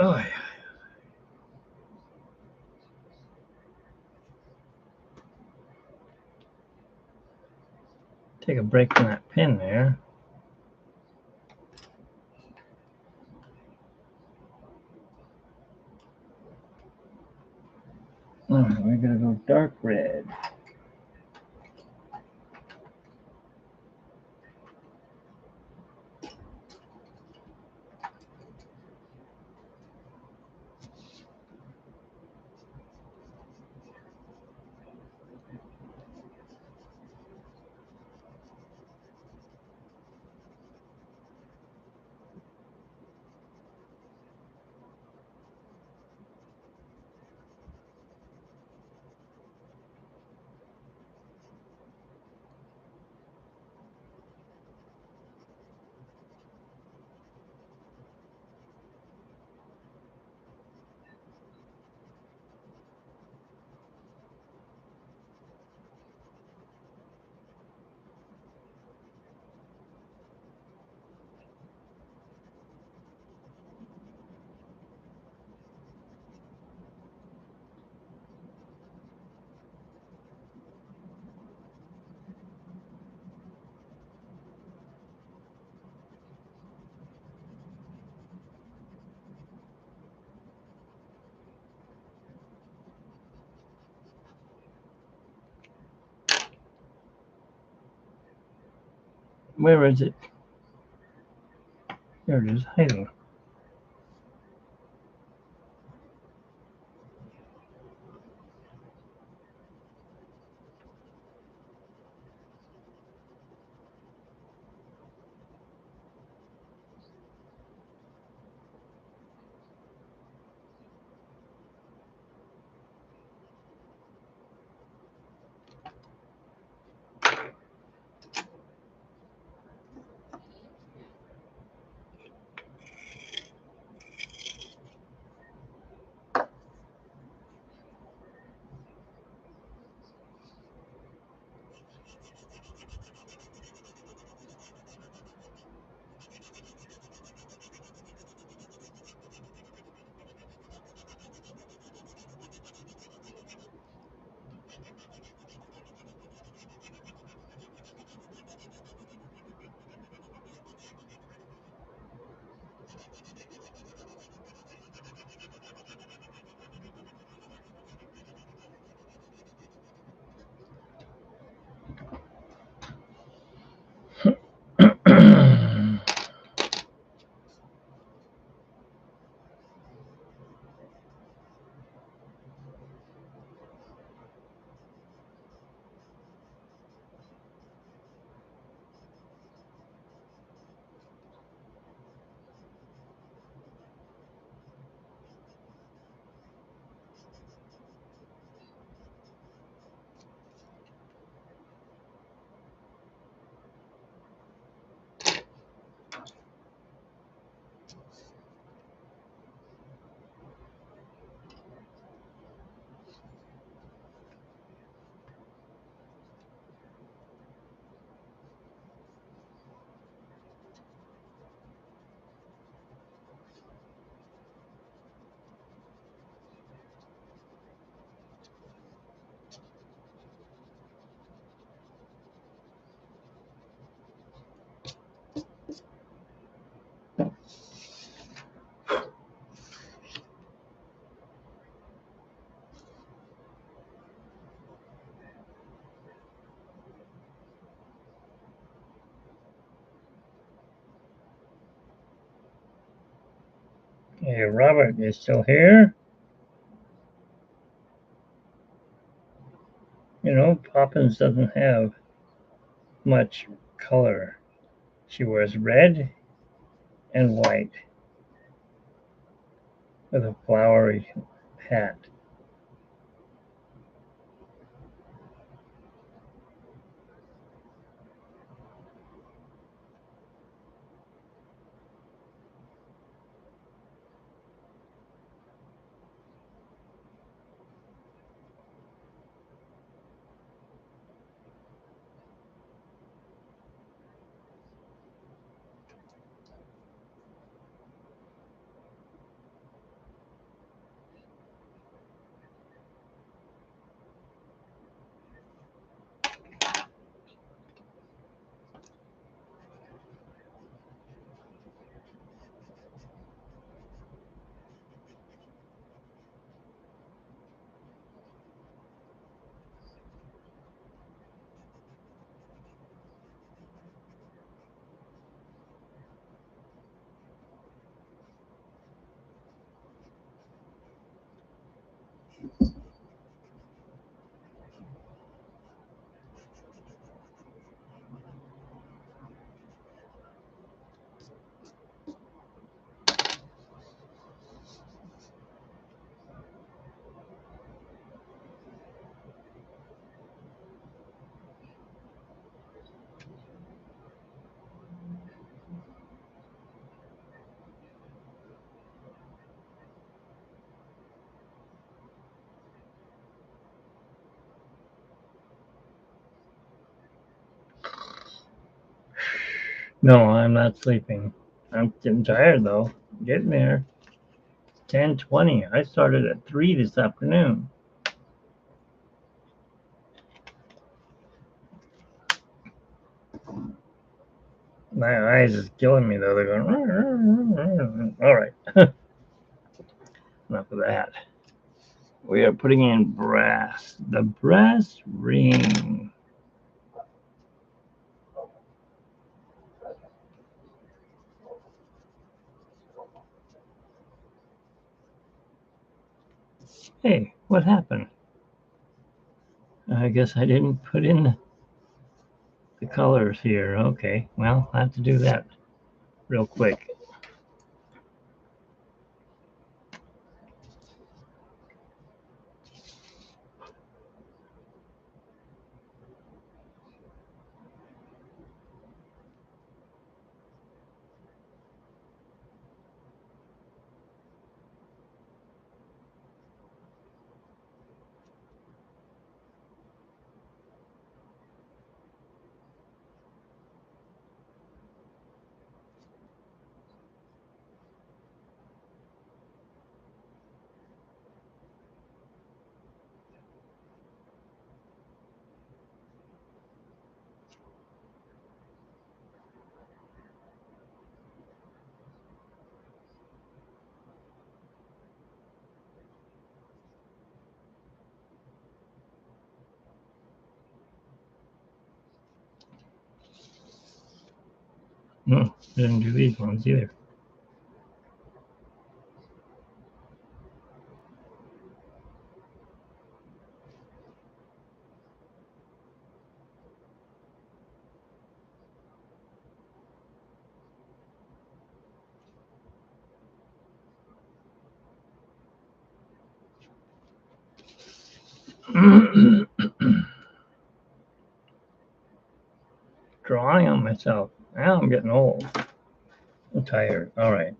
Oh, yeah. Take a break from that pin there. All right, we're gonna go dark red. Where is it? There it is, hiding. Hey, Robert, you still here? You know, Poppins doesn't have much color. She wears red and white with a flowery hat. No, I'm not sleeping. I'm getting tired though. Getting there. 10:20. I started at 3 this afternoon. My eyes is killing me though. They're going. All right. Enough of that. We are putting in brass. The brass ring. Hey, what happened? I guess I didn't put in the colors here. Okay, well, I have to do that real quick. Didn't do these ones either. Drawing on myself. Now I'm getting old. I'm tired. All right.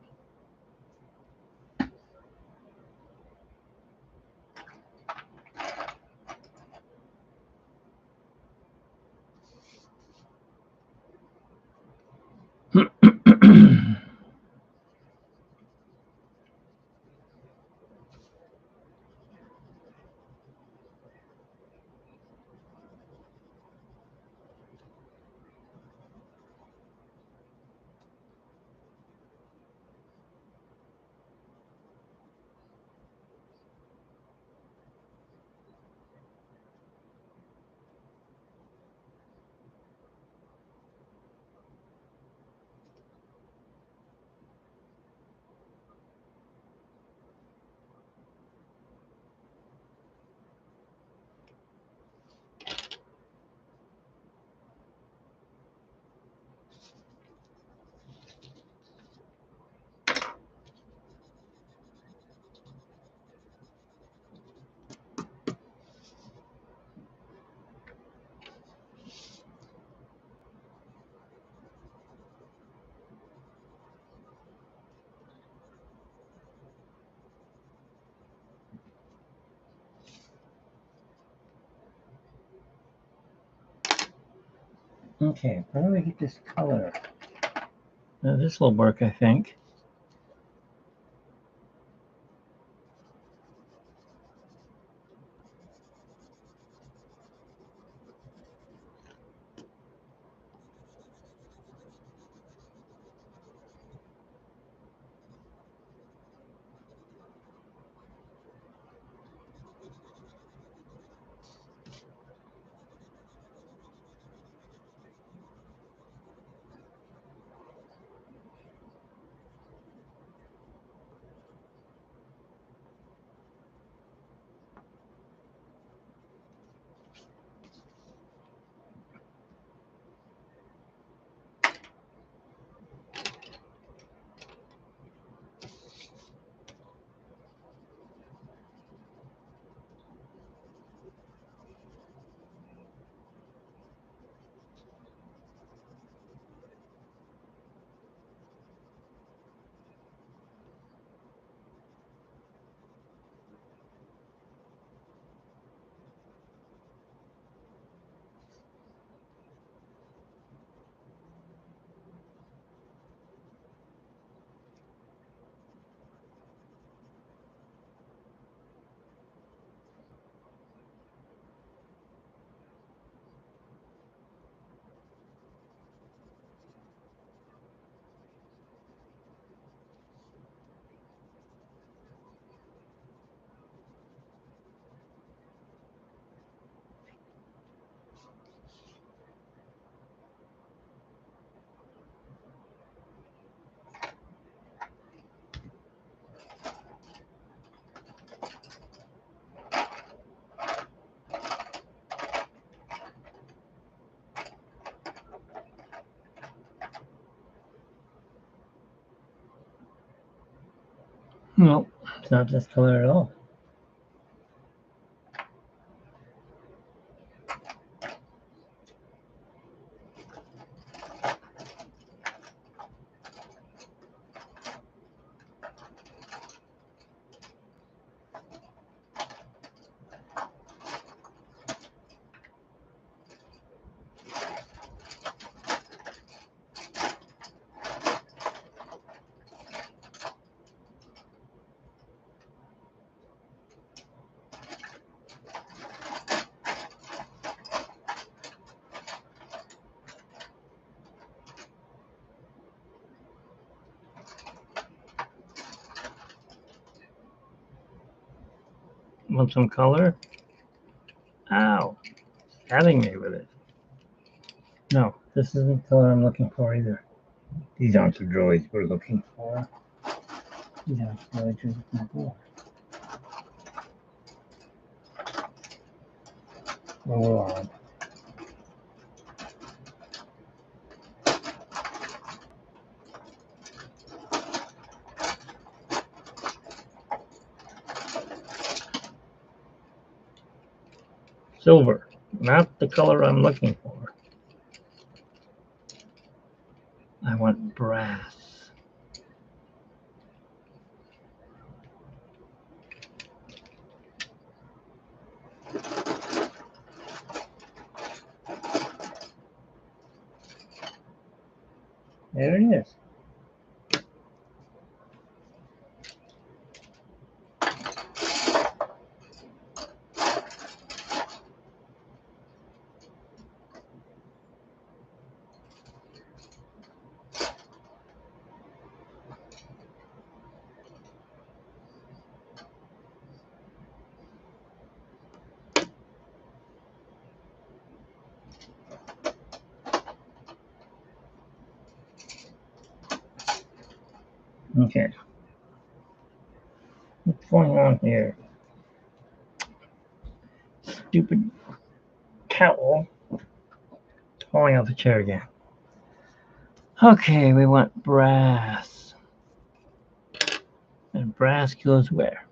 Okay, where do we get this color? Now this will work, I think. No, it's not this color at all. Want some color? Ow, stabbing me with it. No, this isn't the color I'm looking for either. These aren't the droids we're looking for. These aren't the droids we're looking for. Oh, silver, not the color I'm looking for. I want brass. There it is. Okay. What's going on here? Stupid cowl falling off the chair again. Okay, we want brass. And brass goes where?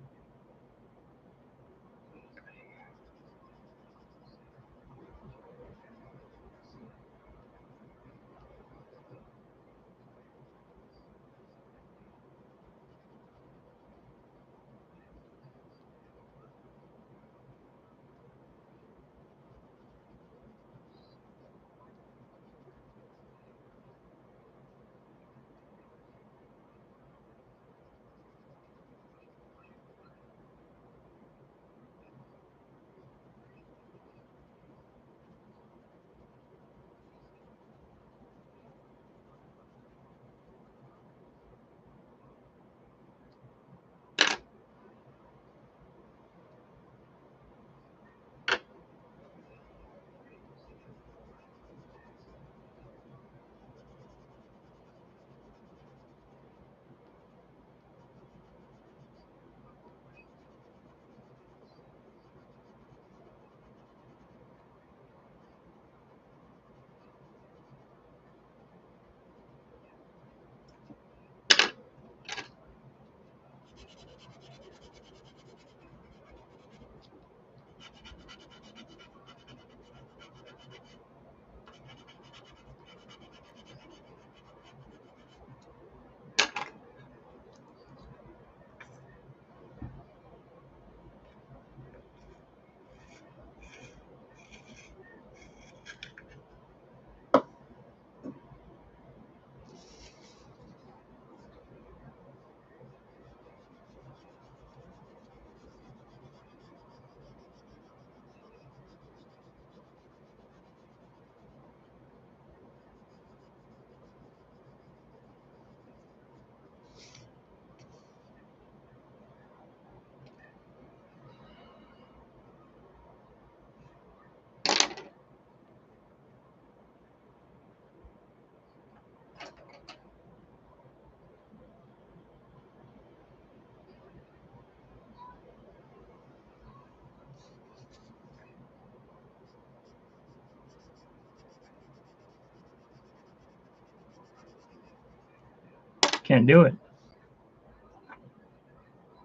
Can't do it.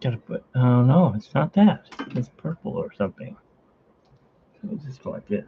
Gotta put. Oh no, it's not that. It's purple or something. So we'll just go like this.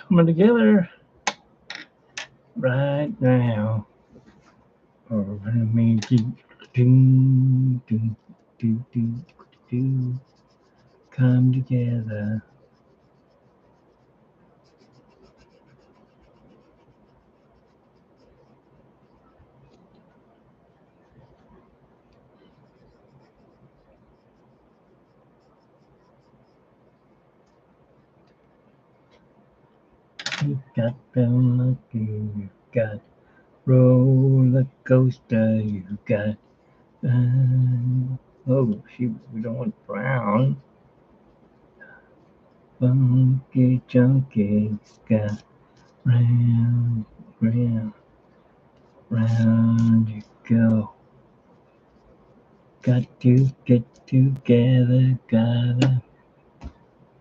Coming together right now. Or me do do do do do do come together. You got film you got roller coaster, you got oh shoot, we don't want brown. Funky junkie got round, round, round you go. Got to get together, gotta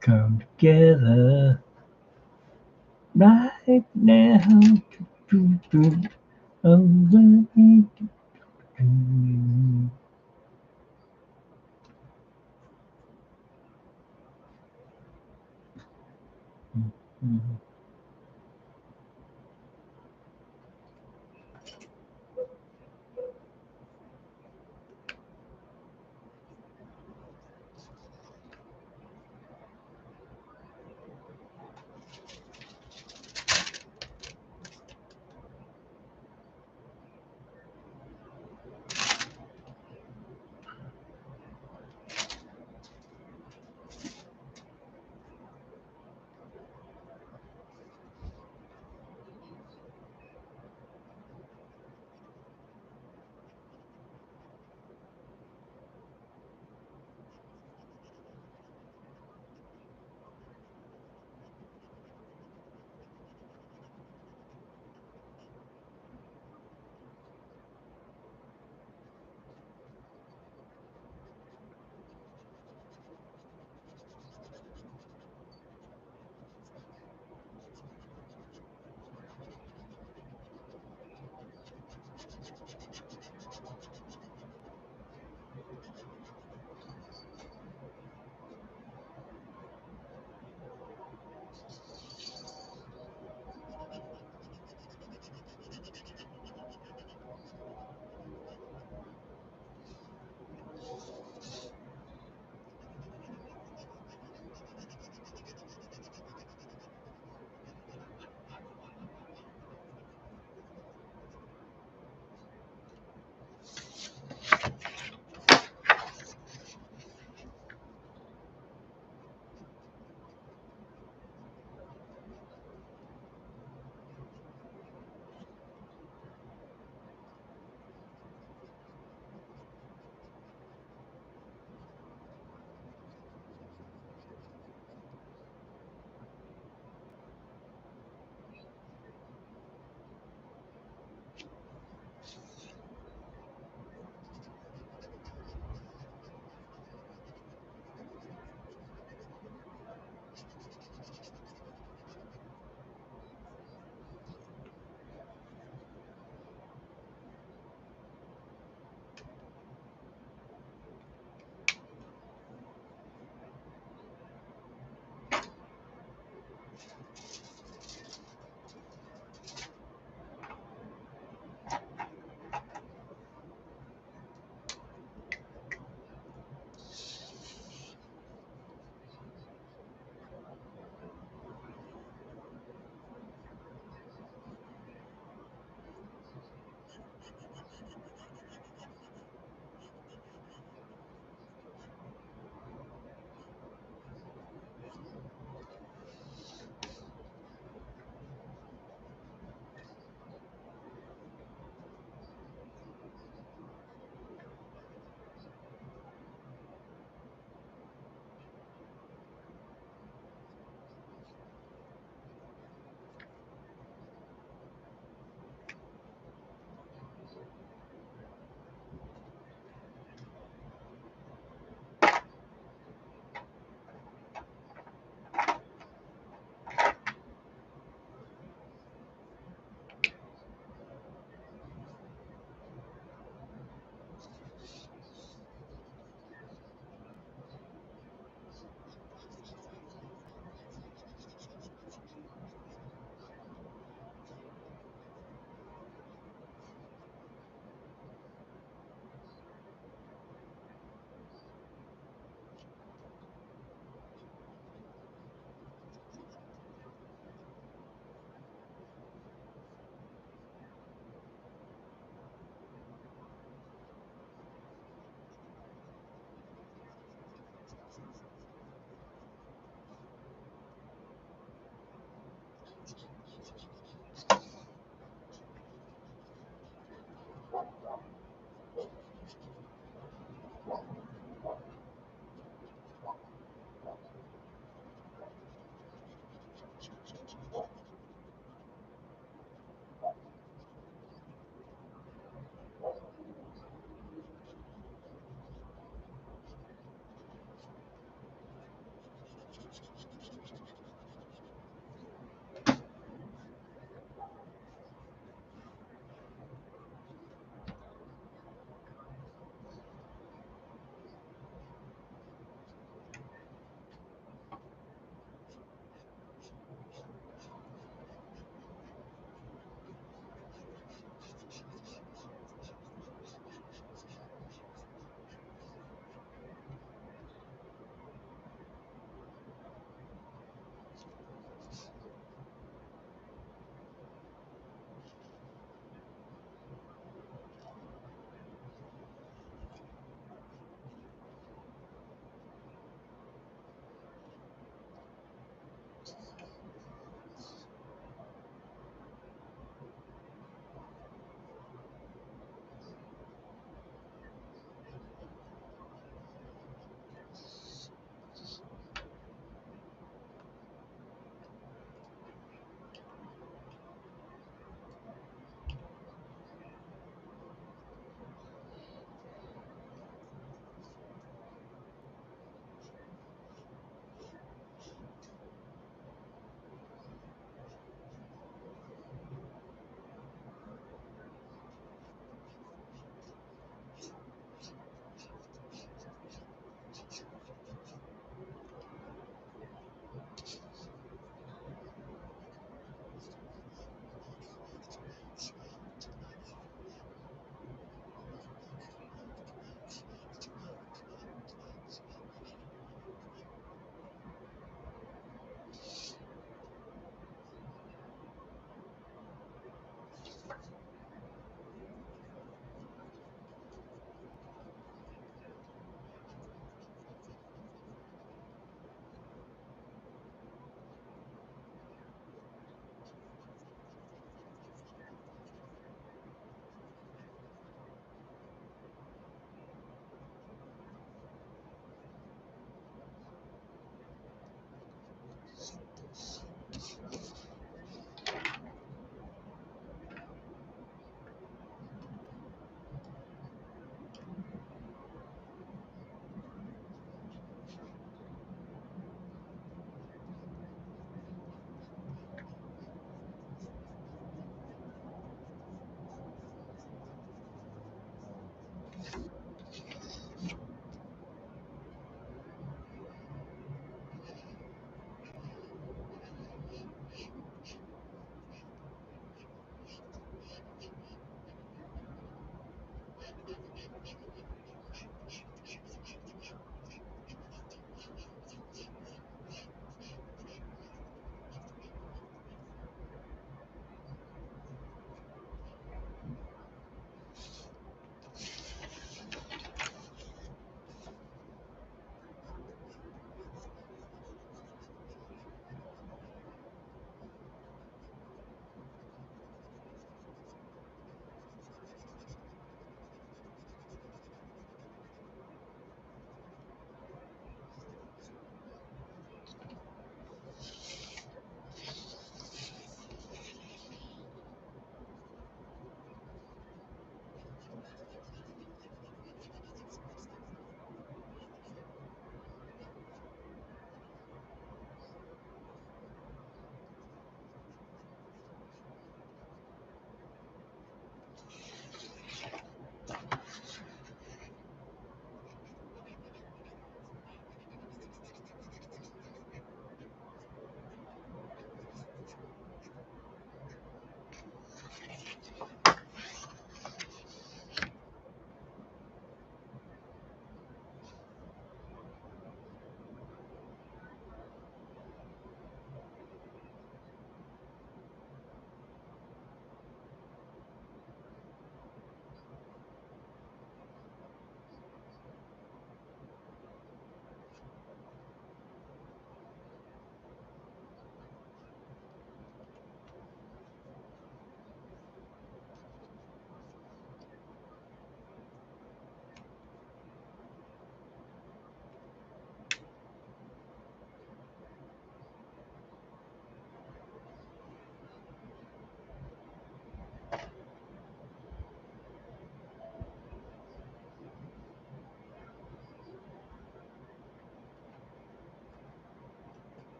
come together right now. Do, do, do, oh, do, do, do. Mhm.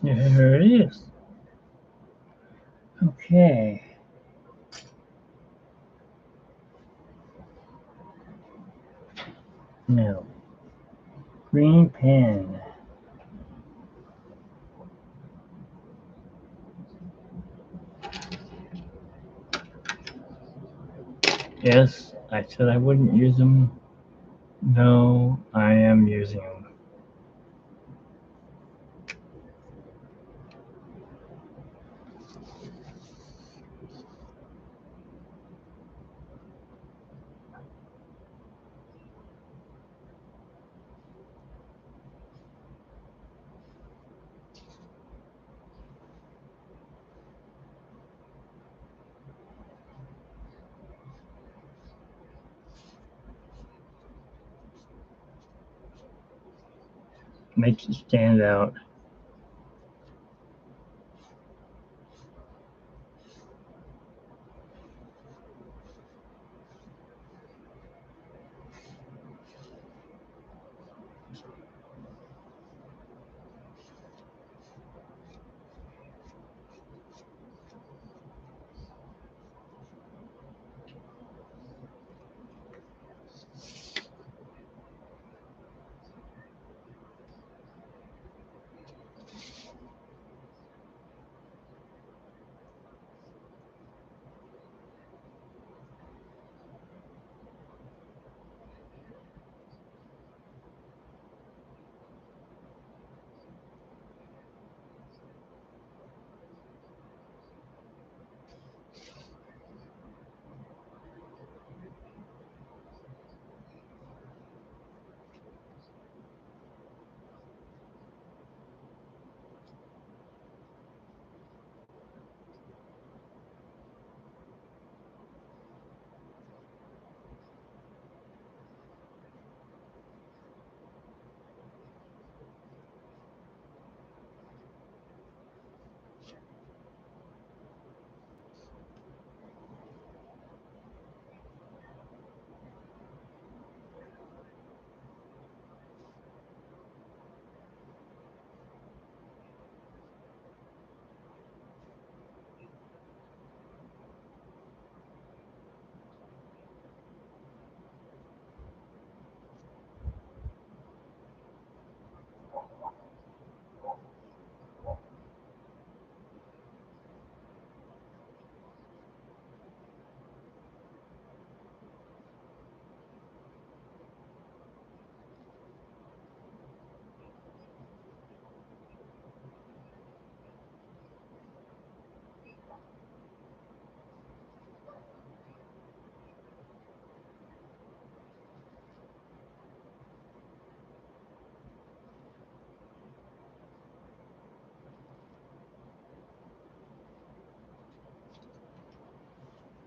There it is. Okay. Now, green pen. Yes, I said I wouldn't use them. No, I am using them. Makes it stand out.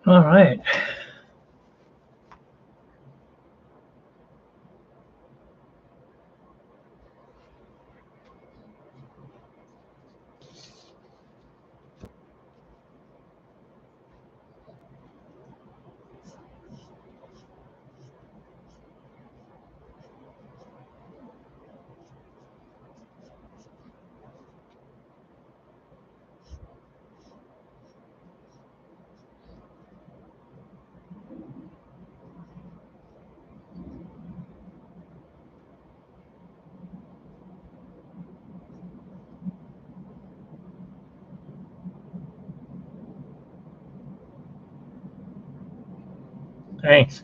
All right. Thanks.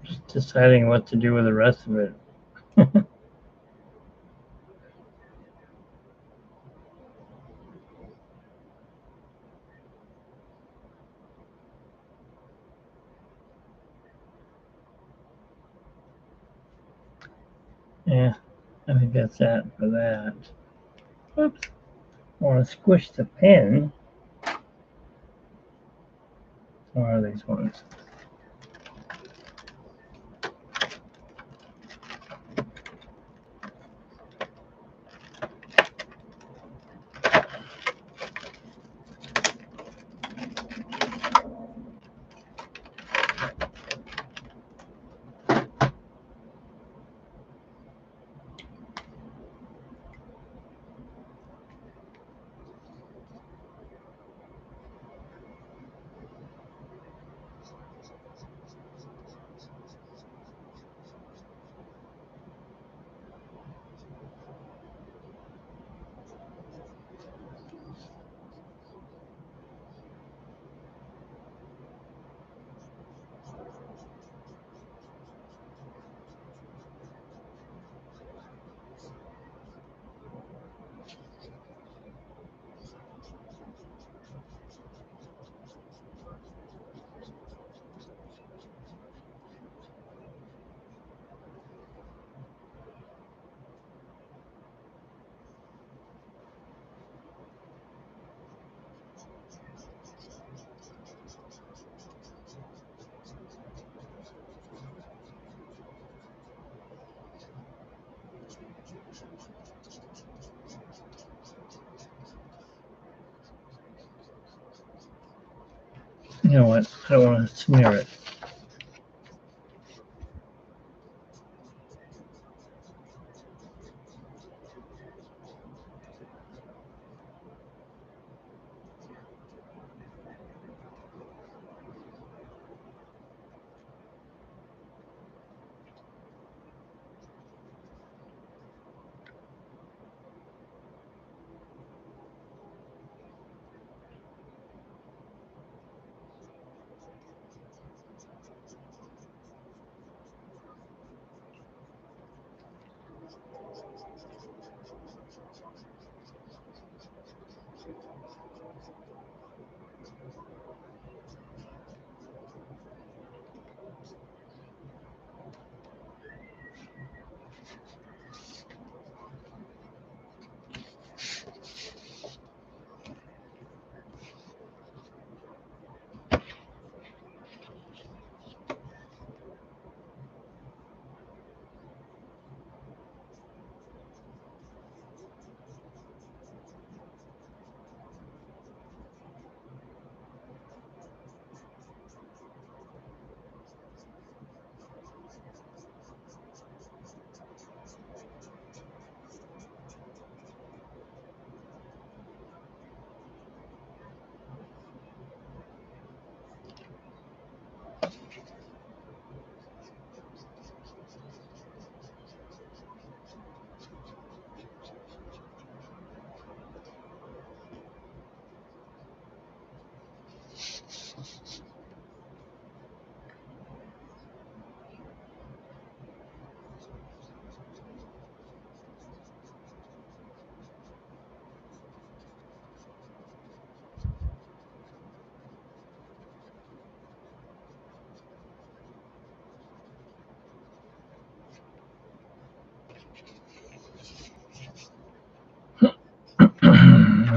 Just deciding what to do with the rest of it. Yeah, I think that's that for that. Oops. I want to squish the pen. What are these ones? You know what? I don't want to smear it.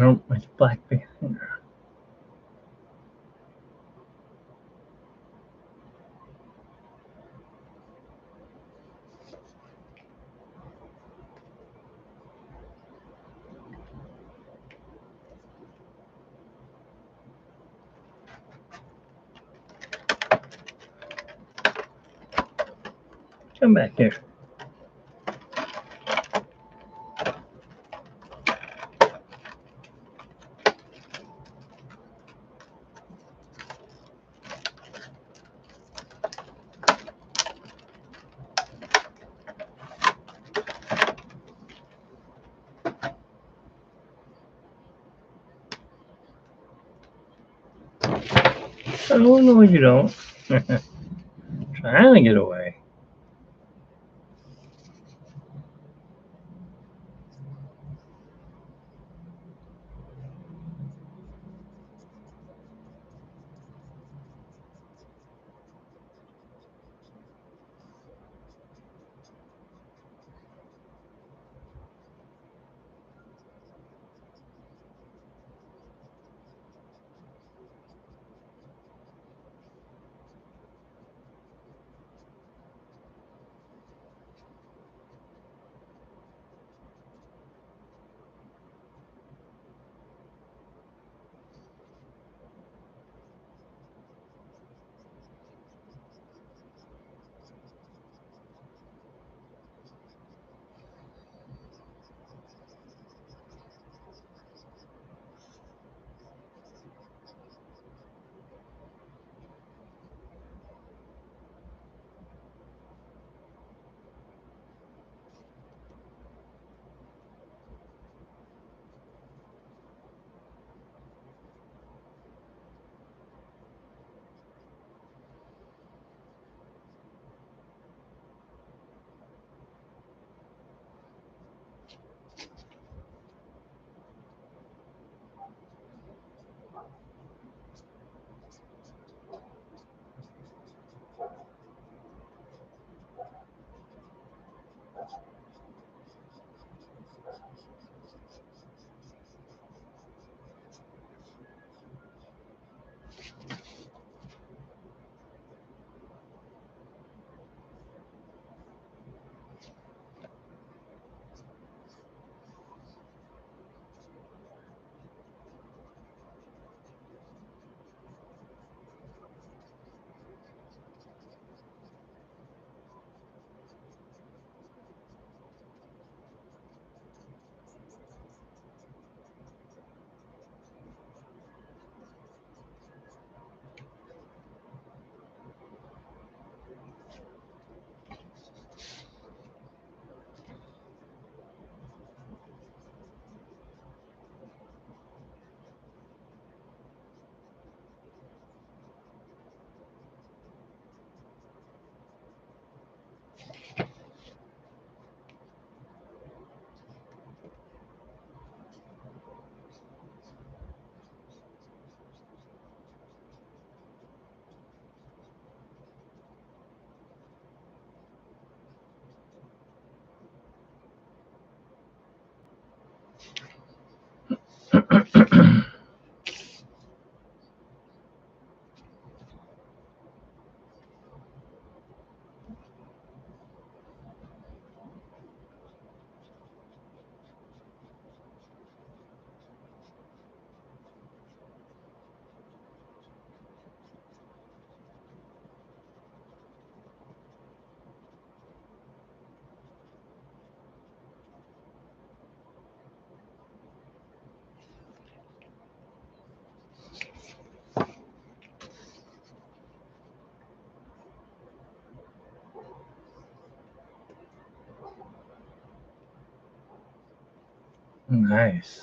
Oh, it's black behind her. Come back here. Oh, no, you don't. Trying to get away. Nice.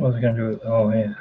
What was I gonna do? Oh yeah.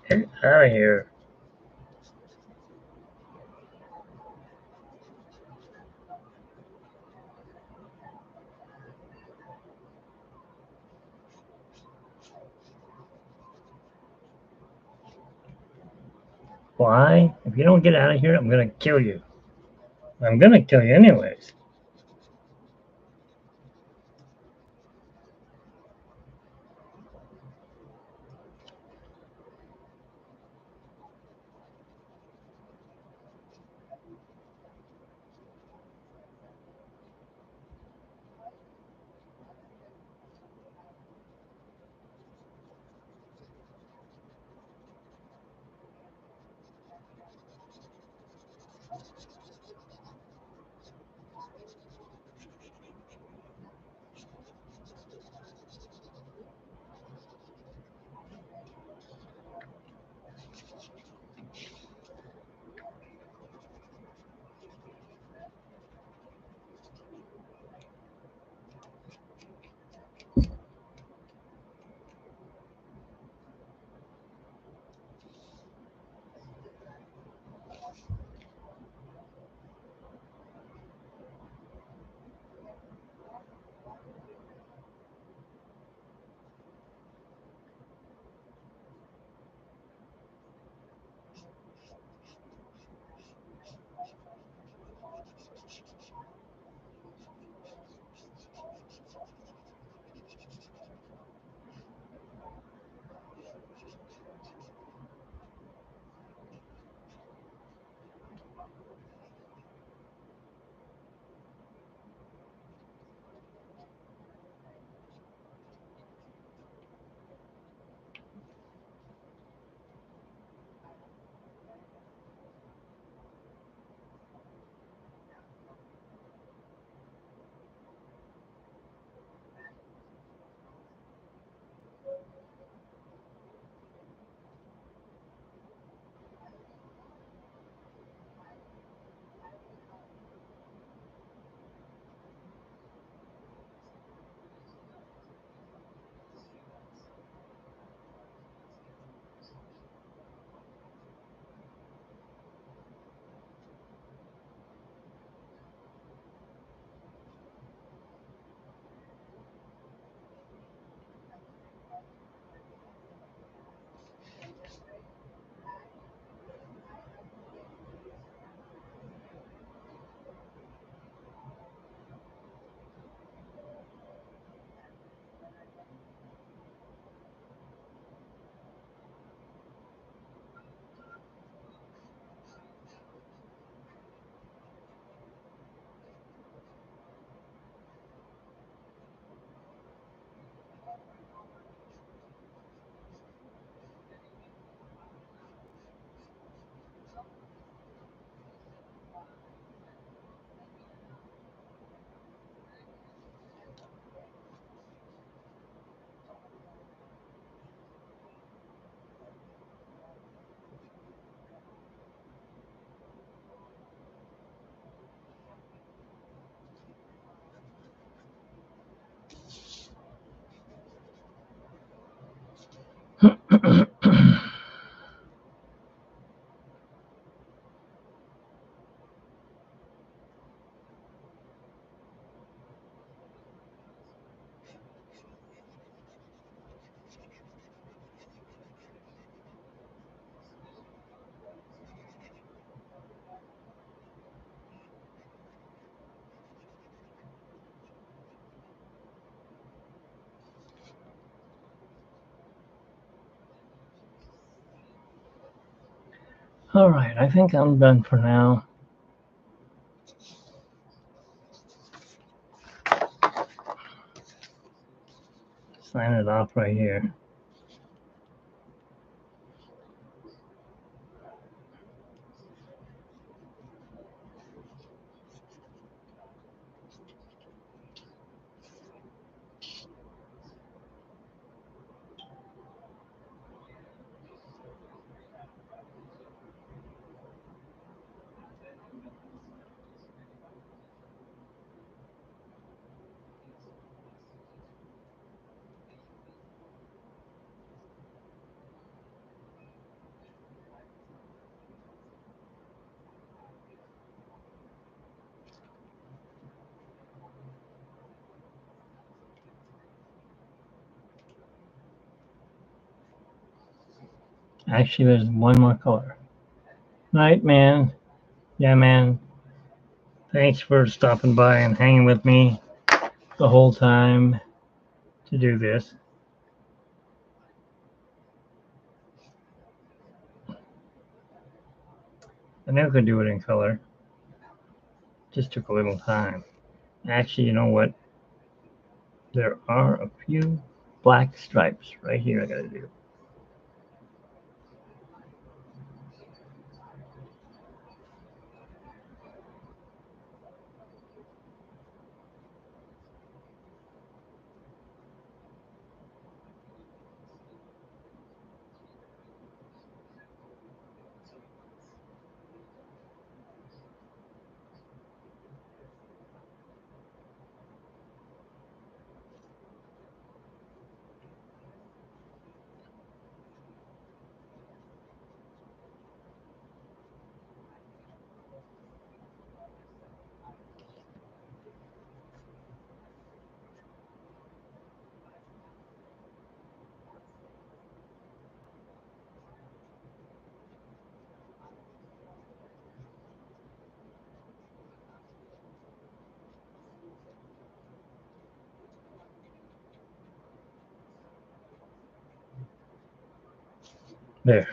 Get out of here. Why? If you don't get out of here, I'm gonna kill you. I'm gonna kill you anyways. All right, I think I'm done for now. Sign it off right here. Actually, there's one more color. Night, man. Yeah, man. Thanks for stopping by and hanging with me the whole time to do this. I never could do it in color. Just took a little time. Actually, you know what? There are a few black stripes right here I gotta do. There.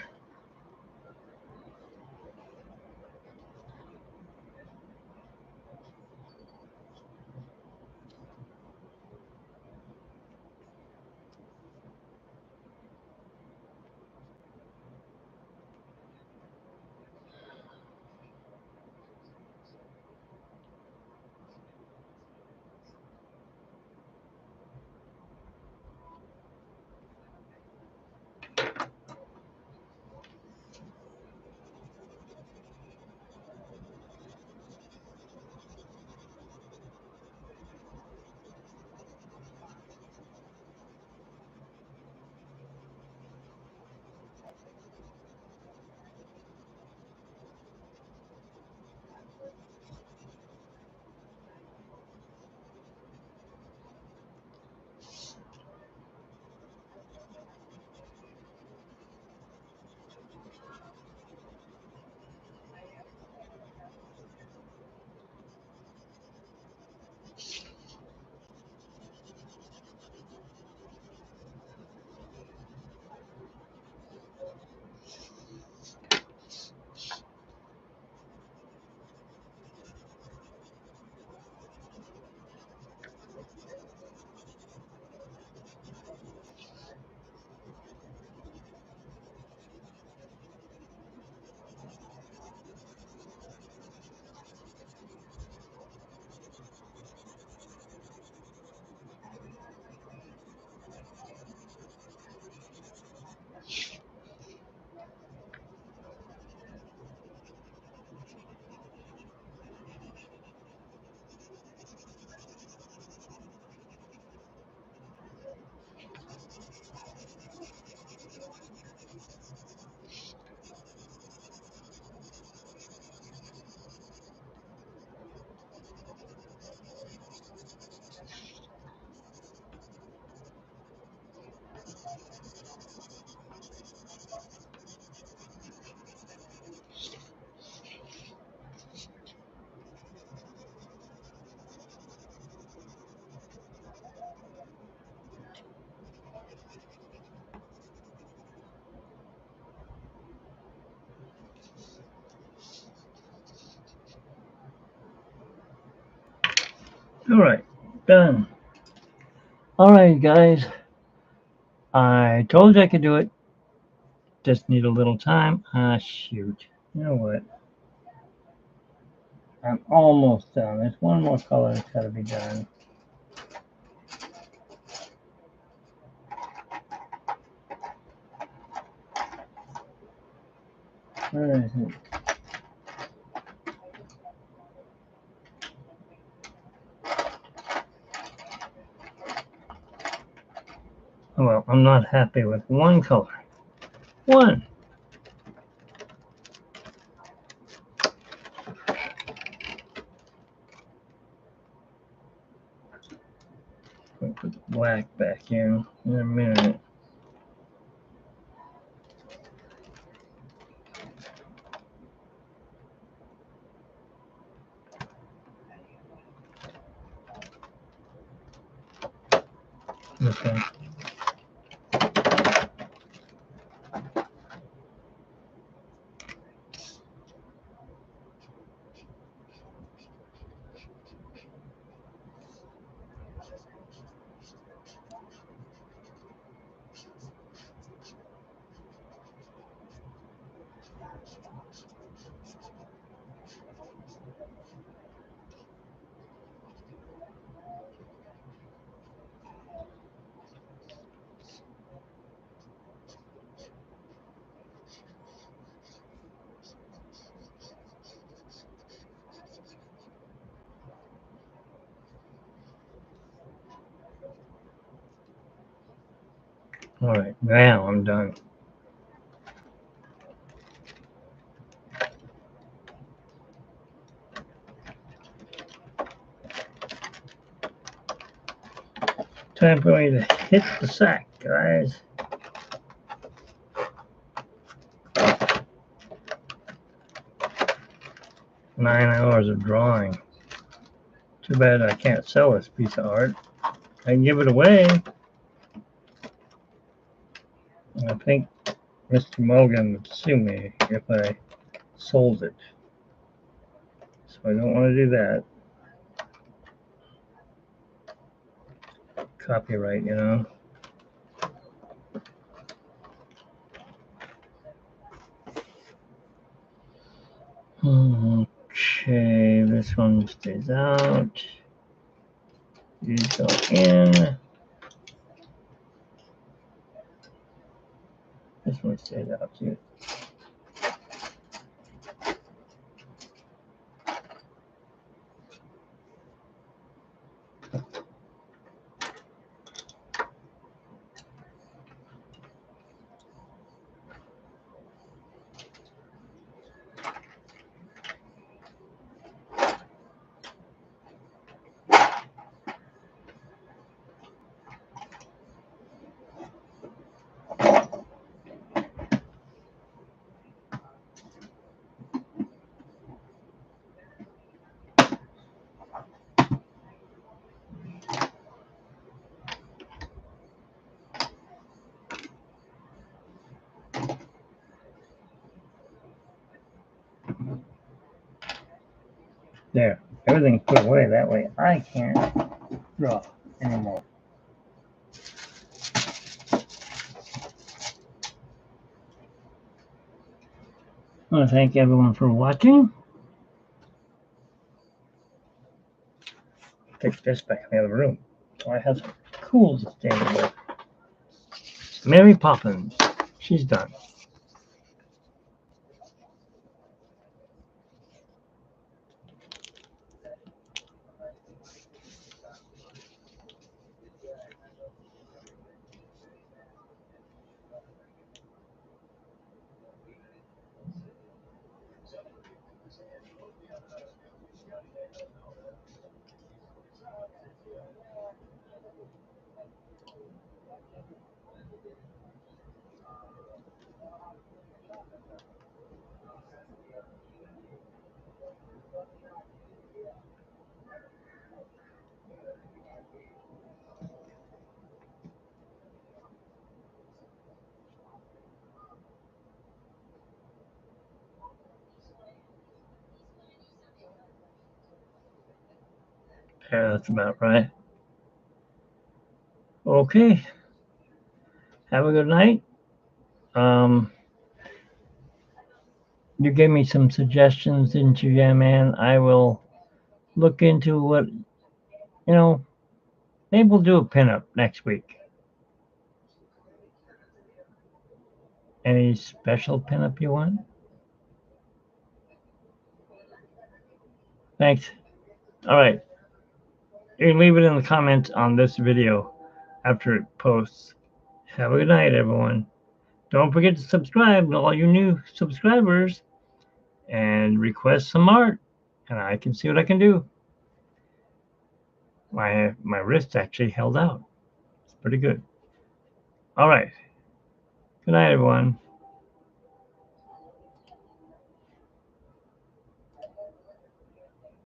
All right, done. All right, guys. I told you I could do it. Just need a little time. Ah, shoot. You know what? I'm almost done. There's one more color that's got to be done. Where is it? Oh, well, I'm not happy with one color. One. I'll put the black back in a minute. Okay. All right, now I'm done. Time for me to hit the sack, guys. 9 hours of drawing. Too bad I can't sell this piece of art. I can give it away. I think Mr. Morgan would sue me if I sold it. So I don't want to do that. Copyright, you know. Okay, this one stays out. These go in. This one stays out too. There, everything's put away. That way I can't draw anymore. I want to thank everyone for watching. Take this back in the other room. So I have some cool to stand with. Mary Poppins. She's done. Yeah, that's about right. Okay. Have a good night. You gave me some suggestions, didn't you, yeah, man? I will look into what, maybe we'll do a pinup next week. Any special pinup you want? Thanks. All right. You can leave it in the comments on this video after it posts. Have a good night, everyone. Don't forget to subscribe to all you new subscribers and request some art, and I can see what I can do. My wrist actually held out. It's pretty good. All right. Good night, everyone.